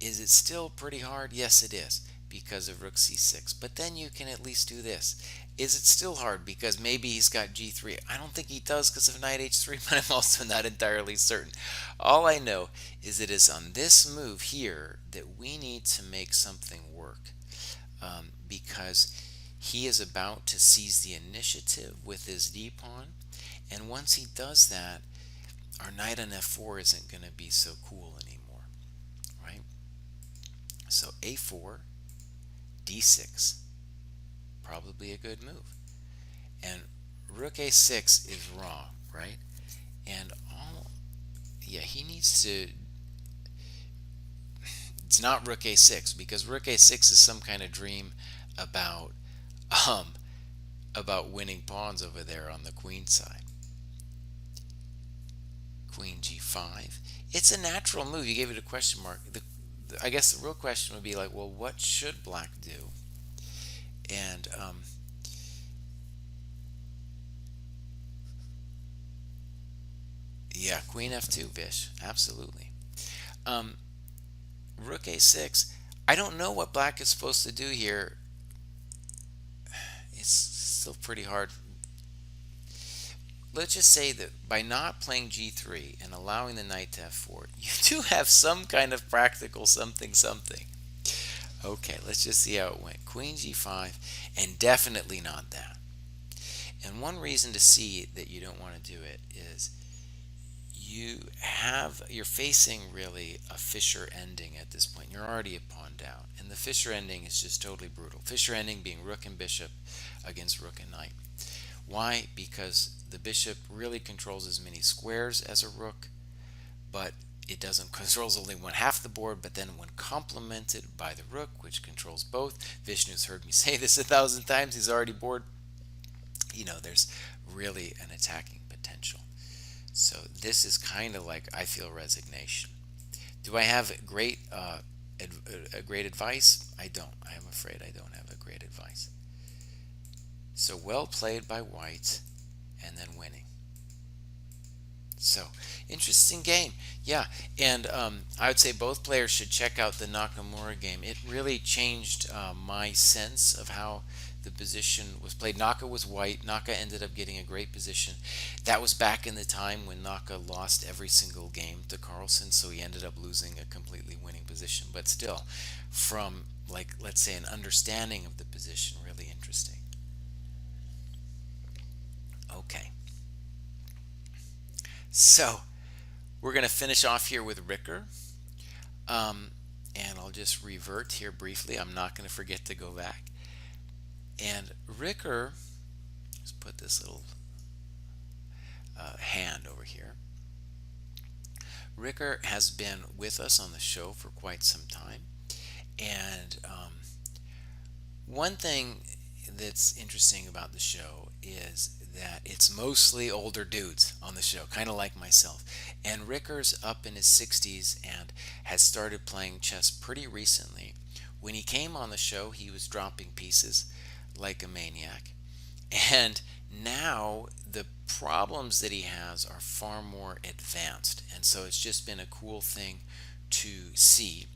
[SPEAKER 1] is it still pretty hard? Yes, it is, because of rook c6. But then you can at least do this. Is it still hard because maybe he's got g3? I don't think he does because of knight h3, but I'm also not entirely certain. All I know is it is on this move here that we need to make something work, because he is about to seize the initiative with his d-pawn, and once he does that, our knight on f4 isn't going to be so cool anymore, right? So a4, d6, probably a good move. And rook a6 is wrong, right? And he needs to, it's not rook a6, because rook a6 is some kind of dream about um about winning pawns over there on the queen side. Queen g5. It's a natural move. You gave it a question mark. I guess the real question would be like, well, what should black do? And yeah, queen f2, Vish, absolutely. Rook a6. I don't know what black is supposed to do here. It's still pretty hard. Let's just say that by not playing g3 and allowing the knight to f4, you do have some kind of practical something something. Okay, let's just see how it went. Queen g5, and definitely not that. And one reason to see that you don't want to do it is you're facing really a fissure ending at this point. You're already a pawn down, and the fissure ending is just totally brutal. Fissure ending being rook and bishop against rook and knight. Why? Because the bishop really controls as many squares as a rook, but it doesn't controls only one half the board. But then when complemented by the rook, which controls both, Vishnu's heard me say this 1,000 times, he's already bored. There's really an attacking potential. So this is kind of like, I feel, resignation. Do I have great a great advice? I don't. I am afraid I don't have a great advice. So well played by white, and then winning. So interesting game, yeah. And I would say both players should check out the Nakamura game. It really changed my sense of how the position was played. Naka was white. Naka ended up getting a great position. That was back in the time when Naka lost every single game to Carlsen, so he ended up losing a completely winning position. But still, from like let's say an understanding of the position, really interesting. Okay, so we're going to finish off here with Ricker. Um, and I'll just revert here briefly. I'm not going to forget to go back. And Ricker, let's put this little hand over here. Ricker has been with us on the show for quite some time. And one thing that's interesting about the show is that it's mostly older dudes on the show, kind of like myself. And Ricker's up in his 60s and has started playing chess pretty recently. When he came on the show, he was dropping pieces like a maniac. And now the problems that he has are far more advanced. And so it's just been a cool thing to see.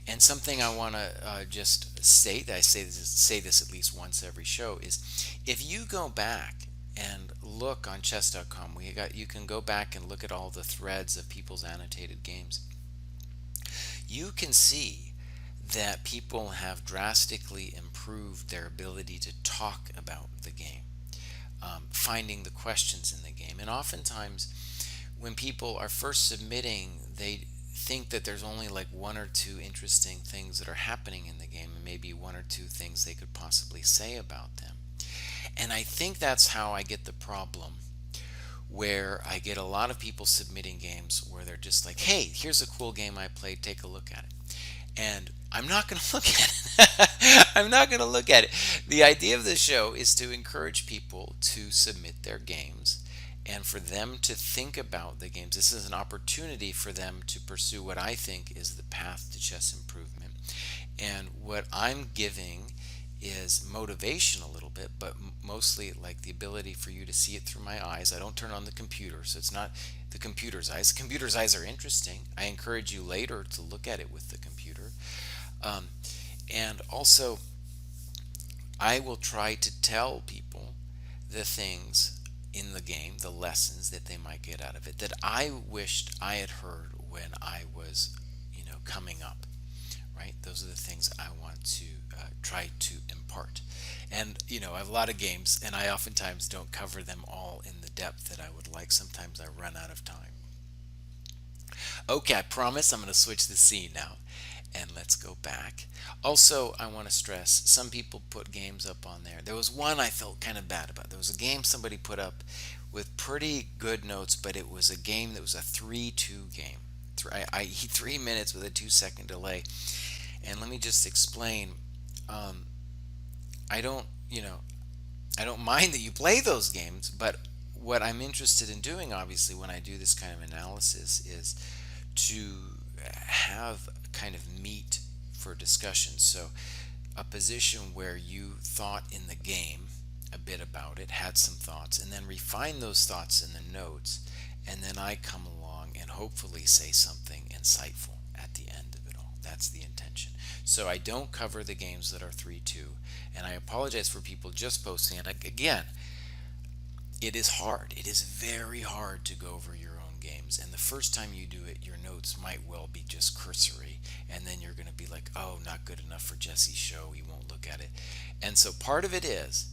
[SPEAKER 1] And something I want to just state, I say this at least once every show, is if you go back and look on chess.com, you can go back and look at all the threads of people's annotated games. You can see that people have drastically improved their ability to talk about the game, finding the questions in the game. And oftentimes, when people are first submitting, they think that there's only like one or two interesting things that are happening in the game, and maybe one or two things they could possibly say about them. And I think that's how I get the problem where I get a lot of people submitting games where they're just like, hey, here's a cool game I played, take a look at it. And I'm not going to look at it. I'm not going to look at it. The idea of the show is to encourage people to submit their games and for them to think about the games. This is an opportunity for them to pursue what I think is the path to chess improvement. And what I'm giving is motivation a little bit, but mostly like the ability for you to see it through my eyes. I don't turn on the computer, so it's not the computer's eyes. The computer's eyes are interesting. I encourage you later to look at it with the computer. And also, I will try to tell people the things in the game, the lessons that they might get out of it, that I wished I had heard when I was, coming up. Right? Those are the things I want to try to impart. And, I have a lot of games, and I oftentimes don't cover them all in the depth that I would like. Sometimes I run out of time. Okay, I promise I'm going to switch the scene now. And let's go back. Also, I want to stress, some people put games up on there. There was one I felt kind of bad about. There was a game somebody put up with pretty good notes, but it was a game that was a 3-2 game. 3 minutes with a 2-second delay. And let me just explain. I don't, I don't mind that you play those games, but what I'm interested in doing, obviously, when I do this kind of analysis is to have kind of meat for discussion. So a position where you thought in the game a bit about it, had some thoughts, and then refine those thoughts in the notes, and then I come along and hopefully say something insightful at the end of it all. That's the intention. So I don't cover the games that are 3-2, and I apologize for people just posting it. Again, it is hard. It is very hard to go over your own games, and the first time you do it, your notes might well be just cursory, and then you're going to be like, oh, not good enough for Jesse's show, he won't look at it. And so part of it is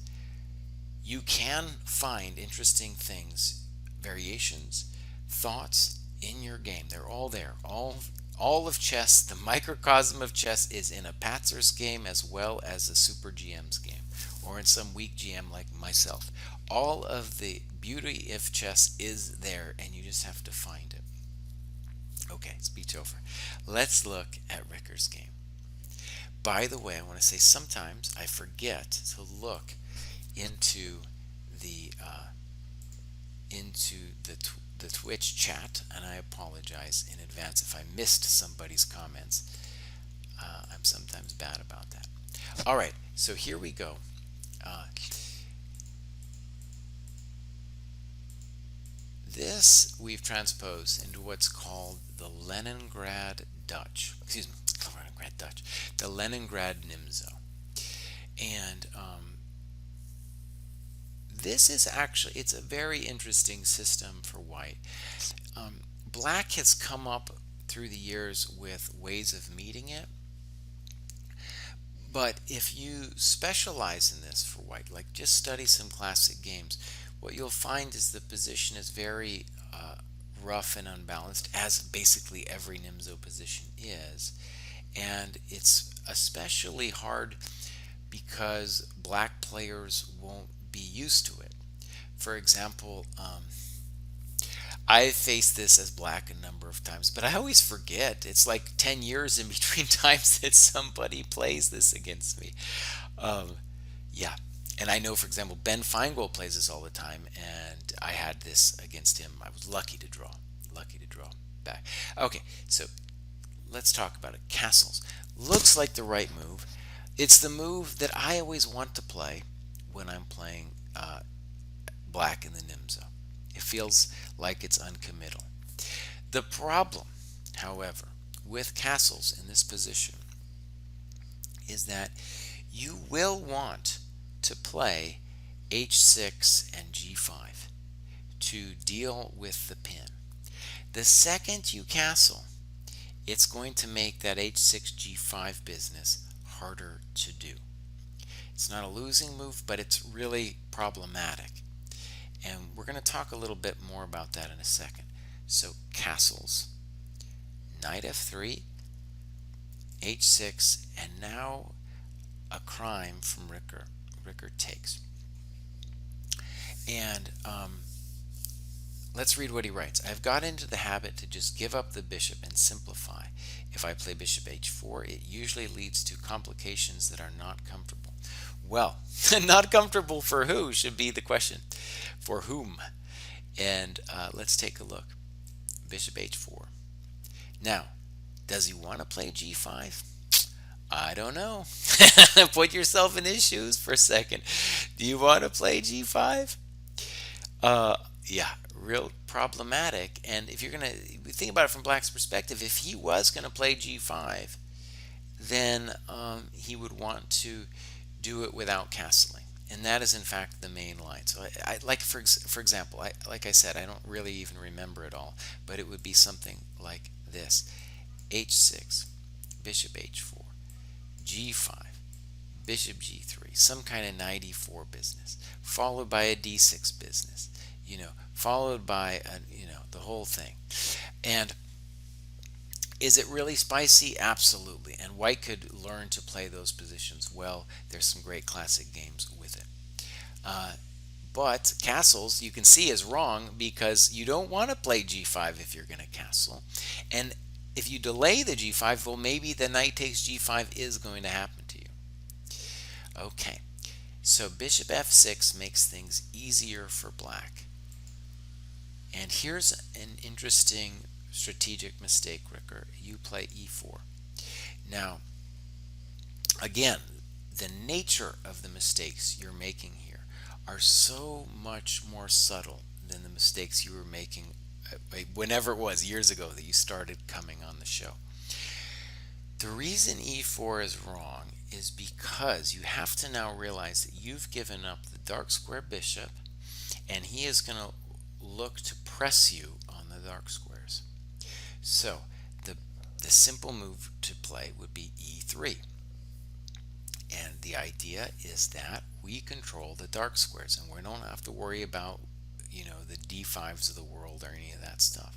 [SPEAKER 1] you can find interesting things, variations, thoughts in your game. They're all there. All of chess, the microcosm of chess, is in a Patzer's game as well as a Super GM's game, or in some weak GM like myself. All of the beauty of chess is there, and you just have to find it. Okay, speech over. Let's look at Ricker's game. By the way, I want to say sometimes I forget to look into the the Twitch chat, and I apologize in advance if I missed somebody's comments. I'm sometimes bad about that. All right, so here we go. Uh, this we've transposed into what's called the Leningrad Dutch. Excuse me, Leningrad Dutch. The Leningrad Nimzo. And this is actually, it's a very interesting system for white. Black has come up through the years with ways of meeting it. But if you specialize in this for white, like just study some classic games, what you'll find is the position is very rough and unbalanced, as basically every Nimzo position is. And it's especially hard because black players won't be used to it. For example, I've faced this as black a number of times, but I always forget. It's like 10 years in between times that somebody plays this against me. Um, yeah. And I know, for example, Ben Feingold plays this all the time, and I had this against him. I was lucky to draw. Lucky to draw back. Okay, so let's talk about it. Castles. Looks like the right move. It's the move that I always want to play when I'm playing black in the Nimzo. It feels like it's uncommittal. The problem, however, with castles in this position is that you will want to play h6 and g5 to deal with the pin. The second you castle, it's going to make that h6 g5 business harder to do. It's not a losing move, but it's really problematic. And we're going to talk a little bit more about that in a second. So castles, knight f3, h6, and now a crime from Ricker. Ricker takes. And let's read what he writes. I've got into the habit to just give up the bishop and simplify. If I play bishop h4, it usually leads to complications that are not comfortable. Well, not comfortable for who should be the question. For whom? And let's take a look. Bishop h4. Now, does he want to play g5? I don't know. Put yourself in his shoes for a second. Do you want to play g5? Yeah, real problematic. And if you're going to think about it from Black's perspective, if he was going to play g5, then he would want to do it without castling. And that is in fact the main line. So I like, for example, like I said, I don't really even remember it all, but it would be something like this: h6, bishop h4, g5, bishop g3, some kind of knight e4 business, followed by a d6 business, followed by the whole thing. And is it really spicy? Absolutely. And white could learn to play those positions well. There's some great classic games with it. But castles, you can see, is wrong because you don't want to play g5 if you're going to castle. And if you delay the g5, well, maybe the knight takes g5 is going to happen to you. Okay, so bishop f6 makes things easier for black. And here's an interesting strategic mistake, Ricker. You play e4. Now, again, the nature of the mistakes you're making here are so much more subtle than the mistakes you were making whenever it was, years ago, that you started coming on the show. The reason e4 is wrong is because you have to now realize that you've given up the dark square bishop, and he is going to look to press you on the dark squares. So the simple move to play would be e3. And the idea is that we control the dark squares, and we don't have to worry about the d5s of the world or any of that stuff.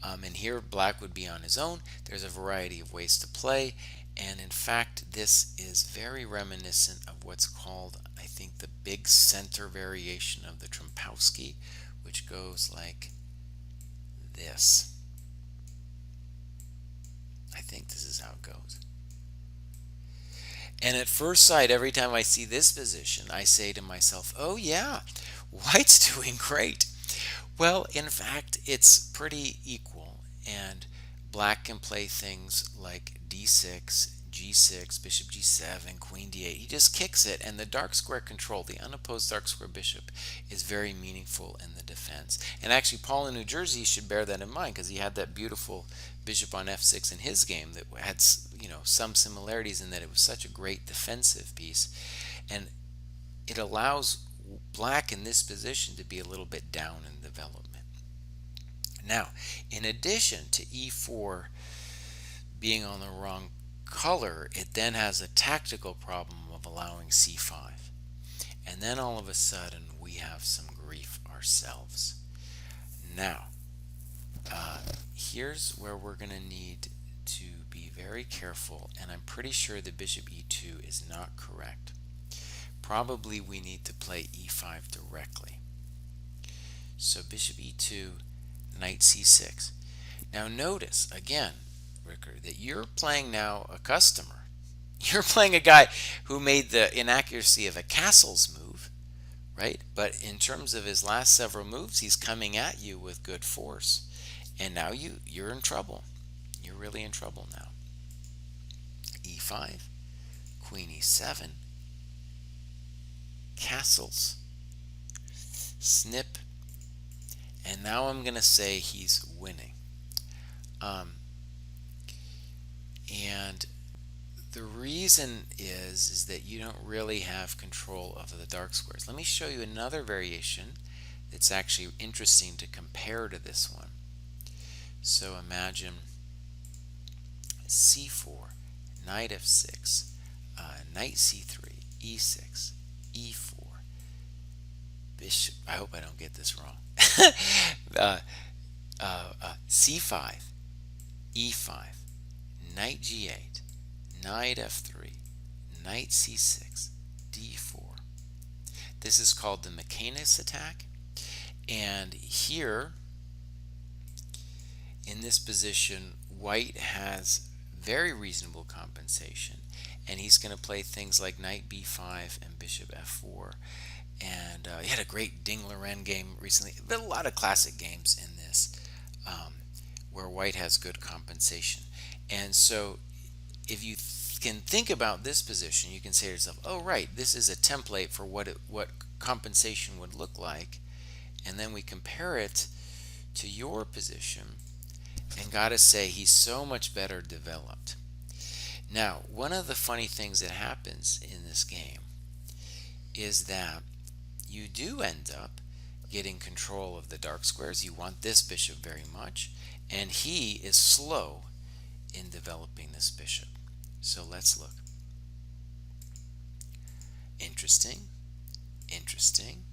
[SPEAKER 1] And here black would be on his own. There's a variety of ways to play, and in fact this is very reminiscent of what's called, I think, the big center variation of the Trompowsky, which goes like this. I think this is how it goes. And at first sight, every time I see this position, I say to myself, oh yeah, white's doing great. Well, in fact, it's pretty equal, and Black can play things like d6, g6, bishop g7, queen d8. He just kicks it, and the dark square control, the unopposed dark square bishop, is very meaningful in the defense. And actually, Paul in New Jersey should bear that in mind, because he had that beautiful bishop on f6 in his game that had, some similarities in that it was such a great defensive piece, and it allows black in this position to be a little bit down in development. Now, in addition to e4 being on the wrong color, it then has a tactical problem of allowing c5. And then all of a sudden, we have some grief ourselves. Now, here's where we're going to need to be very careful, and I'm pretty sure the bishop e2 is not correct. Probably we need to play e5 directly. So bishop e2, knight c6. Now notice, again, Ricker, that you're playing now a customer. You're playing a guy who made the inaccuracy of a castle's move, right? But in terms of his last several moves, he's coming at you with good force. And now you're in trouble. You're really in trouble now. e5, queen e7, castles, snip, and now I'm going to say he's winning. And the reason is that you don't really have control of the dark squares. Let me show you another variation that's actually interesting to compare to this one. So imagine c4, knight f6, knight c3, e6, e4, bishop, I hope I don't get this wrong, c5, e5, knight g8, knight f3, knight c6, d4. This is called the Mechanic's attack. And here, in this position, white has very reasonable compensation. And he's going to play things like knight b5 and bishop f4. And he had a great Ding-Loren game recently. But a lot of classic games in this where white has good compensation. And so if you can think about this position, you can say to yourself, oh, right, this is a template for what compensation would look like. And then we compare it to your position, and gotta say, he's so much better developed. Now, one of the funny things that happens in this game is that you do end up getting control of the dark squares. You want this bishop very much, and he is slow in developing this bishop. So let's look. Interesting, interesting.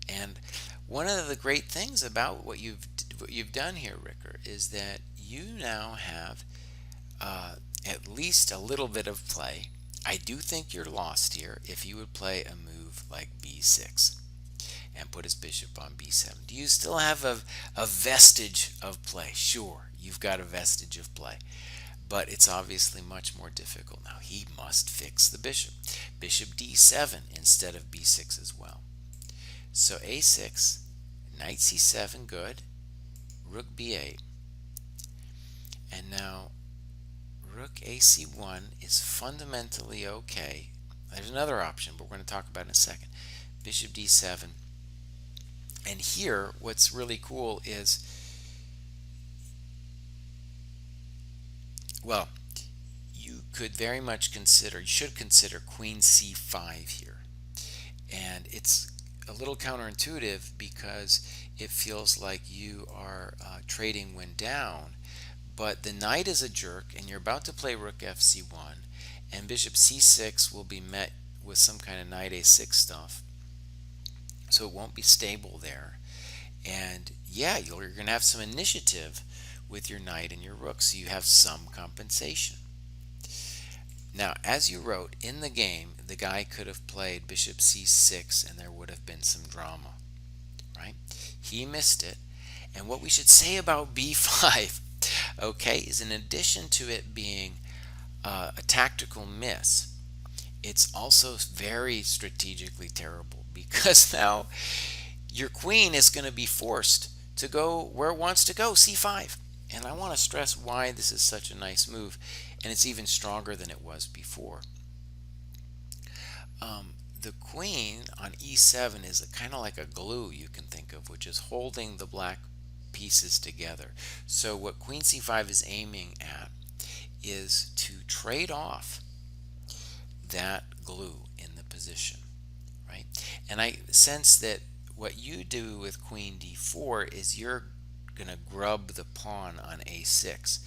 [SPEAKER 1] And one of the great things about what you've done here, Ricker, is that you now have at least a little bit of play. I do think you're lost here if you would play a move like b6 and put his bishop on b7. Do you still have a vestige of play? Sure, you've got a vestige of play, but it's obviously much more difficult now. He must fix the bishop. Bishop d7 instead of b6 as well. So a6, knight c7, good. Rook b8. And now rook ac1 is fundamentally okay. There's another option, but we're going to talk about it in a second. Bishop d7. And here, what's really cool is, well, you could very much consider, you should consider queen c5 here. And it's a little counterintuitive because it feels like you are trading when down, but the knight is a jerk, and you're about to play rook fc1, and bishop c6 will be met with some kind of knight a6 stuff, so it won't be stable there. And yeah, you're going to have some initiative with your knight and your rook, so you have some compensation. Now, as you wrote, in the game, the guy could have played bishop c6 and there would have been some drama, right? He missed it. And what we should say about b5, okay, is in addition to it being a tactical miss, it's also very strategically terrible, because now your queen is going to be forced to go where it wants to go, c5. And I want to stress why this is such a nice move, and it's even stronger than it was before. The queen on e7 is kind of like a glue, you can think of, which is holding the black pieces together. So what queen c5 is aiming at is to trade off that glue in the position, right? And I sense that what you do with queen d4 is you're going to grub the pawn on a6.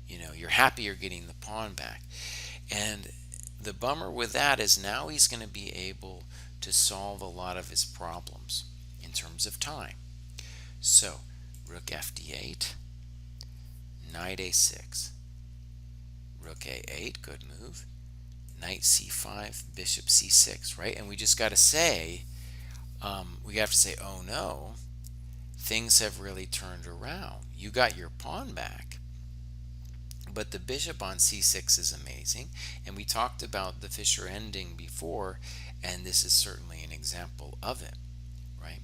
[SPEAKER 1] You're happy you're getting the pawn back. And the bummer with that is now he's going to be able to solve a lot of his problems in terms of time. So, rook fd8, knight a6, rook a8, good move, knight c5, bishop c6, right? And we just got to say, oh no, things have really turned around. You got your pawn back, but the bishop on c6 is amazing, and we talked about the Fischer ending before, and this is certainly an example of it, right?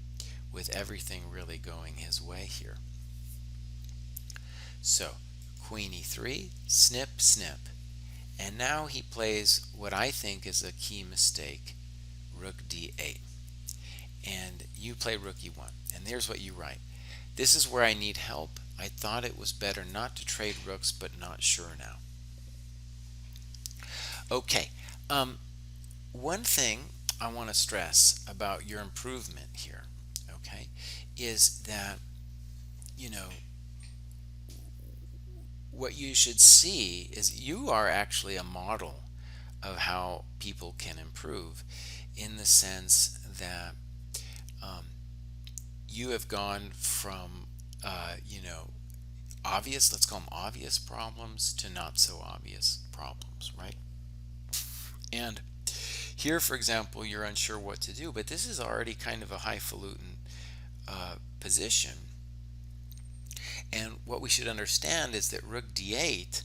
[SPEAKER 1] With everything really going his way here. So, queen e3, snip, snip. And now he plays what I think is a key mistake, rook d8. And you play rook e1. And there's what you write. This is where I need help. I thought it was better not to trade rooks, but not sure now. Okay, one thing I want to stress about your improvement here, okay, is that, what you should see is you are actually a model of how people can improve, in the sense that you have gone from obvious, let's call them obvious problems, to not so obvious problems, right? And here, for example, you're unsure what to do, but this is already kind of a highfalutin position. And what we should understand is that rook d8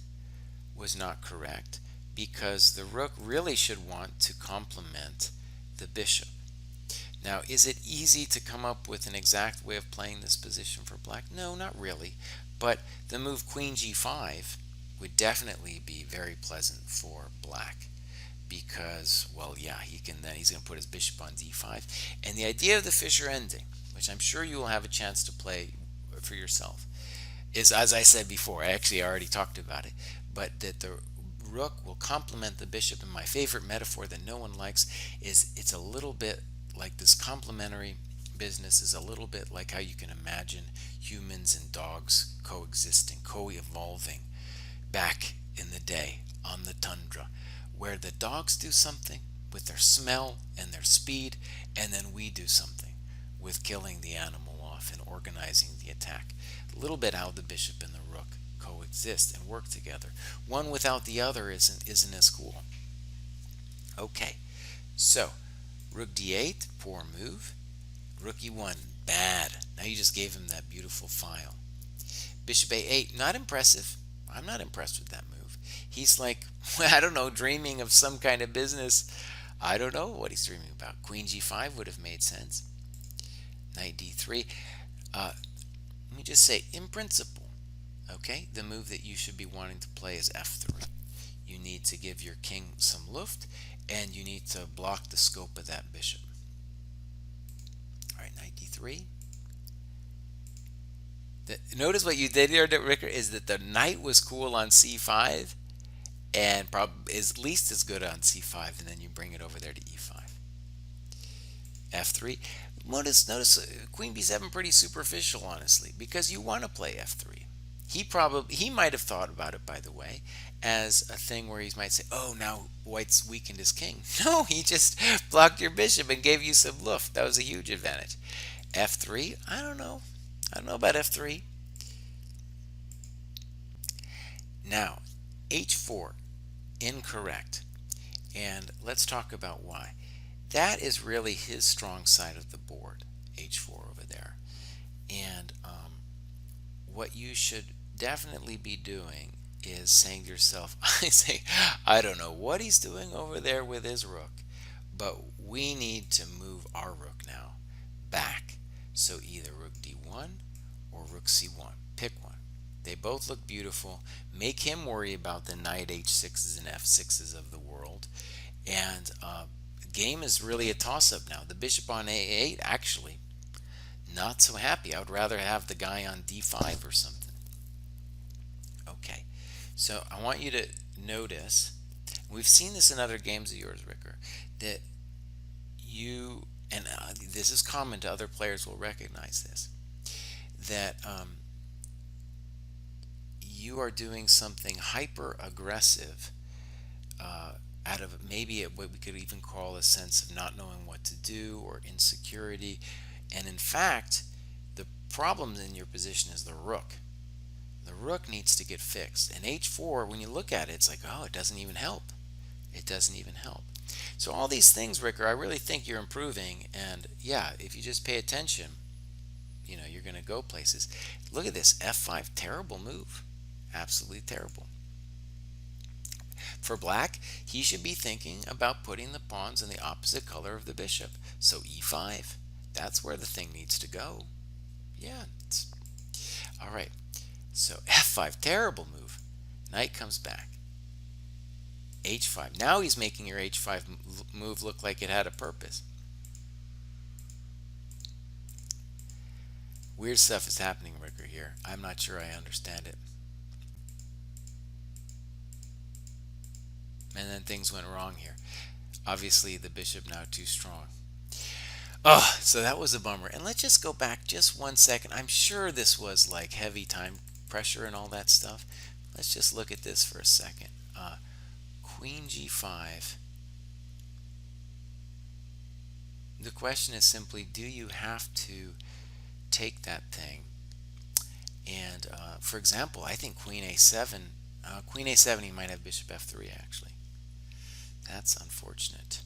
[SPEAKER 1] was not correct, because the rook really should want to complement the bishop. Now, is it easy to come up with an exact way of playing this position for black? No, not really. But the move queen g5 would definitely be very pleasant for black, because, well, yeah, he's going to put his bishop on d5. And the idea of the Fischer ending, which I'm sure you will have a chance to play for yourself, is, as I said before, I actually already talked about it, but that the rook will complement the bishop. And my favorite metaphor that no one likes is, it's a little bit like this complementary business is a little bit like how you can imagine humans and dogs coexisting, co-evolving back in the day on the tundra, where the dogs do something with their smell and their speed, and then we do something with killing the animal off and organizing the attack. A little bit how the bishop and the rook coexist and work together. One without the other isn't as cool. Okay, so rook d8, poor move. Rook e1, bad. Now you just gave him that beautiful file. Bishop a8, not impressive. I'm not impressed with that move. He's like, I don't know, dreaming of some kind of business. I don't know what he's dreaming about. Queen g5 would have made sense. Knight d3. Let me just say, in principle, okay, the move that you should be wanting to play is f3. You need to give your king some luft, and you need to block the scope of that bishop. All right, knight d3. Notice what you did here, Ricker, is that the knight was cool on c5, and probably is at least as good on c5, and then you bring it over there to e5. f3. Notice queen b7 pretty superficial, honestly, because you want to play f3. He might have thought about it, by the way, as a thing where he might say, oh, now white's weakened his king. No, he just blocked your bishop and gave you some luft. That was a huge advantage. f3, I don't know about f3. Now, h4, incorrect. And let's talk about why. That is really his strong side of the board, h4 over there. And what you should definitely be doing is saying to yourself, I don't know what he's doing over there with his rook, but we need to move our rook now back. So either rook d1 or rook c1. Pick one. They both look beautiful. Make him worry about the knight h6s and f6s of the world. And the game is really a toss-up now. The bishop on a8, actually, not so happy. I would rather have the guy on d5 or something. Okay, so I want you to notice, we've seen this in other games of yours, Ricker, that you, and this is common to other players, will recognize this, that you are doing something hyper aggressive out of maybe what we could even call a sense of not knowing what to do or insecurity. And in fact, the problem in your position is the rook. The rook needs to get fixed. And h4, when you look at it, it's like, oh, it doesn't even help. It doesn't even help. So all these things, Ricker, I really think you're improving. And yeah, if you just pay attention, you know, you're going to go places. Look at this, f5, terrible move. Absolutely terrible. For black, he should be thinking about putting the pawns in the opposite color of the bishop. So e5, that's where the thing needs to go. Yeah. All right. So f5, terrible move. Knight comes back. h5. Now he's making your h5 move look like it had a purpose. Weird stuff is happening, Ricker, here. I'm not sure I understand it. And then things went wrong here. Obviously, the bishop now too strong. Oh, so that was a bummer. And let's just go back just 1 second. I'm sure this was like heavy time pressure and all that stuff. Let's just look at this for a second. Queen g5. The question is simply, do you have to take that thing? And for example, I think queen a7. Queen a7, he might have bishop f3 actually. That's unfortunate.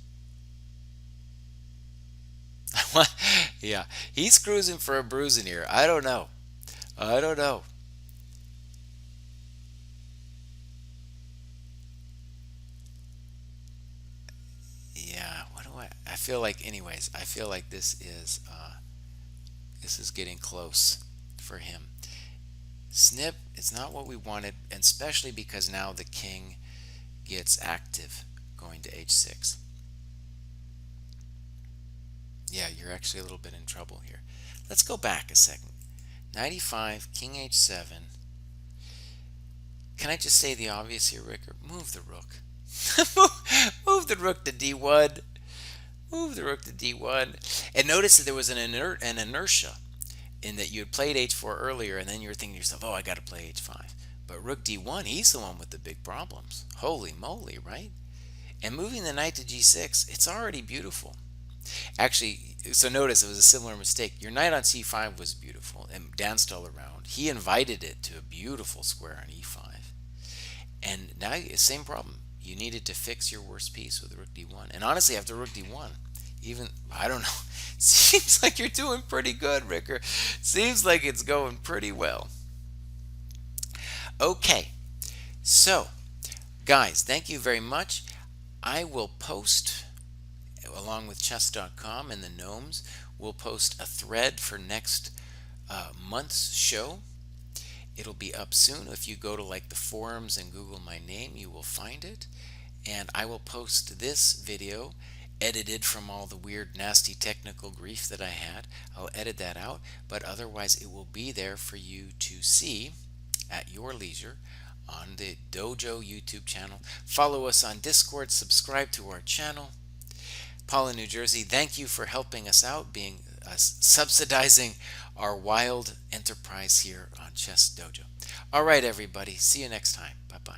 [SPEAKER 1] Yeah, he's cruising for a bruising here. I don't know. I don't know. Yeah, what do I feel like, anyways, I feel like this is getting close for him. Snip, it's not what we wanted, and especially because now the king gets active going to h6. Yeah, you're actually a little bit in trouble here. Let's go back a second. Knight e5, king h7. Can I just say the obvious here, Ricker? Move the rook. Move the rook to d1. Move the rook to d1. And notice that there was an inertia in that you had played h4 earlier, and then you were thinking to yourself, oh, I got to play h5. But rook d1, he's the one with the big problems. Holy moly, right? And moving the knight to g6, it's already beautiful. Actually, so notice it was a similar mistake. Your knight on c5 was beautiful and danced all around. He invited it to a beautiful square on e5. And now, same problem. You needed to fix your worst piece with rook d1. And honestly, after rook d1, even, I don't know, seems like you're doing pretty good, Ricker. Seems like it's going pretty well. Okay, so, guys, thank you very much. I will post, along with chess.com and the gnomes, we'll post a thread for next month's show. It'll be up soon. If you go to like the forums and Google my name, you will find it. And I will post this video edited from all the weird, nasty technical grief that I had. I'll edit that out, but otherwise it will be there for you to see at your leisure on the Dojo YouTube channel. Follow us on Discord, subscribe to our channel. Paul in New Jersey, thank you for helping us out, being subsidizing our wild enterprise here on ChessDojo. All right, everybody. See you next time. Bye-bye.